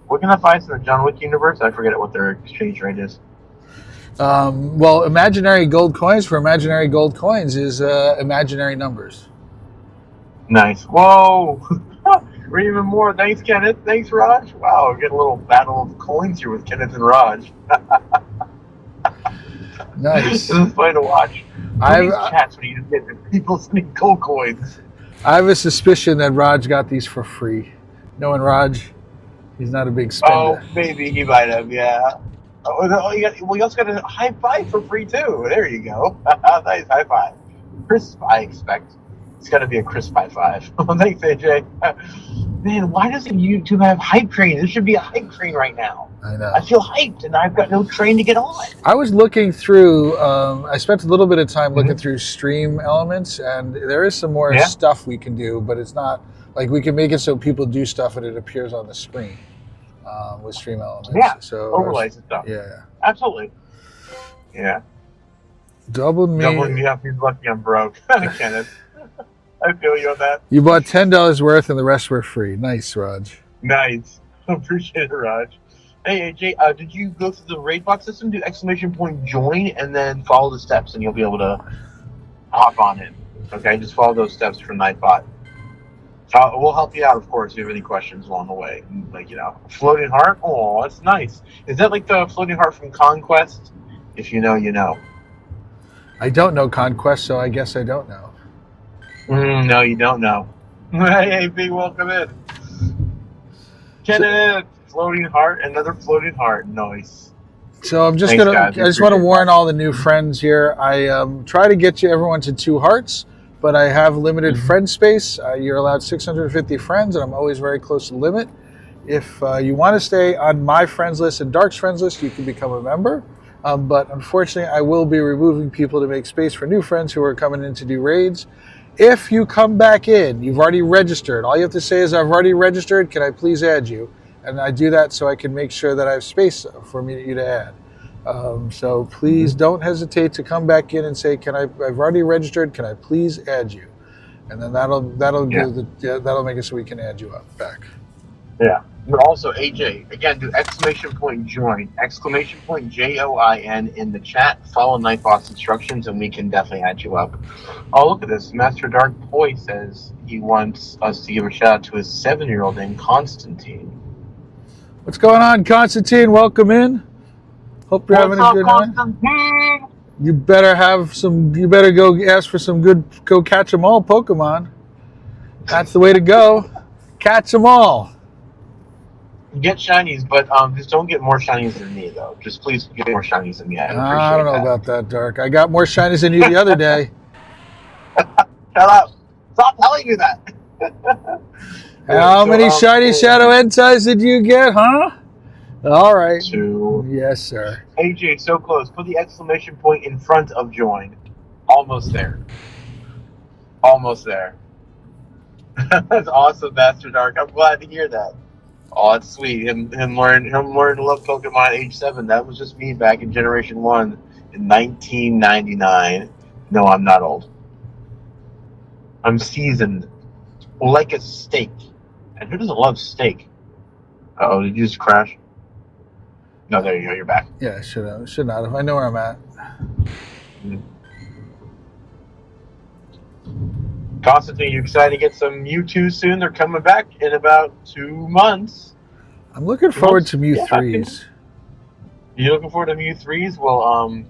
what can that buy us in the John Wick universe? I forget what their exchange rate is. Well, imaginary gold coins for imaginary gold coins is imaginary numbers. Nice. Whoa. We're even more. Thanks, Kenneth. Thanks, Raj. Wow, we're getting a little battle of coins here with Kenneth and Raj. Nice. This is fun to watch. These chats when you just get people sending gold coins. I have a suspicion that Raj got these for free. Knowing Raj, he's not a big spender. Oh, maybe he might have, yeah. You also got a high five for free too. There you go. Nice high five. Crisp, I expect. It's got to be a crisp high five. Thanks, AJ. Man, why doesn't YouTube have hype train? There should be a hype train right now. I know. I feel hyped, and I've got no train to get on. I was looking through. I spent a little bit of time looking through stream elements, and there is some more stuff we can do, but it's not like we can make it so people do stuff and it appears on the screen. With stream elements. Yeah, so overlays and stuff. Yeah. Absolutely. Yeah. Doubling me up, he's lucky I'm broke. Kenneth. I feel you on that. You bought $10 worth and the rest were free. Nice, Raj. Nice. Appreciate it, Raj. Hey, AJ, did you go through the raid box system, do !point join, and then follow the steps, and you'll be able to hop on it. Okay, just follow those steps for Nightbot. We'll help you out, of course, if you have any questions along the way. Floating heart? Oh, that's nice. Is that like the floating heart from Conquest? If you know, you know. I don't know Conquest, so I guess I don't know. No, you don't know. Hey, big welcome in. Kenneth, floating heart, another floating heart. Nice. So I'm just Thanks, gonna. guys. I just want to Appreciate warn that. all the new friends here. I try to get you everyone to 2 hearts, but I have limited friend space. You're allowed 650 friends, and I'm always very close to the limit. If you want to stay on my friends list and Dark's friends list, you can become a member. But unfortunately, I will be removing people to make space for new friends who are coming in to do raids. If you come back in, you've already registered. All you have to say is, I've already registered. Can I please add you? And I do that so I can make sure that I have space for you to add. So please don't hesitate to come back in and say, I've already registered. Can I please add you? And then that'll make it so we can add you back. Yeah. But also, AJ, again, do exclamation point join, exclamation point JOIN in the chat. Follow Nightbot's instructions, and we can definitely add you up. Oh, look at this. Master Dark Boy says he wants us to give a shout out to his 7-year-old named Constantine. What's going on, Constantine? Welcome in. Hope you're having a good night. Constantine? You better have some. You better go ask for some good. Go catch them all, Pokemon. That's the way to go. Catch them all. Get shinies, but just don't get more shinies than me, though. Just please get more shinies than me. I don't know about that, Dark. I got more shinies than you the other day. Shut up! Stop telling me that. How many shiny Shadow Entei's did you get, huh? All right. 2. Yes, sir. AJ, so close. Put the exclamation point in front of join. Almost there. Almost there. That's awesome, Master Dark. I'm glad to hear that. Oh, that's sweet. Him learning to love Pokemon at age 7. That was just me back in Generation 1 in 1999. No, I'm not old. I'm seasoned. Like a steak. And who doesn't love steak? Uh-oh, did you just crash? No, there you go. You're back. Yeah, should not have. I know where I'm at. Constantine, you excited to get some Mewtwo soon? They're coming back in about 2 months. I'm looking forward to Mew 3s. You looking forward to Mew 3s? Well,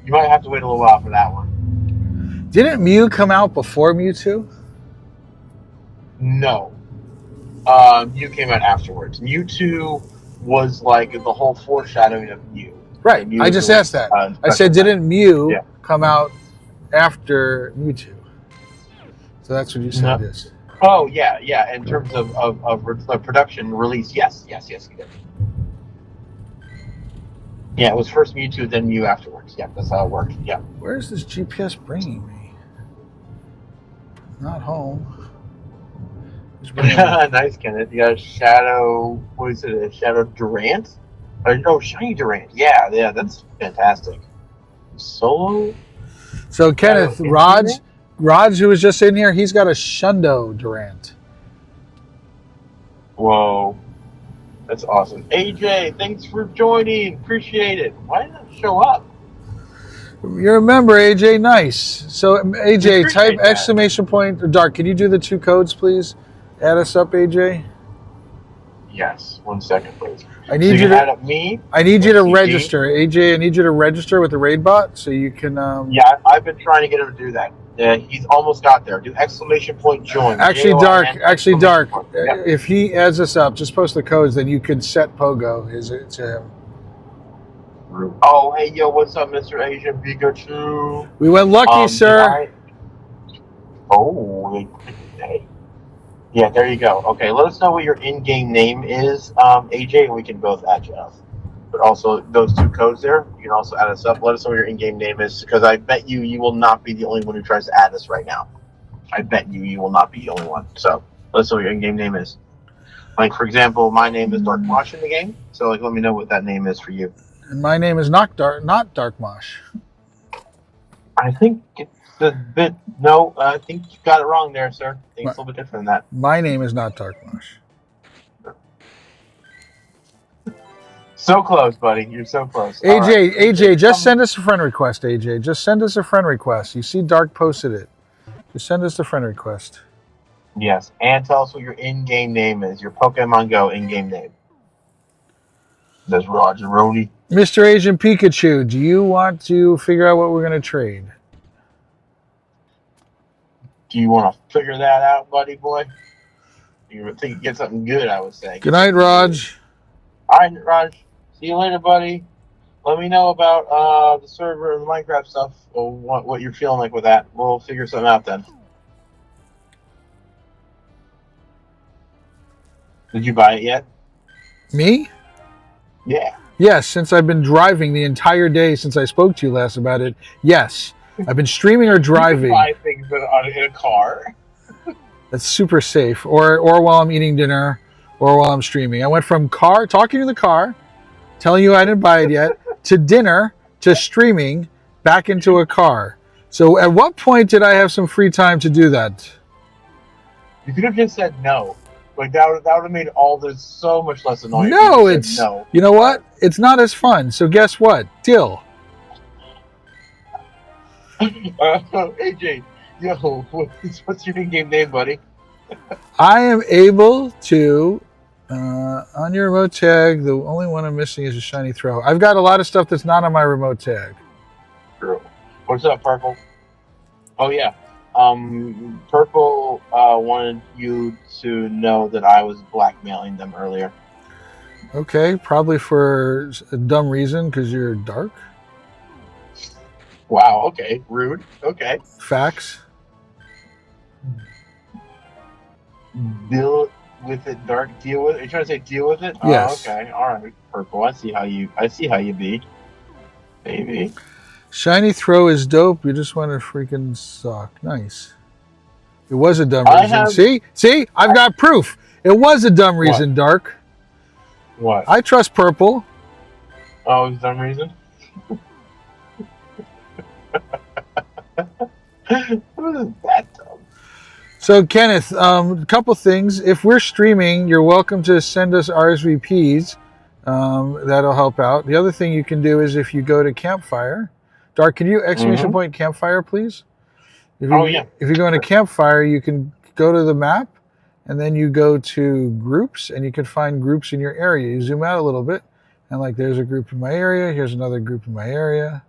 you might have to wait a little while for that one. Didn't Mew come out before Mewtwo? No. Mew came out afterwards. Mewtwo was like the whole foreshadowing of Mew. Right. I just asked that. I said, didn't Mew come out after Mewtwo? So that's what you said. Yes. Oh yeah. In terms of production release, yes, you did. Yeah, it was first Mewtwo, then Mew afterwards. Yeah, that's how it worked. Yeah. Where's this GPS bringing me? Not home. Nice, Kenneth. You got a Shadow. What is it? A Shadow Durant? Oh, Shiny Durant. Yeah, that's fantastic. Solo. So Kenneth, Raj, who was just in here, he's got a Shundo Durant. Whoa, that's awesome. AJ, thanks for joining. Appreciate it. Why didn't it show up? You remember AJ? Nice. So AJ, type exclamation point Dark. Can you do the 2 codes, please? Add us up, AJ. Yes. 1 second, please. I need you to add up me. I need you to register, AJ. I need you to register with the raid bot so you can. Yeah, I've been trying to get him to do that. Yeah, he's almost got there. Do exclamation point join. Actually, Dark. If he adds us up, just post the codes. Then you can set Pogo to him. Oh, hey, yo, what's up, Mr. Asian Pikachu? We went lucky, sir. Hey. Yeah, there you go. Okay, let us know what your in-game name is, AJ, and we can both add you up. But also, those 2 codes there, you can also add us up. Let us know what your in-game name is, because I bet you will not be the only one who tries to add us right now. I bet you will not be the only one. So, let us know what your in-game name is. Like, for example, my name is Dark Mosh in the game, so let me know what that name is for you. And my name is not Dark Mosh. I think it's a bit. No, I think you got it wrong there, sir. I think it's a little bit different than that. My name is not Dark Mosh. So close, buddy. You're so close. AJ, just send us a friend request, AJ. Just send us a friend request. You see Dark posted it. Just send us a friend request. Yes, and tell us what your in-game name is. Your Pokemon GO in-game name. There's Roger Rody. Mr. Asian Pikachu, do you want to figure out what we're going to trade? Do you want to figure that out, buddy boy? You would think you get something good, I would say. Good night, Raj. All right, Raj. See you later, buddy. Let me know about the server and the Minecraft stuff, or what you're feeling like with that. We'll figure something out then. Did you buy it yet? Me? Yeah. Yes, since I've been driving the entire day since I spoke to you last about it. Yes. I've been streaming or driving. You can buy things in a car. That's super safe. Or while I'm eating dinner, or while I'm streaming. I went from talking to the car, telling you I didn't buy it yet, to dinner, to streaming, back into a car. So at what point did I have some free time to do that? You could have just said no. Like that would have made all this so much less annoying. No, it's no. You know what? It's not as fun. So guess what? Deal. AJ, yo, what's your in-game name, buddy? I am able to, on your remote tag, the only one I'm missing is a shiny throw. I've got a lot of stuff that's not on my remote tag. True. What's up, Purple? Oh, yeah. Purple wanted you to know that I was blackmailing them earlier. Okay, probably for a dumb reason, because you're dark. Wow, okay. Rude. Okay. Facts. Deal with it, dark. Deal with it. Are you trying to say deal with it? Yes. Oh, okay. All right. Purple. I see how you be. Baby. Shiny throw is dope. You just want to freaking suck. Nice. It was a dumb reason. See? I've got proof. It was a dumb reason, what? Dark. What? I trust Purple. Oh, it's a dumb reason? What is that dumb? So, Kenneth, a couple things. If we're streaming, you're welcome to send us RSVPs. That'll help out. The other thing you can do is if you go to Campfire. Dark, can you exclamation point Campfire, please? If you go into Campfire, you can go to the map, and then you go to groups, and you can find groups in your area. You zoom out a little bit, and like there's a group in my area, here's another group in my area.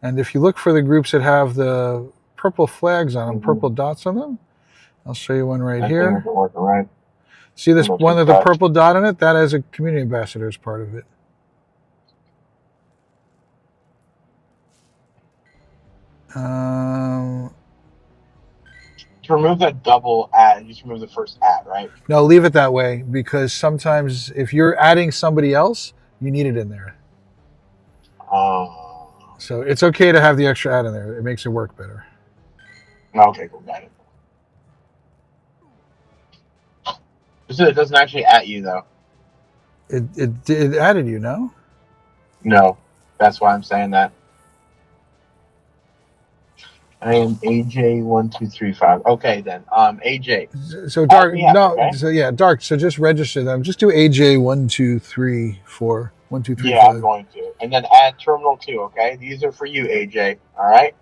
And if you look for the groups that have the purple flags on them, purple dots on them, I'll show you one right here. Right. See this one with the purple dot on it? That has a community ambassador as part of it. To remove that double ad, just remove the first ad, right? No, leave it that way, because sometimes if you're adding somebody else, you need it in there. So it's okay to have the extra ad in there. It makes it work better. Okay, cool, got it. So it doesn't actually at you, though. It added you, no? No, that's why I'm saying that. I am AJ1235. Okay, then. AJ. So Dark, Dark. So just register them. Just do AJ1234. 1235. Yeah, I'm going to. And then add Terminal 2, okay? These are for you, AJ. All right?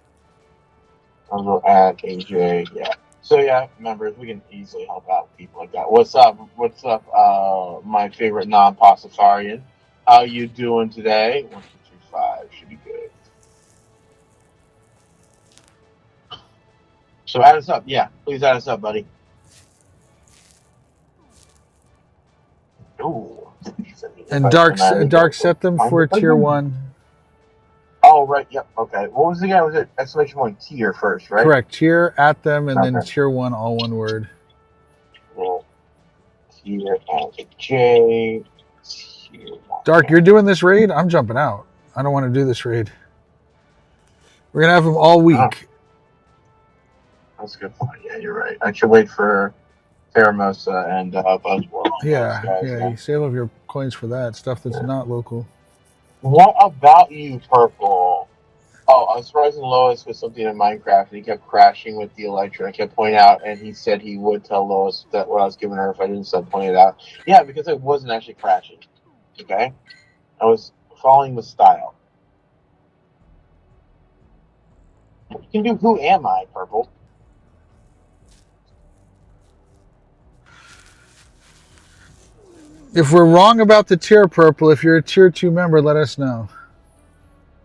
I'll add AJ, yeah. So, yeah, members, we can easily help out people like that. What's up? My favorite non-Pastafarian? How you doing today? 1235 should be good. So add us up. Yeah, please add us up, buddy. Ooh. And Dark set them for tier 1. Oh, right. Yep. Okay. What was the guy? Was it exclamation point tier first, right? Correct. Tier at them, and then tier 1, all one word. Well, tier at J. Tier 1. Dark, you're doing this raid? I'm jumping out. I don't want to do this raid. We're going to have them all week. Oh. That's a good point. Yeah, you're right. I should wait for Faramosa and Buzzword. Yeah, you save up your coins for that stuff that's not local. What about you, Purple? Oh, I was surprising Lois with something in Minecraft, and he kept crashing with the Elytra. I kept pointing out, and he said he would tell Lois that what I was giving her if I didn't stop pointing it out. Yeah, because I wasn't actually crashing. Okay? I was following with style. You can do Who Am I, Purple? If we're wrong about the tier, Purple, if you're a tier 2 member, let us know.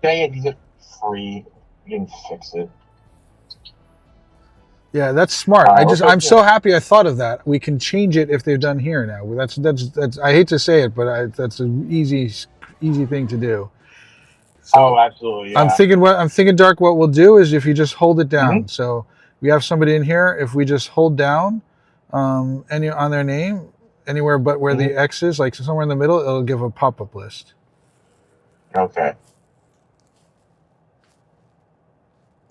Dang it, he's free. You didn't fix it. Yeah, that's smart. I'm so happy I thought of that. We can change it if they're done here now. That's. I hate to say it, but that's an easy thing to do. So absolutely, yeah. I'm thinking, Dark. What we'll do is if you just hold it down. Mm-hmm. So we have somebody in here. If we just hold down, any on their name, anywhere but where the X is, like somewhere in the middle, it'll give a pop-up list. Okay.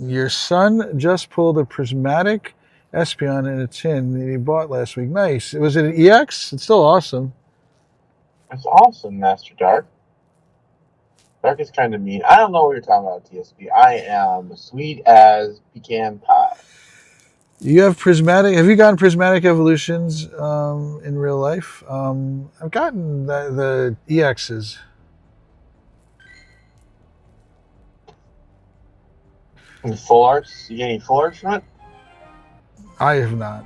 Your son just pulled a prismatic Espeon in a tin that he bought last week. Nice. Was it an EX? It's still awesome. That's awesome, Master Dark. Dark is kind of mean. I don't know what you're talking about, TSP. I am sweet as pecan pie. You have prismatic. Have you gotten prismatic evolutions in real life? I've gotten the EXs. And full arts? You get any full arts from it? I have not.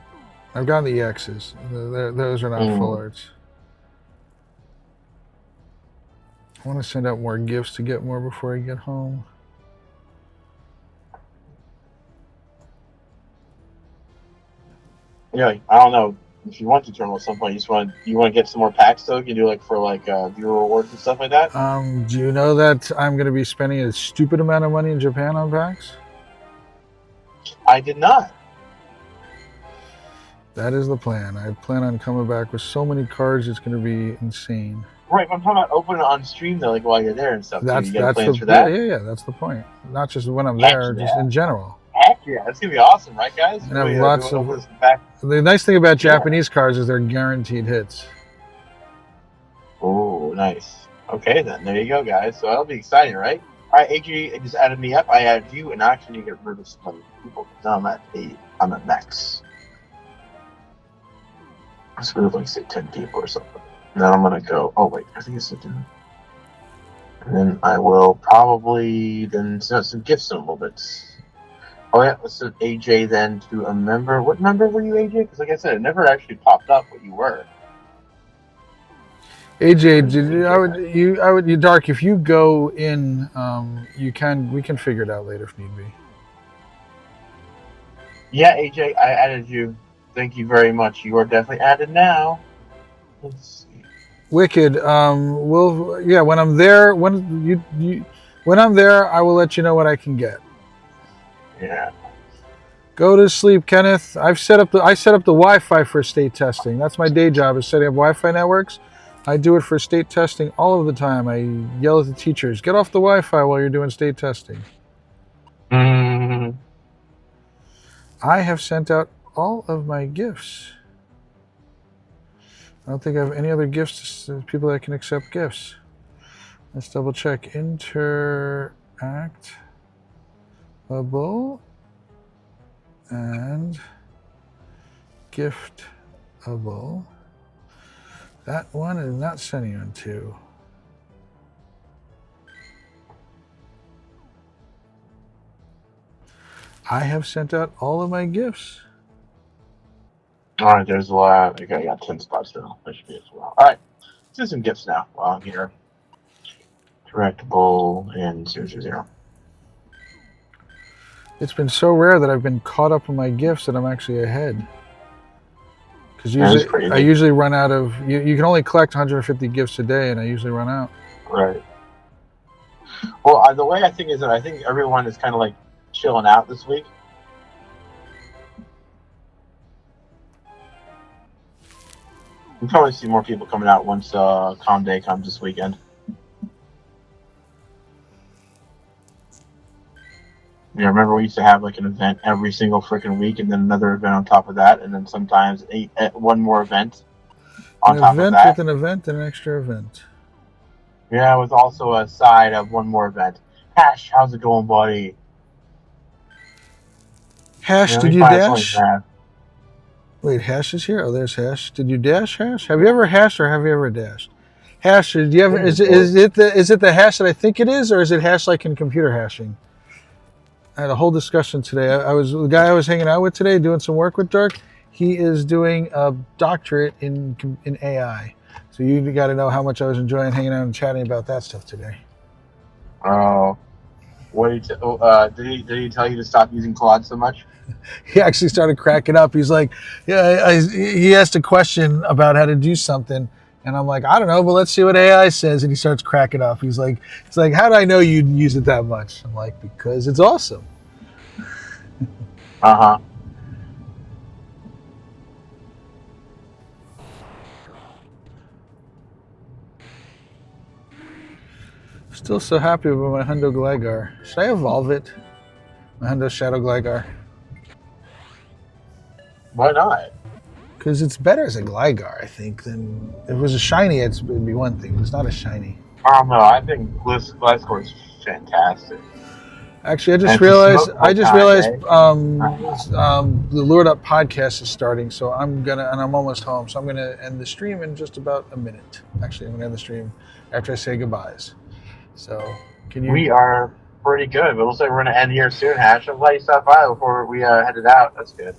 I've gotten the EXs. Those are not full arts. I want to send out more gifts to get more before I get home. Yeah, I don't know. If you want to terminal at some point, you want to get some more packs though. You can do viewer rewards and stuff like that. Do you know that I'm going to be spending a stupid amount of money in Japan on packs? I did not. That is the plan. I plan on coming back with so many cards. It's going to be insane. Right, but I'm talking about opening it on stream though, like while you're there and stuff. That's you got plans the for that? Yeah. That's the point. Not just when I'm there, just in general. Heck yeah, that's gonna be awesome, right, guys? And I have lots of. The nice thing about Japanese cards is they're guaranteed hits. Oh, nice. Okay, then there you go, guys. So that'll be exciting, right? All right, AJ just added me up. I added you, and actually you get rid of some people. Now I'm at 8. I'm at max. I was going to say 10 people or something. Then I'm gonna go. Oh wait, I think it's 10. And then I will probably then send some gifts in a little bit. Oh yeah, let's send AJ then to a member. What member were you, AJ? Because like I said, it never actually popped up what you were. AJ, I would, Dark. If you go in, we can figure it out later if need be. Yeah, AJ, I added you. Thank you very much. You are definitely added now. Let's see. Wicked. When I'm there, when I'm there, I will let you know what I can get. Yeah. Go to sleep, Kenneth. I set up the Wi-Fi for state testing. That's my day job, is setting up Wi-Fi networks. I do it for state testing all of the time. I yell at the teachers, get off the Wi-Fi while you're doing state testing. Mm-hmm. I have sent out all of my gifts. I don't think I have any other gifts to people that can accept gifts. Let's double check. Interactable and giftable. That one is not sending on to. I have sent out all of my gifts. All right, there's a lot. Okay, I got 10 spots now. That should be as well. All right, let's do some gifts now while I'm here. Directable and 000. It's been so rare that I've been caught up on my gifts that I'm actually ahead. Because I usually run out of. You can only collect 150 gifts a day, and I usually run out. Right. Well, the way I think is that I think everyone is kind of like chilling out this week. We'll probably see more people coming out once Calm Day comes this weekend. Yeah, remember we used to have like an event every single freaking week, and then another event on top of that, and then sometimes one more event on top of that. An event with an event and an extra event. Yeah, with also a side of one more event. Hash, how's it going, buddy? Hash, did you dash? Wait, Hash is here? Oh, there's Hash. Did you dash, Hash? Have you ever hashed or have you ever dashed? Hash, do you ever? Is it the hash that I think it is, or is it hash like in computer hashing? I had a whole discussion today. The guy I was hanging out with today, doing some work with Dirk. He is doing a doctorate in AI. So you got to know how much I was enjoying hanging out and chatting about that stuff today. Oh. What did he tell you to stop using Claude so much? He actually started cracking up. He's like, yeah, he asked a question about how to do something. And I'm like, I don't know, but let's see what AI says. And he starts cracking up. He's like, how do I know you'd use it that much? I'm like, because it's awesome. Uh-huh. Still so happy with my Hundo Gligar. Should I evolve it? My Hundo Shadow Gligar. Why not? Because it's better as a Gligar, I think, than if it was a shiny. It'd be one thing. But it's not a shiny. I don't know. I think Gliscor is fantastic. Actually, I And just it's a realized. smoke I just time, realized eh? the Lured Up podcast is starting. So I'm almost home. So I'm gonna end the stream in just about a minute. Actually, I'm gonna end the stream after I say goodbyes. So can you? We are pretty good, but looks like we're going to end here soon, Hash. I'm glad you stopped by before we headed out. That's good.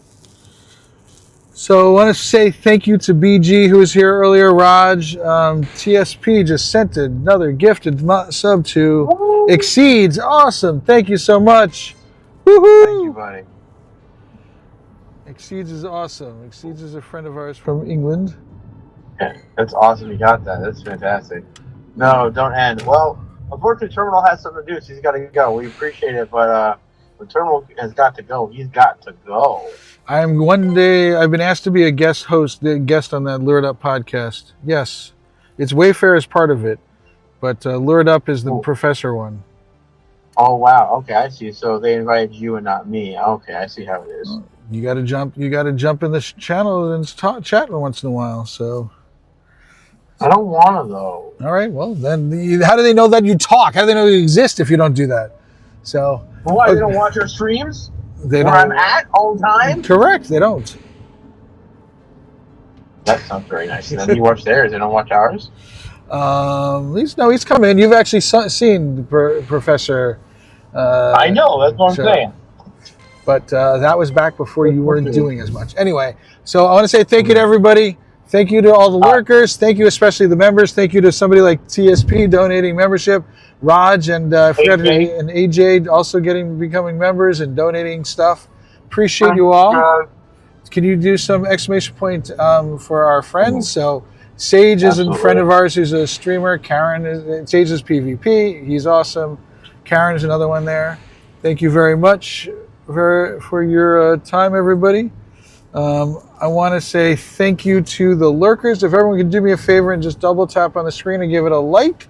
So I want to say thank you to BG who was here earlier. Raj, TSP just sent another gifted sub to Woo! Exceeds. Awesome. Thank you so much. Woohoo! Thank you, buddy. Exceeds is awesome. Exceeds is a friend of ours from England. Yeah, that's awesome. You got that. That's fantastic. No, don't end. Well, unfortunately, Terminal has something to do, so he's got to go. We appreciate it, but when Terminal has got to go, he's got to go. I've been asked to be a guest on that Lured Up podcast. Yes, it's Wayfair is part of it, but Lured Up is the professor one. Oh wow, okay, I see. So they invited you and not me. Okay, I see how it is. You got to jump in the channel and chat once in a while. So I don't want to though. all right, well then, how do they know that you talk? How do they know you exist if you don't do that? So Well, why, they don't watch our streams? They Where don't. I'm at all the time? Correct, they don't. That sounds very nice. And then you watch theirs, they don't watch ours? He's come in. You've actually seen Professor. I know, that's what I'm saying. But that was back before you weren't doing as much. Anyway, so I want to say thank you to everybody. Thank you to all the lurkers. Thank you especially the members. Thank you to somebody like TSP donating membership. Raj and I forgot AJ. and AJ also becoming members and donating stuff. Appreciate you all. Can you do some exclamation point for our friends? So Sage is a friend of ours who's a streamer. Sage is PvP. He's awesome. Karen is another one there. Thank you very much for your time, everybody. I want to say thank you to the lurkers. If everyone could do me a favor and just double tap on the screen and give it a like,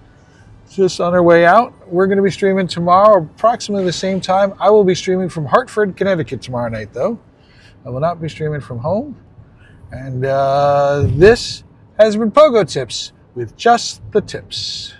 just on our way out. We're going to be streaming tomorrow, approximately the same time. I will be streaming from Hartford, Connecticut tomorrow night, though. I will not be streaming from home. And this has been Pogo Tips with just the tips.